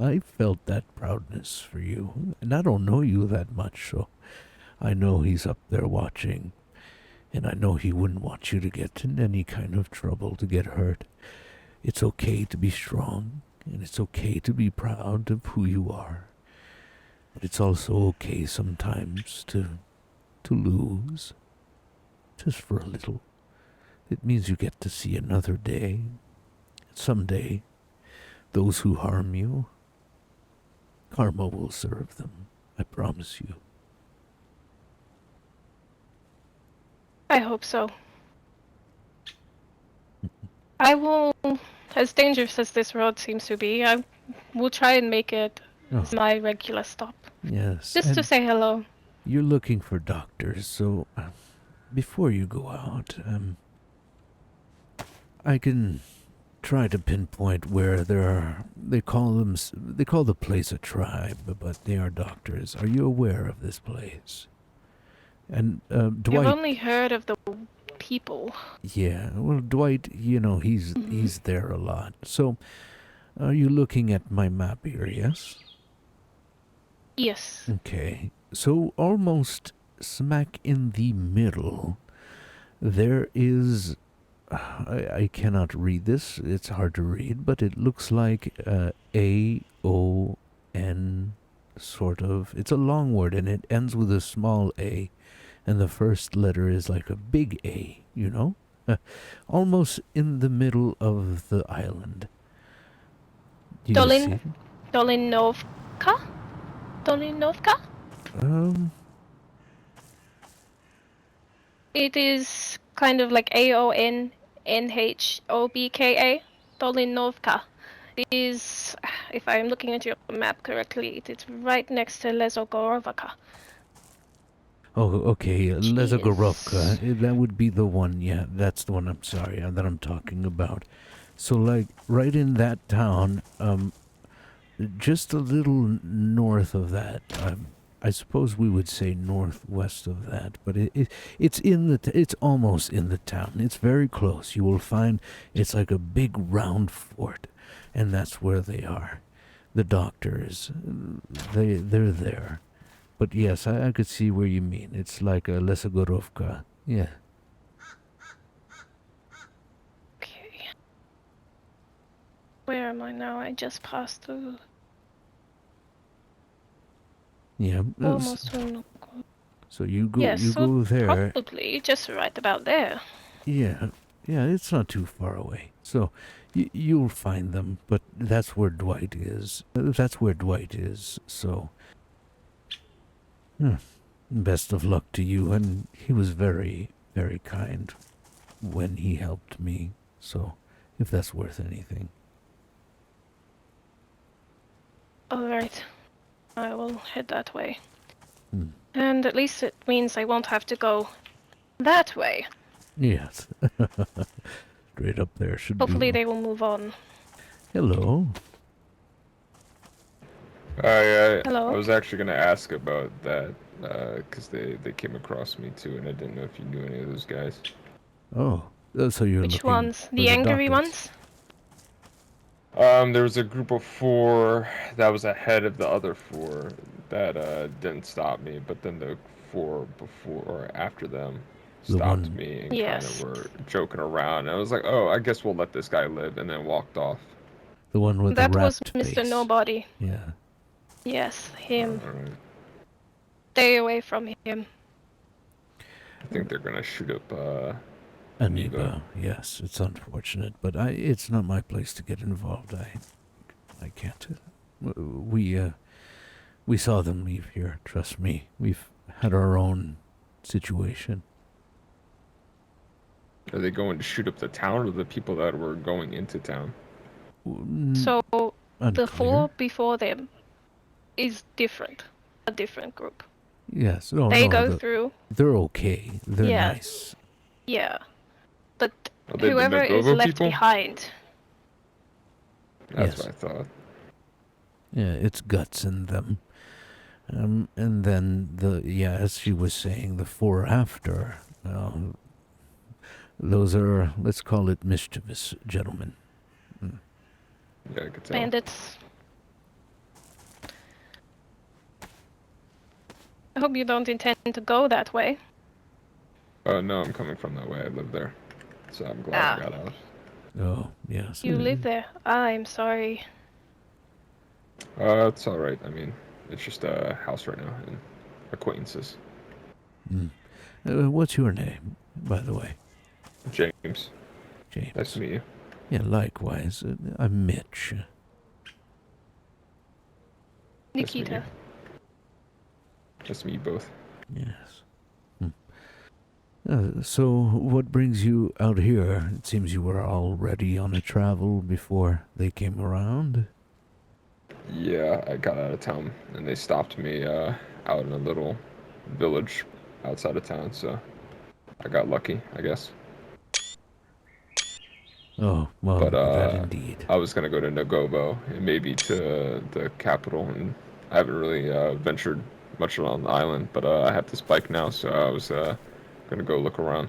S9: I felt that proudness for you, and I don't know you that much, so I know he's up there watching, and I know he wouldn't want you to get in any kind of trouble, to get hurt. It's okay to be strong, and it's okay to be proud of who you are. But it's also okay sometimes to lose, just for a little. It means you get to see another day. Someday, those who harm you, karma will serve them. I promise you.
S2: I hope so. I will, as dangerous as this road seems to be, I will try and make it my regular stop.
S9: Yes.
S2: Just to say hello.
S9: You're looking for doctors, so before you go out, I can try to pinpoint where there are. They call the place a tribe, but they are doctors. Are you aware of this place? And Dwight.
S2: I've only heard of the people.
S9: Yeah, well, Dwight, he's there a lot. So, are you looking at my map here? Yes.
S2: Yes.
S9: Okay. So almost smack in the middle, there is. I cannot read this. It's hard to read, but it looks like A-O-N, sort of. It's a long word, and it ends with a small A, and the first letter is like a big A, almost in the middle of the island. Do you see it?
S2: Dolinovka? Dolinovka? It is kind of like Aonnhobka. Dolinovka. It is, if I'm looking at your map correctly, it is right next to Lesogorovka.
S9: Oh, okay, Lesogorovka. That would be the one, yeah, that's the one, I'm sorry, that I'm talking about. So, like, right in that town, just a little north of that, I suppose we would say northwest of that, but it's almost in the town. It's very close. You will find it's like a big round fort, and that's where they are. The doctors, they're there. But yes, I could see where you mean. It's like a Lesogorovka. Yeah.
S2: Okay. Where am I now? I just passed through.
S9: Yeah.
S2: Almost.
S9: So you go.
S2: Yes,
S9: you go there.
S2: Probably just right about there.
S9: Yeah. Yeah. It's not too far away. So you'll find them. But that's where Dwight is. So. Best of luck to you. And he was very, very kind when he helped me. So, if that's worth anything.
S2: Alright. I will head that way. And at least it means I won't have to go that way.
S9: Yes. Straight up there should
S2: Hopefully
S9: be.
S2: they will move on.
S9: Hello.
S2: Hello?
S7: I was actually going to ask about that, because they came across me too, and I didn't know if you knew any of those guys.
S9: Oh, so you're
S2: Which
S9: looking
S2: ones?
S9: for
S2: The angry
S9: doctors.
S2: ones?
S7: There was a group of 4 that was ahead of the other 4 that didn't stop me, but then the 4 before or after them stopped me and kind of were joking around. And I was like, oh, I guess we'll let this guy live, and then walked off.
S9: The one with
S2: That
S9: the
S2: was
S9: wrapped
S2: Mr.
S9: face.
S2: Nobody.
S9: Yeah.
S2: Yes, him.
S7: Alright.
S2: Stay away from him.
S7: I think they're gonna shoot up
S9: Aniba. Yes, it's unfortunate, but it's not my place to get involved. I can't. We saw them leave here. Trust me. We've had our own situation.
S7: Are they going to shoot up the town or the people that were going into town?
S2: So the
S9: Unclear.
S2: 4 before them is different. A different group.
S9: Yes. Oh,
S2: They
S9: no,
S2: go through.
S9: They're okay. They're
S2: Yeah.
S9: nice.
S2: Yeah. But
S7: Are they the
S2: whoever is
S7: Nagovo
S2: left
S7: people?
S2: behind.
S7: That's
S9: Yes.
S7: what I thought.
S9: Yeah, it's guts in them. And then as she was saying, the 4 after, those are, let's call it mischievous gentlemen.
S7: Yeah, I could tell.
S2: Bandits. I hope you don't intend to go that way.
S7: No, I'm coming from that way. I live there. So I'm glad I got out.
S9: Oh, yes.
S2: You live there. I'm sorry.
S7: It's alright. I mean, it's just a house right now and acquaintances.
S9: What's your name, by the way?
S7: James.
S9: James.
S7: Nice to meet you.
S9: Yeah, likewise. I'm Mitch.
S7: Nice to meet
S2: Nikita.
S7: Nice to meet you both.
S9: Yes. So, what brings you out here? It seems you were already on a travel before they came around.
S7: Yeah, I got out of town and they stopped me out in a little village outside of town, so I got lucky, I guess.
S9: Oh, well,
S7: But
S9: that indeed.
S7: I was gonna go to Nagovo and maybe to the capital, and I haven't really ventured much around the island, but I have this bike now, so I was gonna go look around.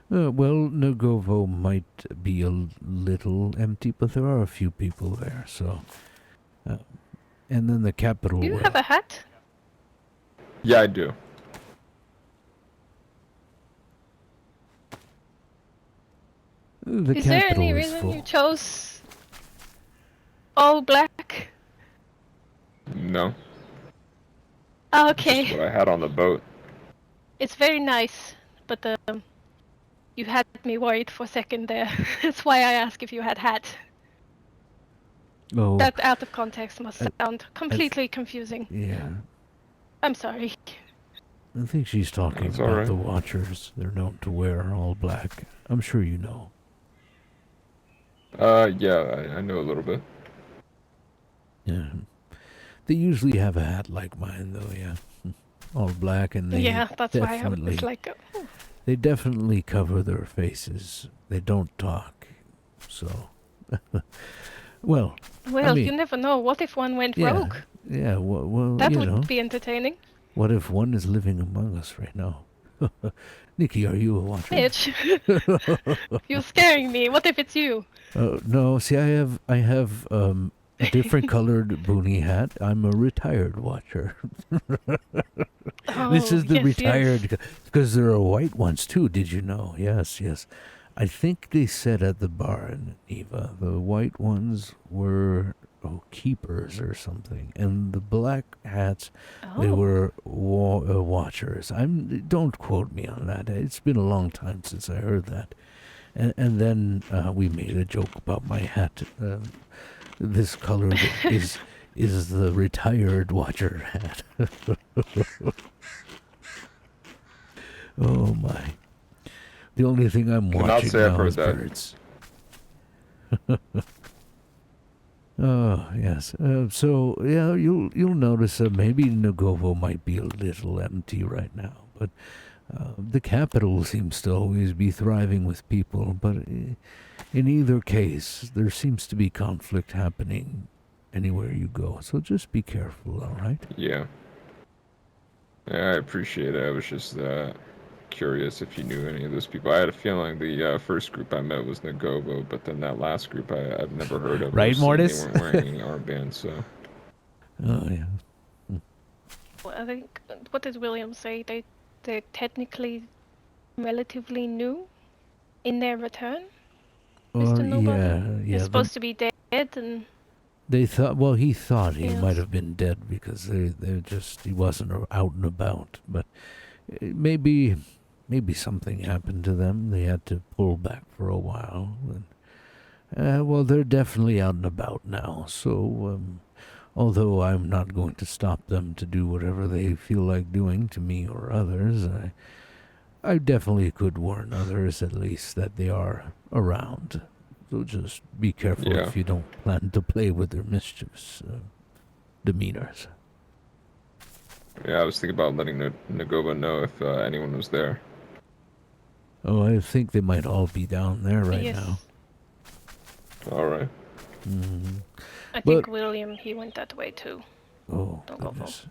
S9: Well, Nagovo might be a little empty, but there are a few people there, so... and then the capital...
S2: Do you have a hat?
S7: Yeah, I do.
S9: The
S2: Is there any
S9: capital is
S2: reason
S9: full.
S2: you chose all black?
S7: No.
S2: Okay.
S7: Just what I had on the boat.
S2: It's very nice, but you had me worried for a second there. That's why I asked if you had hat.
S9: Oh,
S2: That out of context must sound completely confusing.
S9: yeah.
S2: I'm sorry.
S9: I think she's talking
S7: That's
S9: about
S7: alright.
S9: the Watchers. They're known to wear all black. I'm sure you know.
S7: Yeah, I know a little bit.
S9: Yeah. They usually have a hat like mine, though, yeah. All black, and they
S2: Yeah, that's why I
S9: definitely,
S2: was like, oh.
S9: they definitely cover their faces. They don't talk, so... Well,
S2: Well,
S9: I mean,
S2: you never know. What if one went
S9: yeah,
S2: rogue?
S9: Yeah, well
S2: That
S9: you
S2: would
S9: know,
S2: be entertaining.
S9: what if one is living among us right now? Nikki, are you a Watcher?
S2: Mitch, you're scaring me. What if it's you?
S9: No, see, I have a different colored boonie hat. I'm a retired Watcher. This is the
S2: yes,
S9: retired, because there are white ones too. Did you know? Yes, yes. I think they said at the bar in Neva, the white ones were keepers or something, and the black hats, they
S2: Oh.
S9: were watchers. Don't quote me on that. It's been a long time since I heard that. And then we made a joke about my hat. This color is the retired Watcher hat. Oh my. The only thing I'm
S7: Cannot
S9: watching
S7: say I've
S9: now
S7: heard
S9: is
S7: that.
S9: birds. Oh, yes. So, yeah, you'll notice maybe Nagovo might be a little empty right now, but the capital seems to always be thriving with people, but in either case, there seems to be conflict happening anywhere you go, so just be careful, all right?
S7: Yeah. Yeah, I appreciate it. I was just curious if you knew any of those people. I had a feeling the first group I met was Nagovo, but then that last group I've never heard of.
S9: Right,
S7: or seen.
S9: Mortis?
S7: They weren't wearing any armbands, so.
S9: Oh, yeah.
S2: Well, I think, what did William say? They're technically relatively new in their return? Mr. Nobody?
S9: Yeah.
S2: You're supposed to be dead and...
S9: They thought, well, he thought he
S2: Yes.
S9: might have been dead because he wasn't out and about, but maybe something happened to them. They had to pull back for a while. And, well, they're definitely out and about now, so Although I'm not going to stop them to do whatever they feel like doing to me or others, I definitely could warn others at least that they are around. So just be careful
S7: Yeah.
S9: if you don't plan to play with their mischievous demeanors.
S7: Yeah, I was thinking about letting Nagova know if anyone was there.
S9: Oh, I think they might all be down there right
S2: Yes.
S9: now.
S7: All right.
S9: Mm-hmm.
S2: I think William, he went that way too.
S9: Oh,
S2: Don't go
S9: goodness.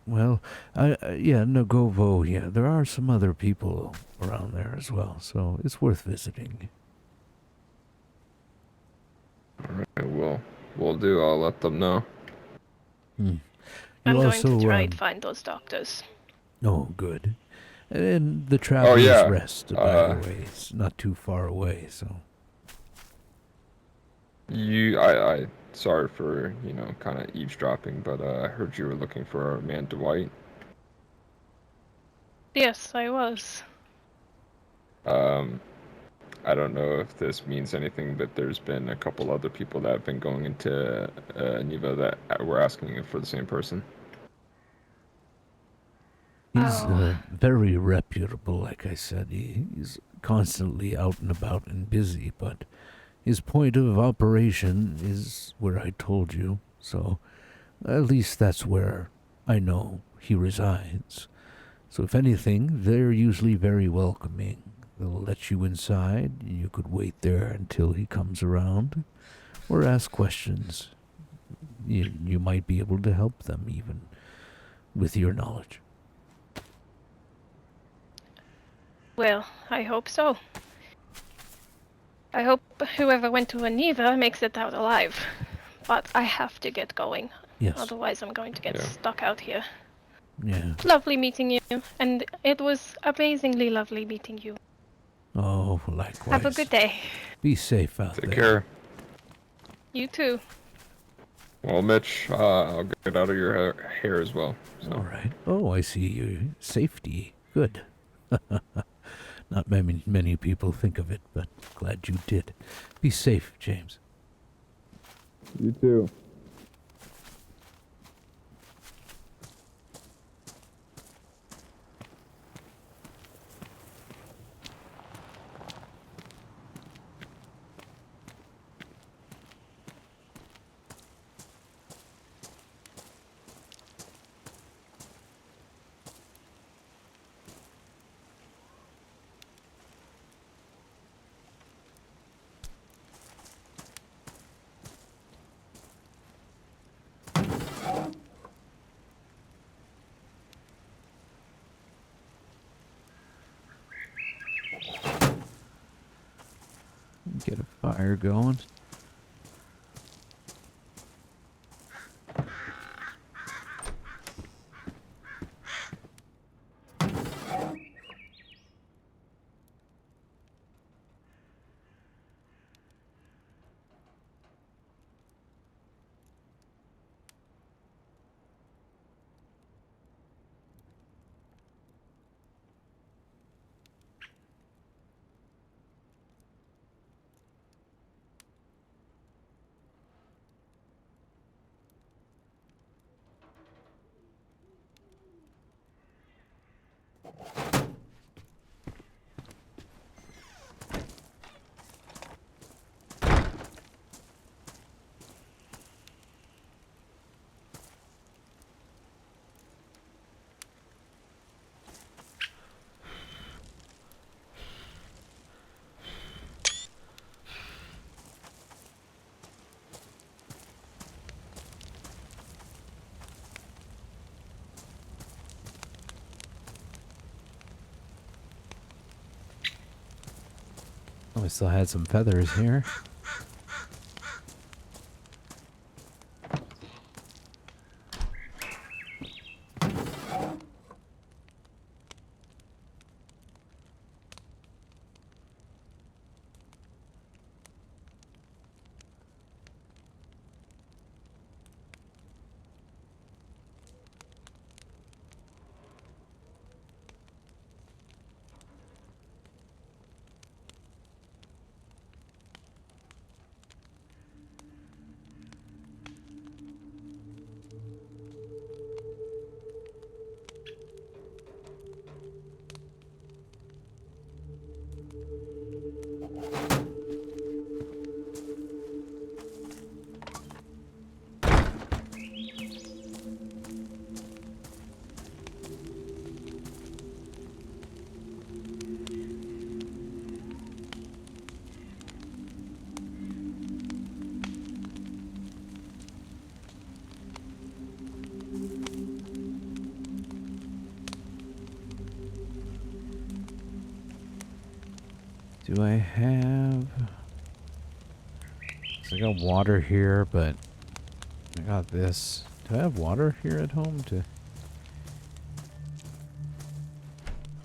S9: Well, yeah, Nagovo, yeah, there are some other people around there as well, so it's worth visiting.
S7: All right, we'll do. I'll let them know.
S9: Hmm.
S2: I'm
S9: You
S2: going to
S9: also,
S2: try and find those doctors.
S9: Oh, good. And the
S7: Oh
S9: Traveler's
S7: yeah.
S9: Rest, by the way, is not too far away, so...
S7: I sorry for, kind of eavesdropping, but I heard you were looking for a man Dwight.
S2: Yes, I was.
S7: I don't know if this means anything, but there's been a couple other people that have been going into Neva that were asking for the same person.
S9: He's
S2: Oh.
S9: very reputable, like I said. He's constantly out and about and busy, but his point of operation is where I told you, so at least that's where I know he resides. So if anything, they're usually very welcoming. They'll let you inside, and you could wait there until he comes around, or ask questions. You might be able to help them, even with your knowledge.
S2: Well, I hope so. I hope whoever went to Aniva makes it out alive. But I have to get going.
S9: Yes.
S2: Otherwise I'm going to get stuck out here.
S9: Yeah.
S2: Lovely meeting you, and it was amazingly lovely meeting you.
S9: Oh, likewise.
S2: Have a good day.
S9: Be safe out there.
S7: Take care.
S2: You too.
S7: Well, Mitch, I'll get out of your hair as well. So.
S9: All right. Oh, I see you. Safety. Good. Not many people think of it, but glad you did. Be safe, James.
S7: You too.
S9: Get a fire going. Oh, we still had some feathers here.
S1: Do I have... So I got water here, but I got this. Do I have water here at home to...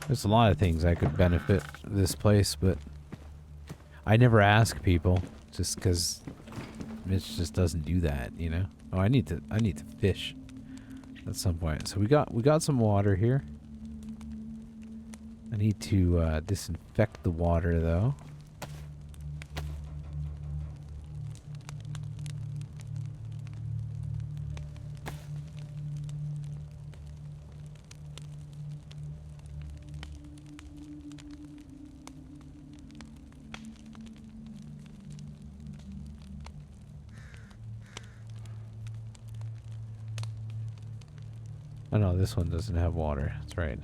S1: There's a lot of things I could benefit this place, but I never ask people just because Mitch just doesn't do that, you know? Oh, I need to fish at some point. So we got some water here. I need to disinfect the water though. Oh no, this one doesn't have water. That's right.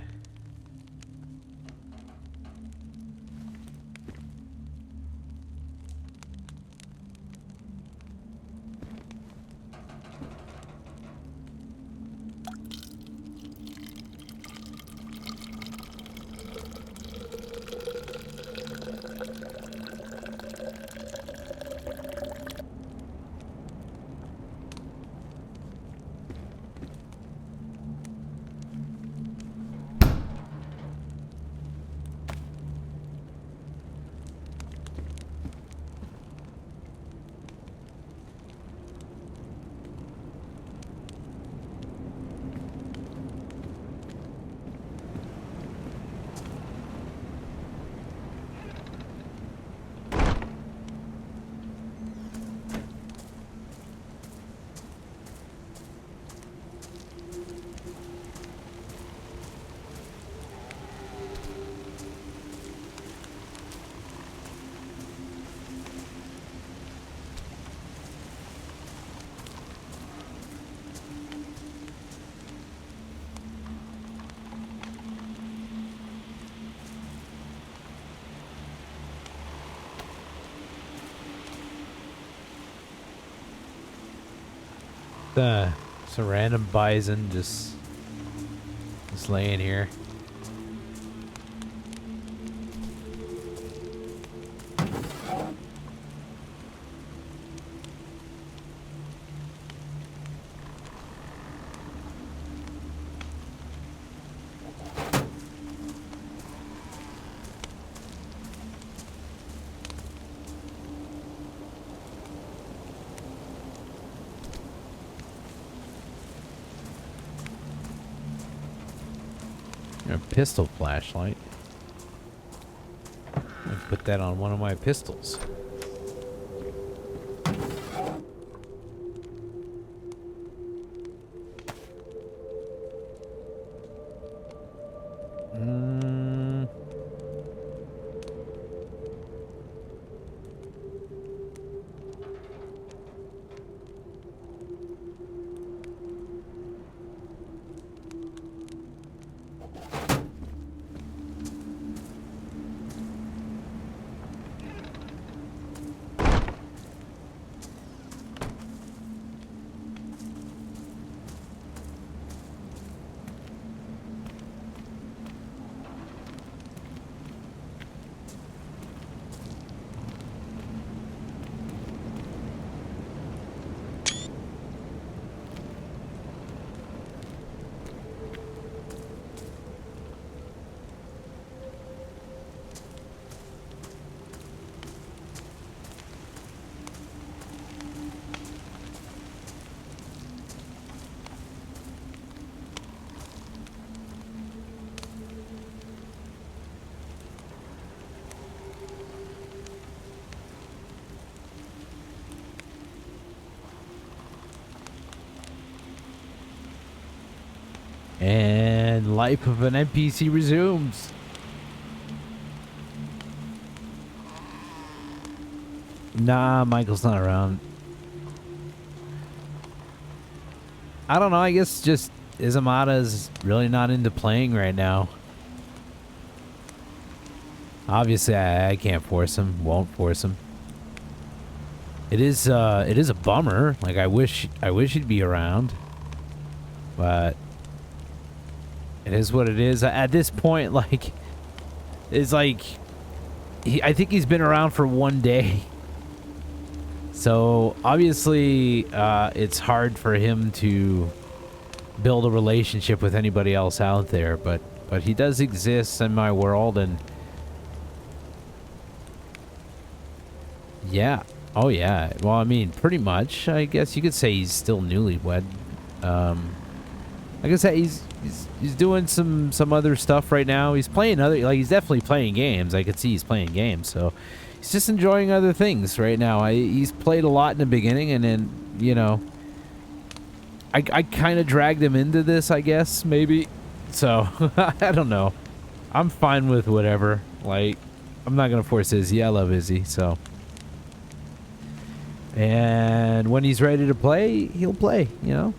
S1: It's a random bison just laying here. A pistol flashlight. I put that on one of my pistols. And life of an NPC resumes. Nah, Michael's not around. I don't know, I guess just Izamada's really not into playing right now. Obviously, I can't force him, won't force him. It is a bummer. Like, I wish he'd be around. But it is what it is. At this point, like, it's like I think he's been around for 1 day. So obviously, it's hard for him to build a relationship with anybody else out there, but he does exist in my world, and yeah. Oh yeah. Well, I mean, pretty much. I guess you could say he's still newlywed. Like I said, he's doing some other stuff right now. He's playing he's definitely playing games. I could see he's playing games, so he's just enjoying other things right now. He's played a lot in the beginning, and then, you know, I kind of dragged him into this, I guess, maybe. So, I don't know. I'm fine with whatever. Like, I'm not going to force Izzy. I love Izzy, so. And when he's ready to play, he'll play, you know?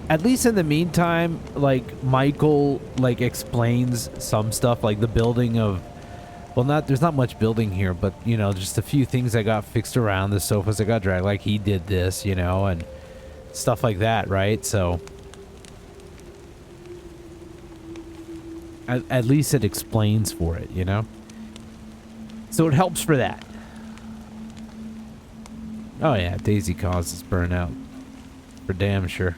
S1: At least in the meantime, like, Michael, like, explains some stuff, like the building of, well, there's not much building here, but, you know, just a few things that got fixed around, the sofas that got dragged, like he did this, you know, and stuff like that, right? So, at least it explains for it, you know? So it helps for that. Oh yeah, Daisy causes burnout. For damn sure.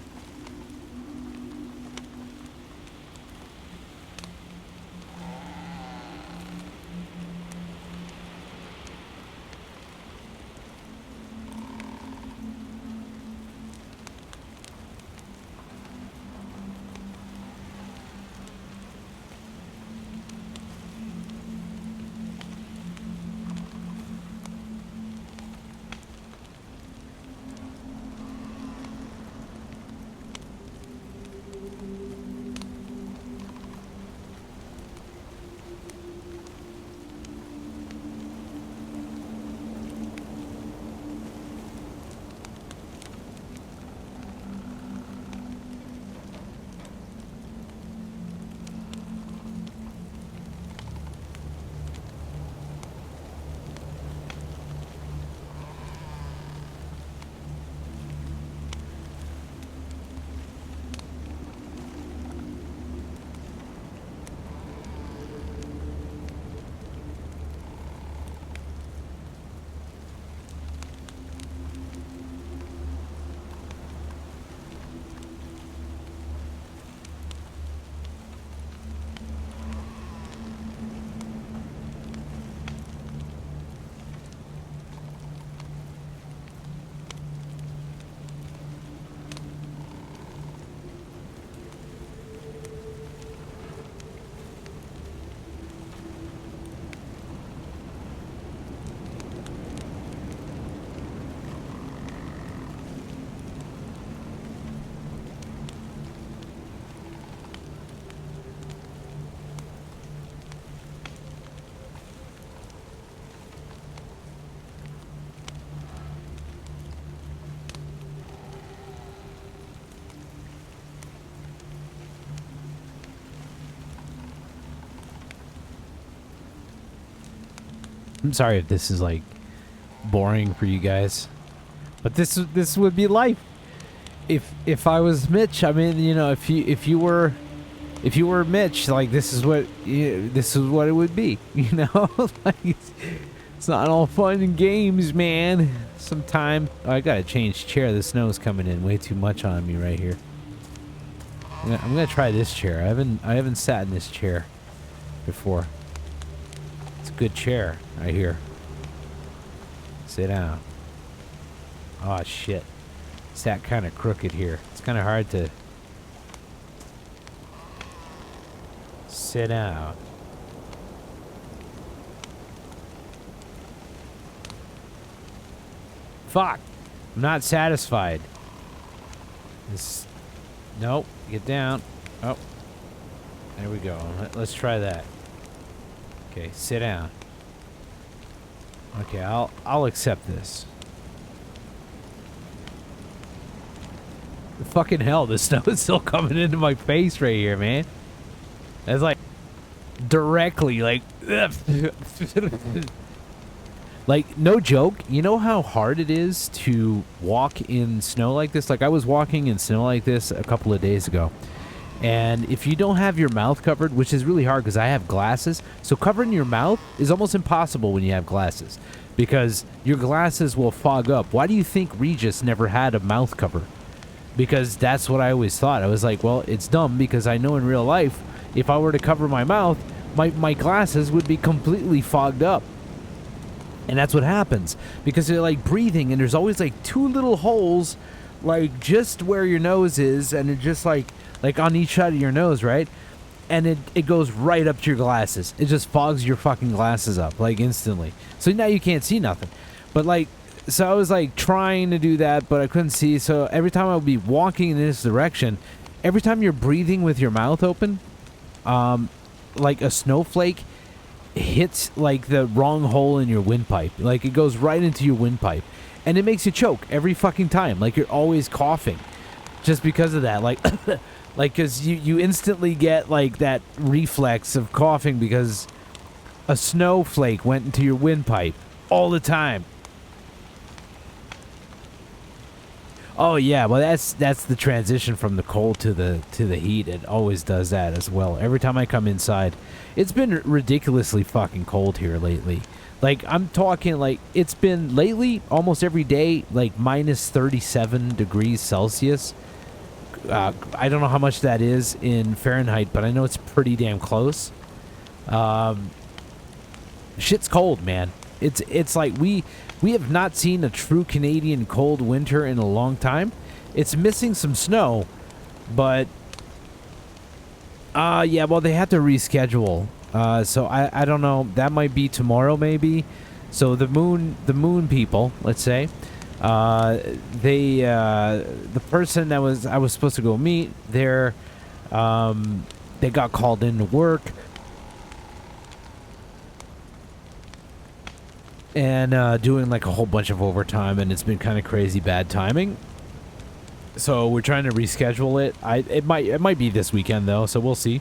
S1: I'm sorry if this is like boring for you guys, but this would be life. If I was Mitch, I mean, you know, if you were Mitch, like, this is what it would be, you know. Like, it's not all fun and games, man. Sometime I gotta change chair. The snow's coming in way too much on me right here. I'm gonna try this chair. I haven't sat in this chair before. It's a good chair, I hear. Sit down. Oh shit. Sat kind of crooked here. It's kind of hard to sit down. Fuck. I'm not satisfied. Nope. Get down. Oh. There we go. Let's try that. Okay, sit down. Okay, I'll accept this. Fucking hell, the snow is still coming into my face right here, man. That's like directly, like, Like, no joke, you know how hard it is to walk in snow like this? Like, I was walking in snow like this a couple of days ago. And if you don't have your mouth covered, which is really hard because I have glasses, so covering your mouth is almost impossible when you have glasses because your glasses will fog up. Why do you think Regis never had a mouth cover? Because that's what I always thought. I was like, well, it's dumb because I know in real life, if I were to cover my mouth, my glasses would be completely fogged up. And that's what happens because you're like breathing and there's always like two little holes like just where your nose is and it just like on each side of your nose, right? And it goes right up to your glasses. It just fogs your fucking glasses up like instantly. So now you can't see nothing. But like, so I was like trying to do that, but I couldn't see. So every time I would be walking in this direction, every time you're breathing with your mouth open, like a snowflake hits like the wrong hole in your windpipe. Like it goes right into your windpipe and it makes you choke every fucking time. Like you're always coughing just because of that. Like, like cause you instantly get like that reflex of coughing because a snowflake went into your windpipe all the time. Oh yeah, well that's the transition from the cold to the heat. It always does that as well. Every time I come inside, it's been ridiculously fucking cold here lately. Like I'm talking like it's been lately almost every day like minus 37 degrees Celsius. I don't know how much that is in Fahrenheit, but I know it's pretty damn close. Shit's cold, man. It's like we have not seen a true Canadian cold winter in a long time. It's missing some snow, but yeah, well they have to reschedule. So I don't know. That might be tomorrow maybe. So the moon people, let's say, they the person that I was supposed to go meet, they got called into work. And doing like a whole bunch of overtime, and it's been kind of crazy bad timing. So we're trying to reschedule it. It might be this weekend though, so we'll see.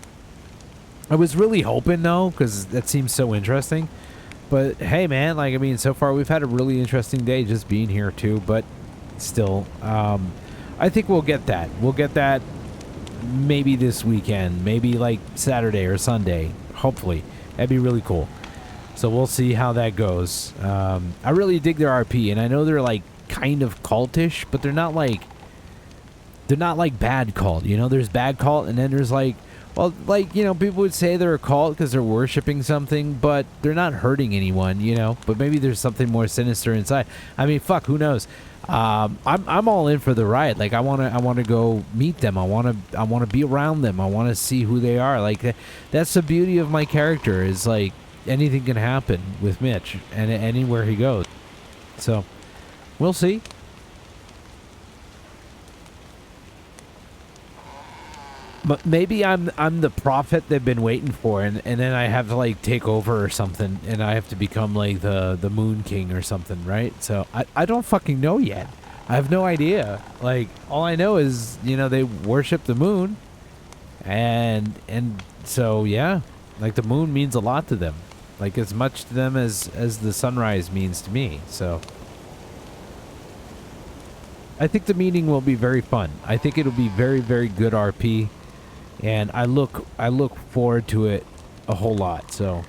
S1: I was really hoping though, because that seems so interesting. But hey, man, like I mean, so far we've had a really interesting day just being here too. But still, I think we'll get that. We'll get that maybe this weekend, maybe like Saturday or Sunday. Hopefully, that'd be really cool. So we'll see how that goes. I really dig their RP, and I know they're like kind of cultish, but they're not like bad cult. You know, there's bad cult, and then there's like, well, like, you know, people would say they're a cult because they're worshiping something, but they're not hurting anyone, you know. But maybe there's something more sinister inside. I mean, fuck, who knows? I'm all in for the ride. Like I wanna go meet them. I wanna be around them. I wanna see who they are. Like that's the beauty of my character is like. Anything can happen with Mitch and anywhere he goes. So, we'll see. But maybe I'm the prophet they've been waiting for, and then I have to like take over or something, and I have to become like the Moon King or something, right? So I don't fucking know yet. I have no idea. Like all I know is they worship the moon, and so yeah, like the moon means a lot to them. Like as much to them as the sunrise means to me. So I think the meeting will be very fun. I think it'll be very, very good RP, and I look forward to it a whole lot. So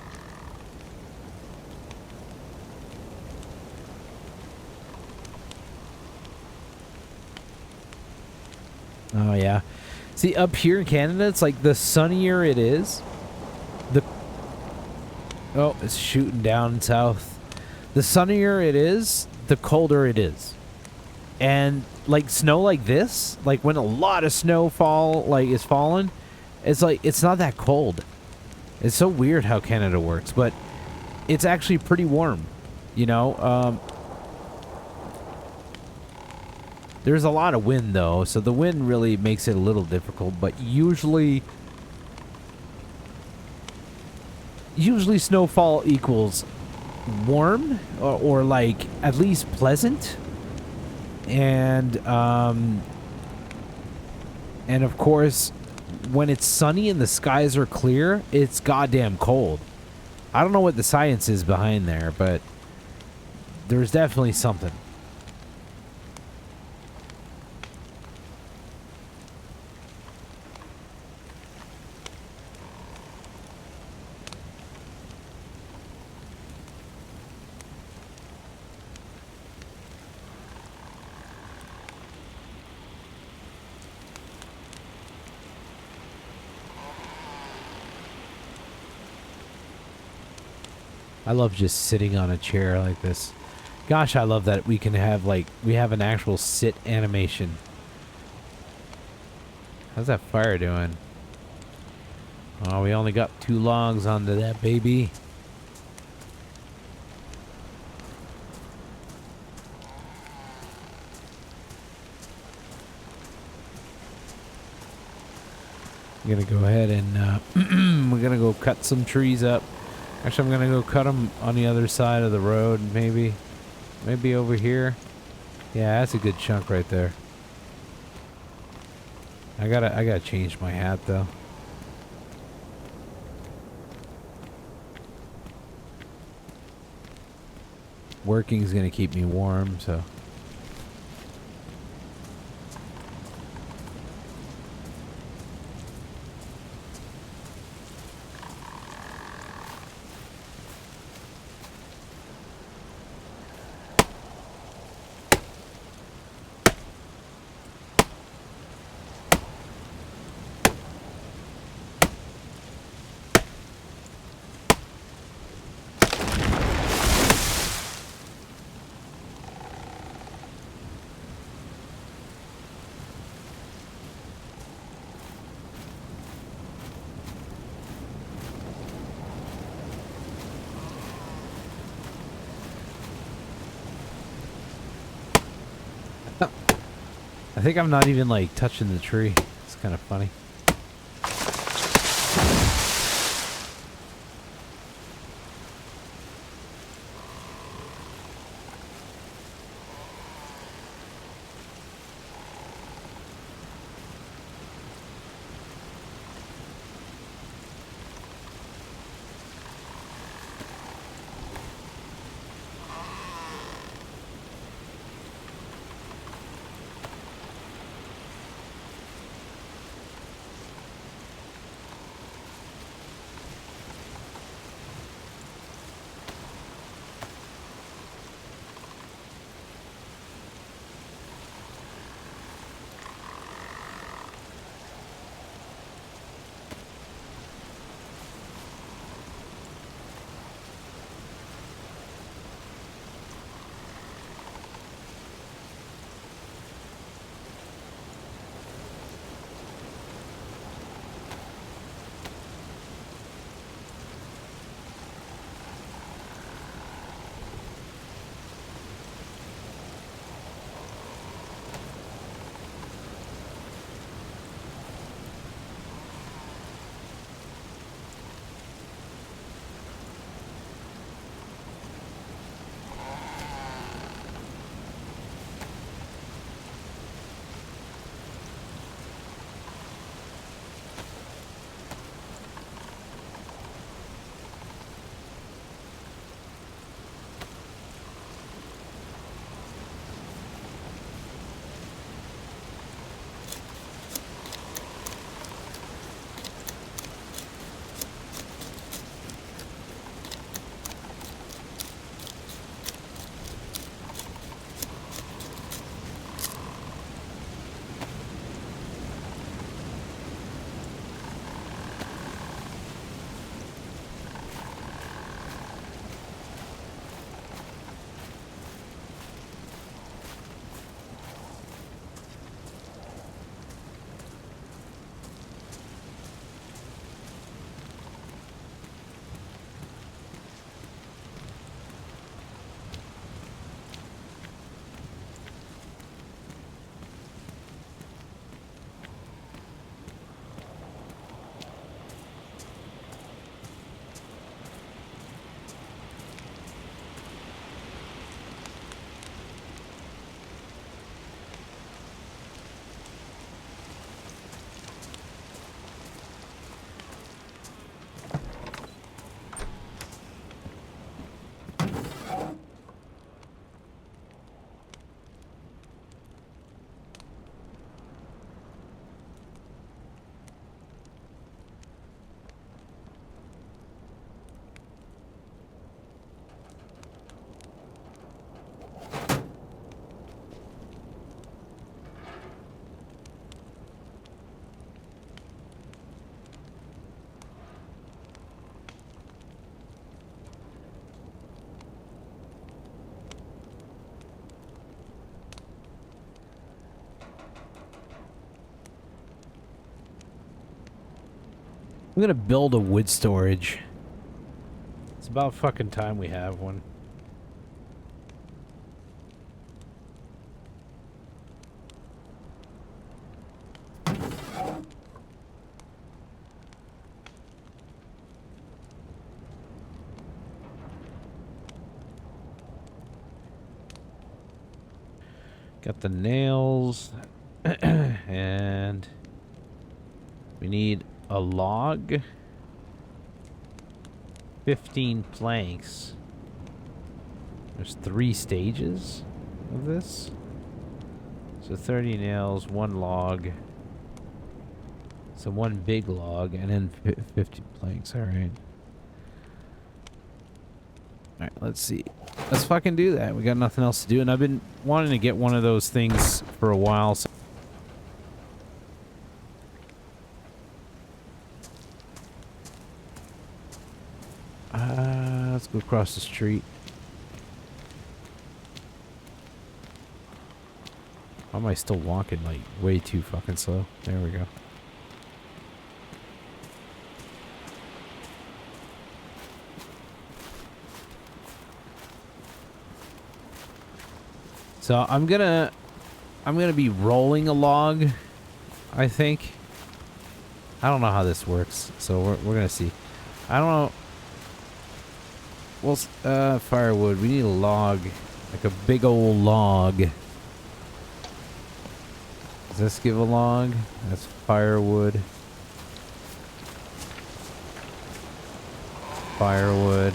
S1: oh yeah. See, up here in Canada, it's like the sunnier it is, oh, it's shooting down south. The sunnier it is, the colder it is. And like snow like this, like when a lot of snowfall is falling, it's like it's not that cold. It's so weird how Canada works, but it's actually pretty warm, There's a lot of wind though, so the wind really makes it a little difficult, but usually snowfall equals warm or like at least pleasant, and of course when it's sunny and the skies are clear, it's goddamn cold. I don't know what the science is behind there, but there's definitely something. I love just sitting on a chair like this. Gosh, I love that we can have, like, we have an actual sit animation. How's that fire doing? Oh, we only got 2 logs onto that baby. I'm gonna go ahead and we're gonna go cut some trees up. Actually, I'm gonna go cut them on the other side of the road, maybe over here. Yeah, that's a good chunk right there. I gotta change my hat though. Working's gonna keep me warm, so. I think I'm not even like touching the tree. It's kind of funny. I'm gonna build a wood storage. It's about fucking time we have one. Got the nails. And we need a log. 15 planks. There's 3 stages of this. So 30 nails, 1 log. So 1 big log, and then 50 planks. Alright. Alright, let's see. Let's fucking do that. We got nothing else to do, and I've been wanting to get one of those things for a while. So let's go across the street. Why am I still walking like way too fucking slow? There we go. So I'm gonna be rolling a log, I think. I don't know how this works, so we're gonna see. I don't know. Well, firewood. We need a log, like a big old log. Does this give a log? That's firewood. Firewood.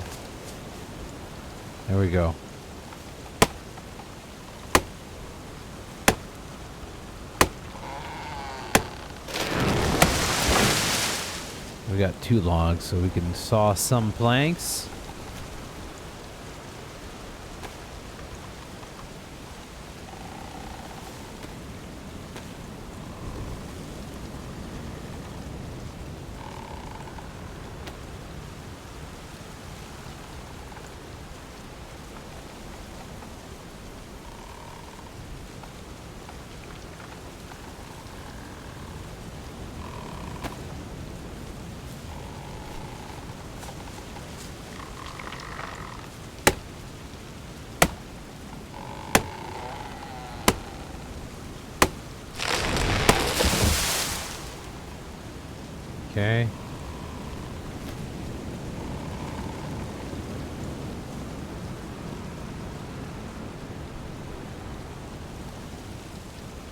S1: There we go. We got 2 logs, so we can saw some planks. Okay.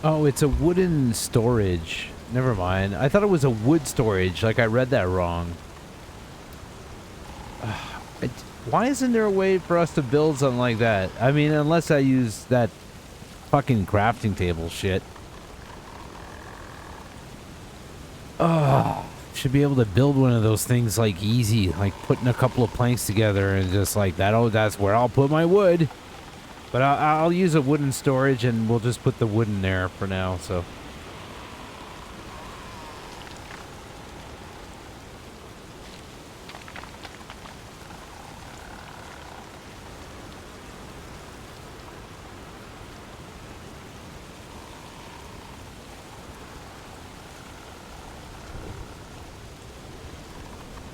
S1: Oh, it's a wooden storage. Never mind. I thought it was a wood storage. Like, I read that wrong. Why isn't there a way for us to build something like that? I mean, unless I use that fucking crafting table shit. Oh, should be able to build one of those things like easy, like putting a couple of planks together and just like that. Oh, that's where I'll put my wood. But I'll use a wooden storage, and we'll just put the wood in there for now. So.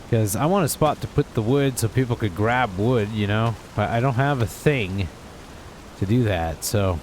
S1: Because I want a spot to put the wood so people could grab wood, you know? But I don't have a thing to do that, so...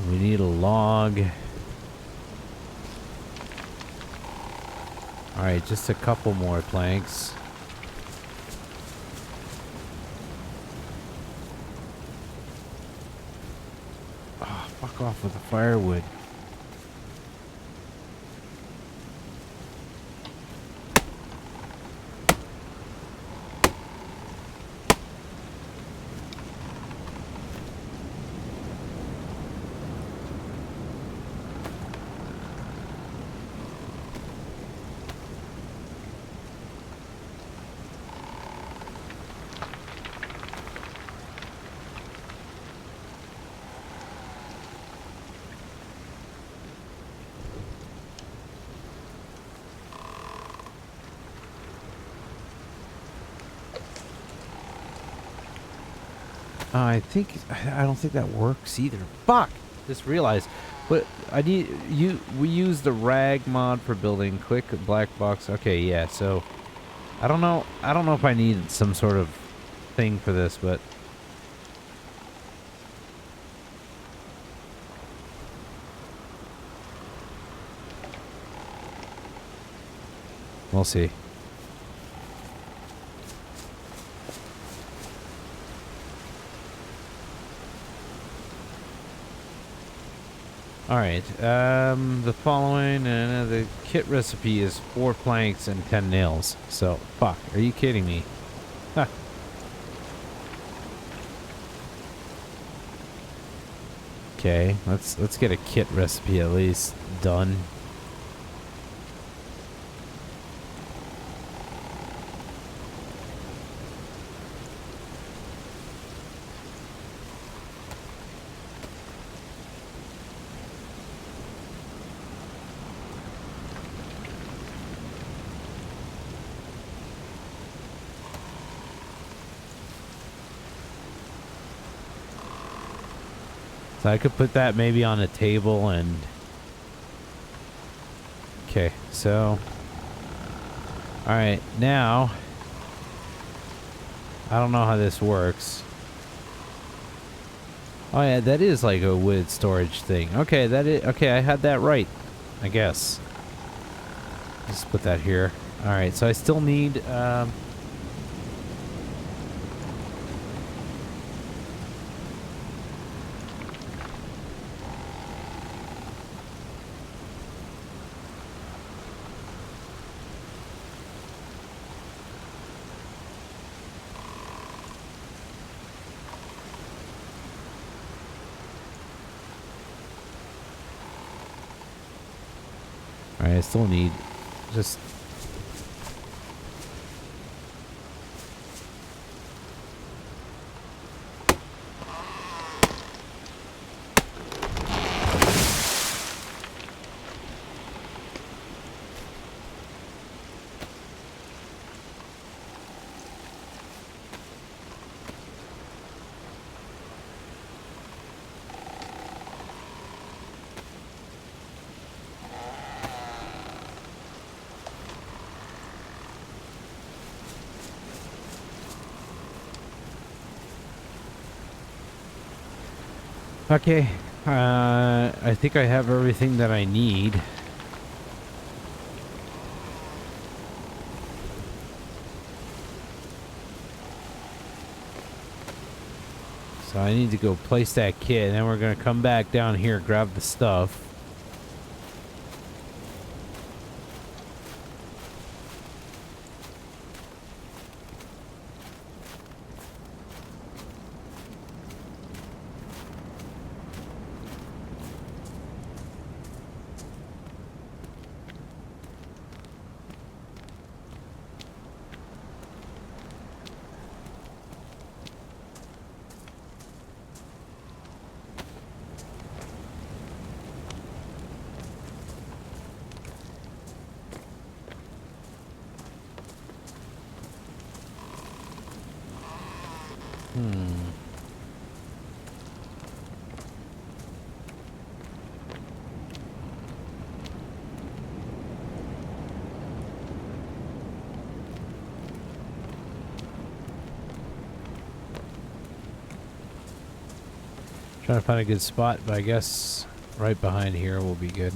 S1: We need a log. Alright, just a couple more planks. Oh, fuck off with the firewood. I don't think that works either. Fuck! Just realized. But we use the rag mod for building. Click black box. Okay, yeah. So I don't know if I need some sort of thing for this, but we'll see. Alright, the following, the kit recipe is 4 planks and 10 nails. So, fuck, are you kidding me? Huh. Okay, let's get a kit recipe at least done. So I could put that maybe on a table and... Okay, so... Alright, now... I don't know how this works. Oh yeah, that is like a wood storage thing. Okay, okay, I had that right, I guess. Just put that here. Alright, so I still need... Alright, I still need just... Okay, I think I have everything that I need. So I need to go place that kit, and then we're going to come back down here, grab the stuff. Trying to find a good spot, but I guess right behind here will be good.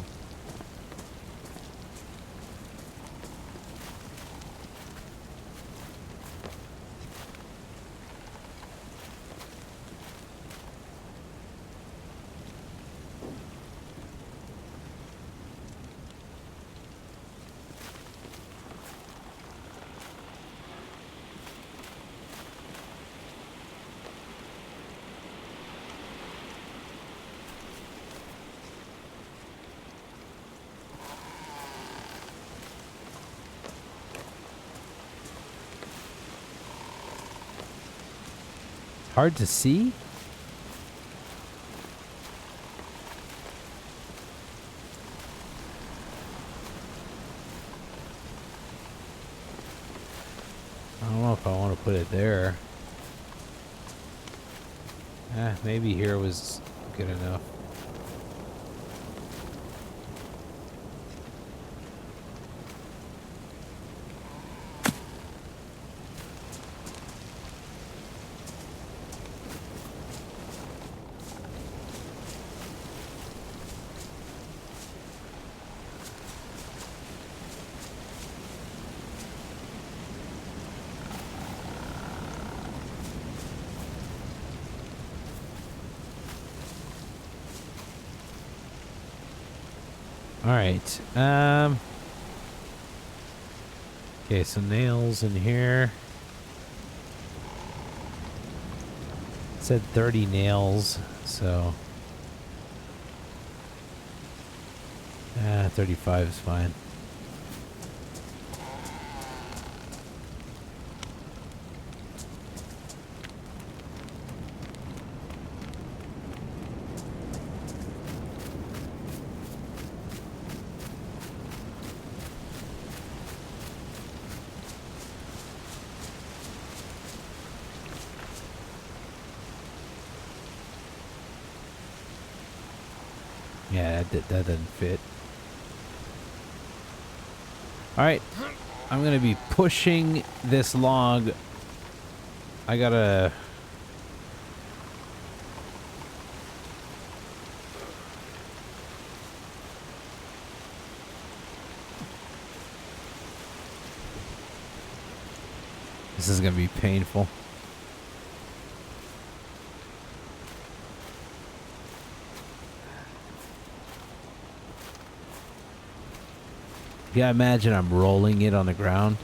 S1: Hard to see? I don't know if I want to put it there. Maybe here was good enough. All right. Okay, some nails in here. It said 30 nails, so 35 is fine. Yeah, that doesn't fit. Alright, I'm gonna be pushing this log. I gotta... This is gonna be painful. Yeah, imagine I'm rolling it on the ground.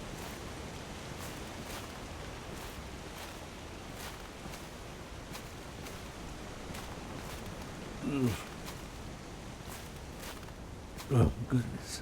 S1: Oh, goodness.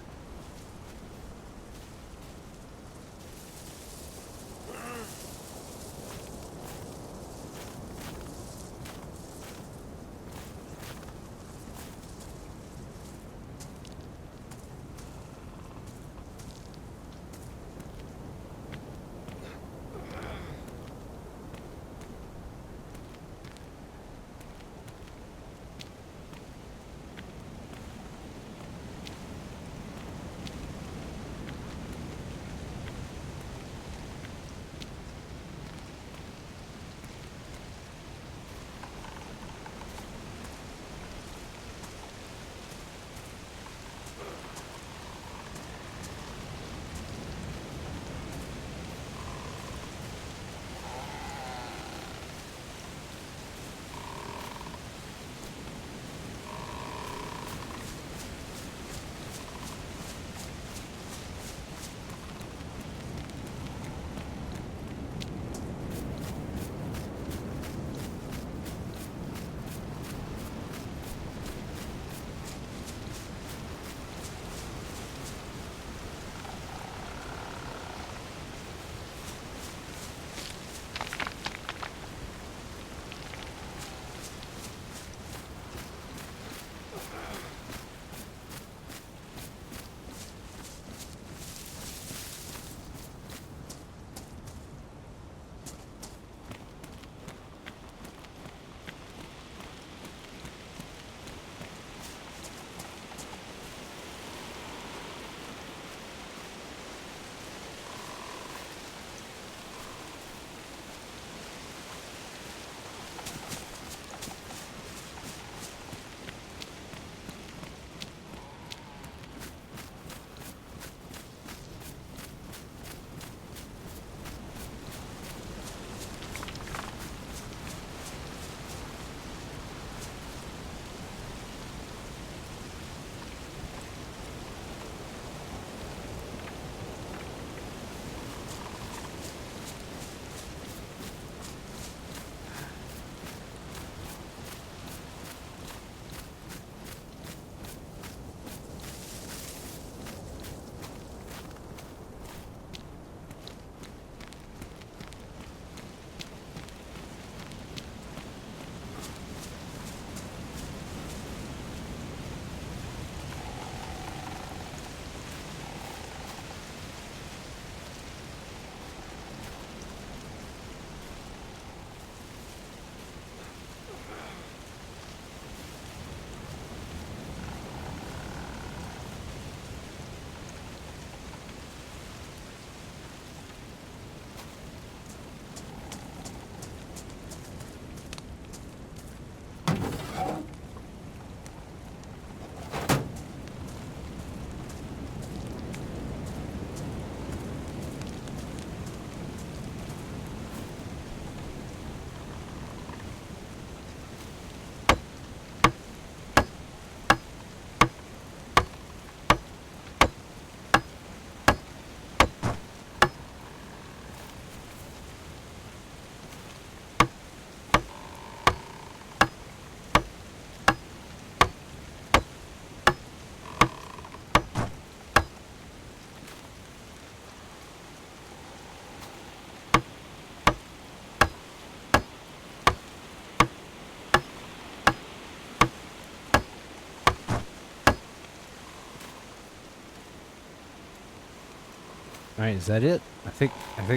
S1: Alright, is that it? I think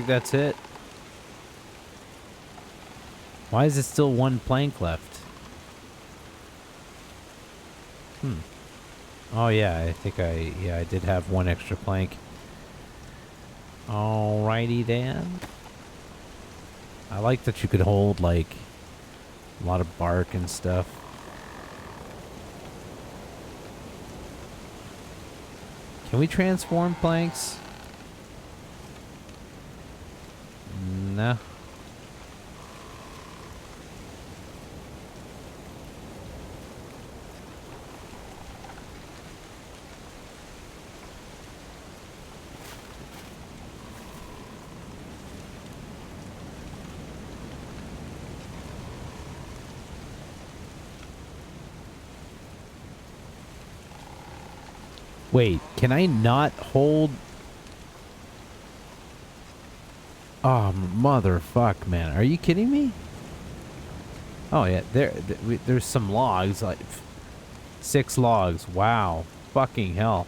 S1: that's it. Why is it still one plank left? Oh yeah, I did have one extra plank. Alrighty then. I like that you could hold like a lot of bark and stuff. Can we transform planks? No. Wait, can I not hold? Oh, motherfuck, man. Are you kidding me? Oh, yeah. There's some logs. Like 6 logs. Wow. Fucking hell.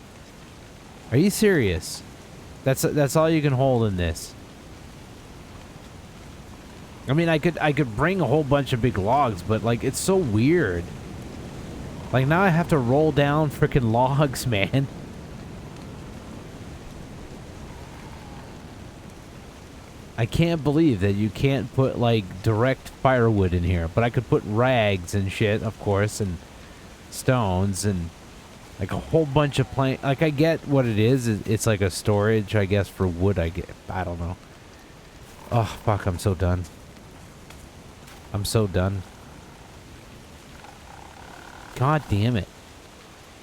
S1: Are you serious? That's all you can hold in this. I mean, I could bring a whole bunch of big logs, but, like, it's so weird. Like, now I have to roll down frickin' logs, man. I can't believe that you can't put, like, direct firewood in here. But I could put rags and shit, of course, and stones, and, like, a whole bunch of plank. Like, I get what it is. It's like a storage, I guess, for wood, I don't know. Oh, fuck, I'm so done. I'm so done. God damn it.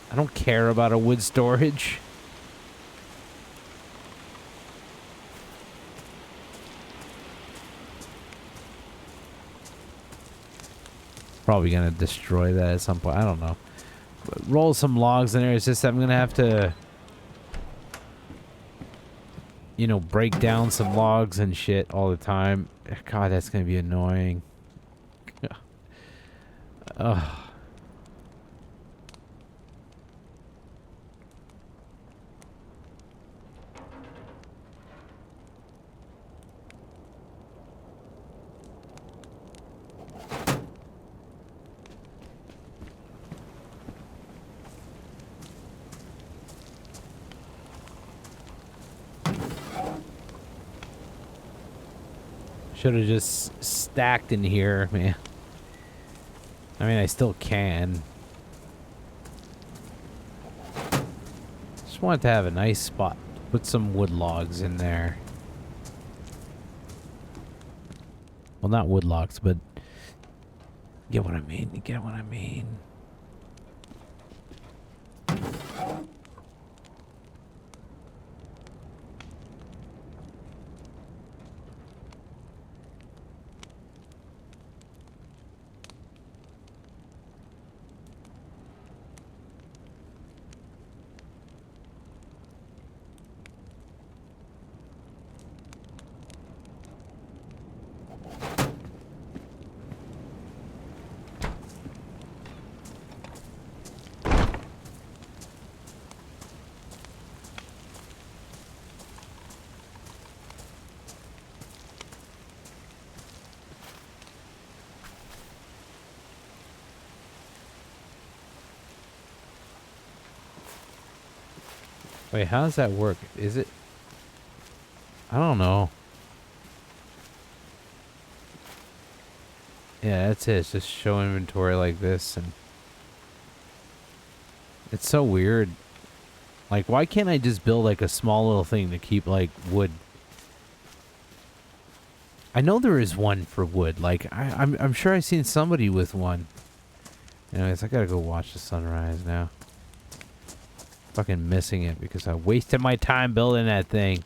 S1: I don't care about a wood storage. Probably gonna destroy that at some point. I don't know. But roll some logs in there. It's just that I'm gonna have to, you know, break down some logs and shit all the time. God, that's gonna be annoying. Ugh. Should have just stacked in here, man. I mean, I still can. Just want to have a nice spot. Put some wood logs in there. Well, not wood logs, but you get what I mean. You get what I mean. Wait, how does that work? Is it? I don't know. Yeah, that's it. It's just show inventory like this, and it's so weird. Like, why can't I just build like a small little thing to keep like wood? I know there is one for wood. Like, I'm sure I've seen somebody with one. Anyways, I gotta go watch the sunrise now. Fucking missing it because I wasted my time building that thing.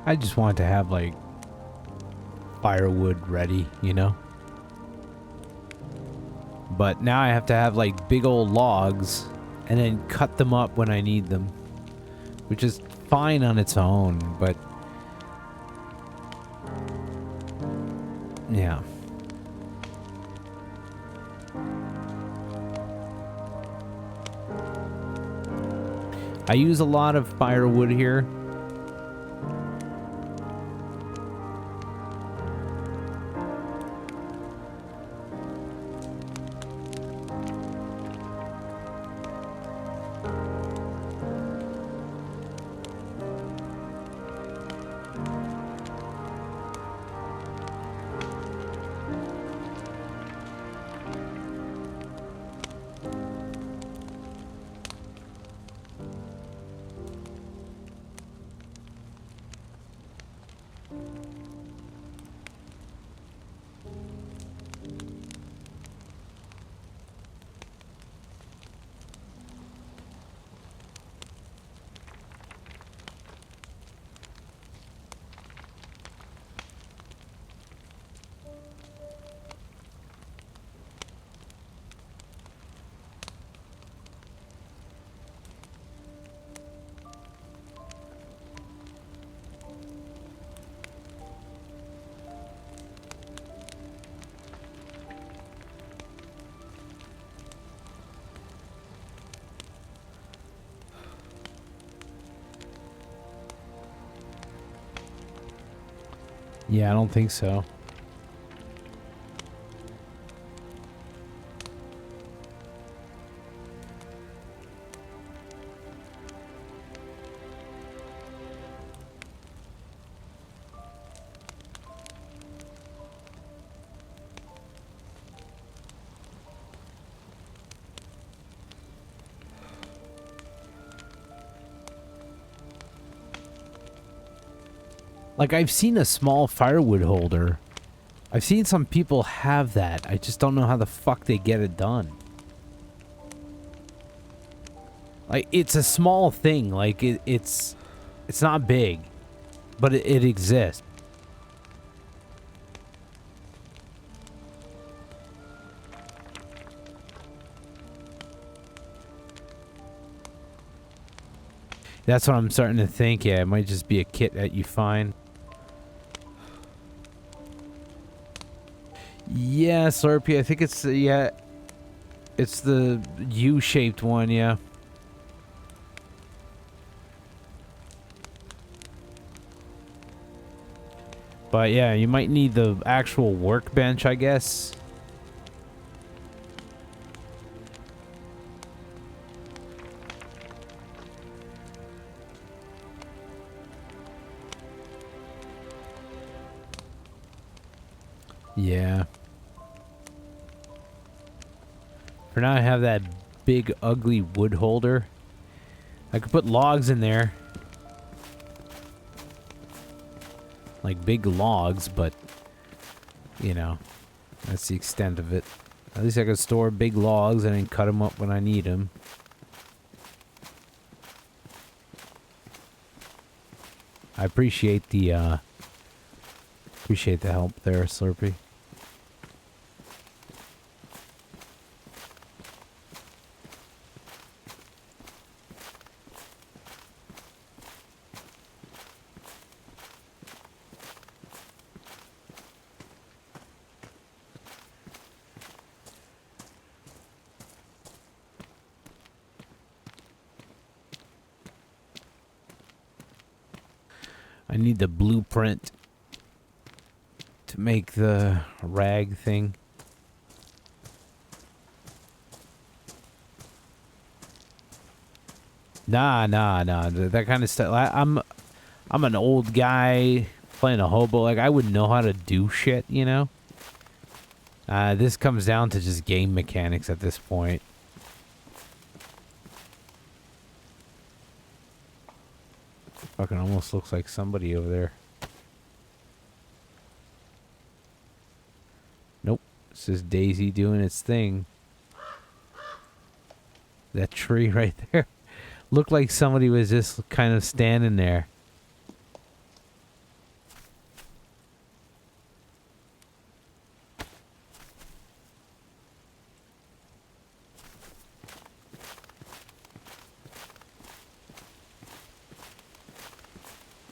S1: I just want to have like firewood ready, you know? But now I have to have like big old logs and then cut them up when I need them, which is fine on its own, but yeah. I use a lot of firewood here. Yeah, I don't think so. Like, I've seen a small firewood holder. I've seen some people have that. I just don't know how the fuck they get it done. Like, it's a small thing. Like, it's not big, but it exists. That's what I'm starting to think. Yeah, it might just be a kit that you find. Yeah, Slurpee, I think it's, yeah, it's the U-shaped one, yeah. But yeah, you might need the actual workbench, I guess. Yeah. For now, I have that big, ugly wood holder. I could put logs in there. Like big logs, but, you know, that's the extent of it. At least I could store big logs and then cut them up when I need them. I appreciate the help there, Slurpee. I need the blueprint to make the rag thing. Nah. That kind of stuff. I'm an old guy playing a hobo. Like, I wouldn't know how to do shit, you know? This comes down to just game mechanics at this point. Fucking almost looks like somebody over there. Nope. It's just Daisy doing its thing. That tree right there looked like somebody was just kind of standing there.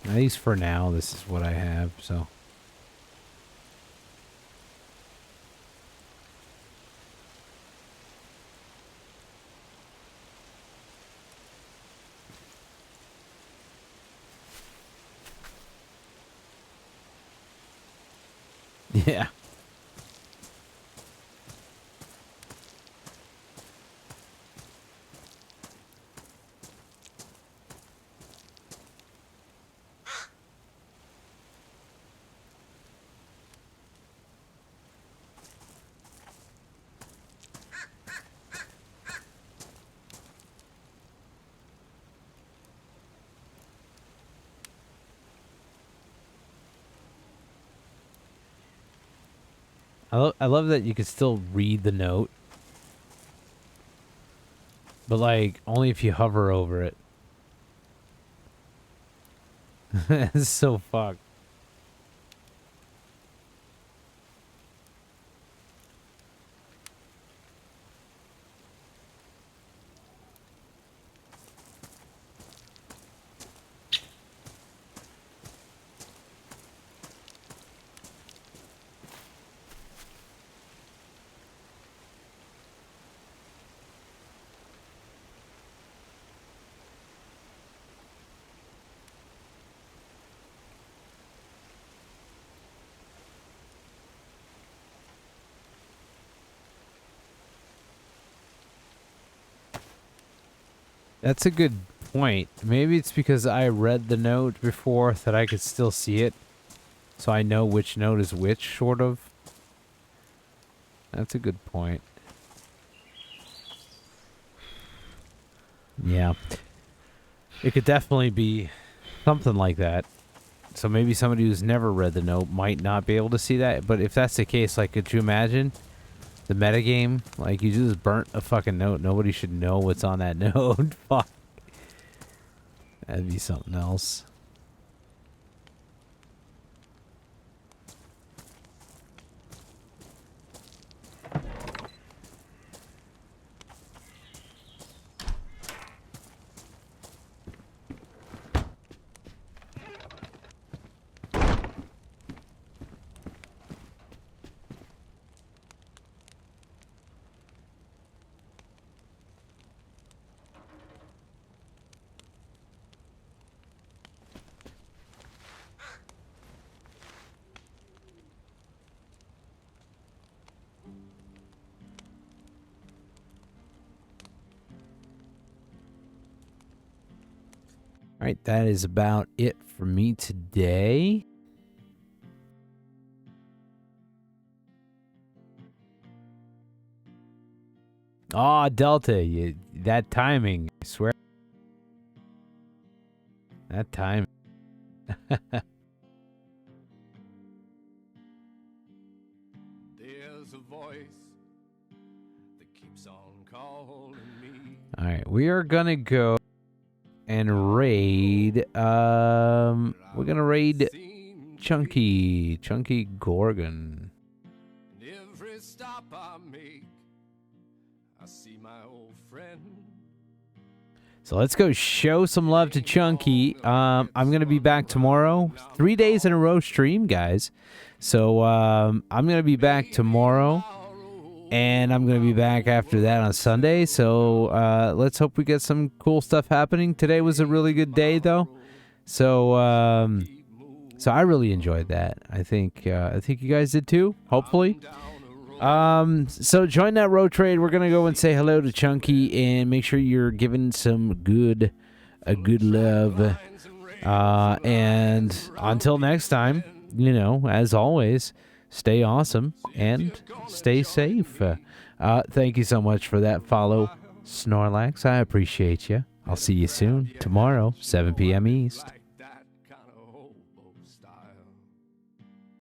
S1: At least for now, this is what I have, so. Yeah. I love that you can still read the note. But, like, only if you hover over it. It's so fucked. That's a good point. Maybe it's because I read the note before that I could still see it. So I know which note is which, sort of. That's a good point. Yeah. It could definitely be something like that. So maybe somebody who's never read the note might not be able to see that. But if that's the case, like, could you imagine the metagame? Like, you just burnt a fucking note. Nobody should know what's on that note. Fuck. That'd be something else. All right, that is about it for me today. Oh, Delta, that timing, I swear. That time.
S11: There's a voice that keeps on calling me.
S1: All right, we are going to go and raid, we're gonna raid Chunky Gorgon.
S11: Every stop I make, I see my old friend.
S1: So let's go show some love to Chunky. I'm gonna be back tomorrow. 3 days in a row stream, guys. So I'm gonna be back tomorrow. And I'm going to be back after that on Sunday. So let's hope we get some cool stuff happening. Today was a really good day, though. So So I really enjoyed that. I think you guys did too, hopefully. So join that road trade. We're gonna go and say hello to Chunky and make sure you're giving some good love. And until next time, as always, stay awesome and stay safe. Thank you so much for that follow, Snorlax. I appreciate you. I'll see you soon tomorrow, 7 p.m. East.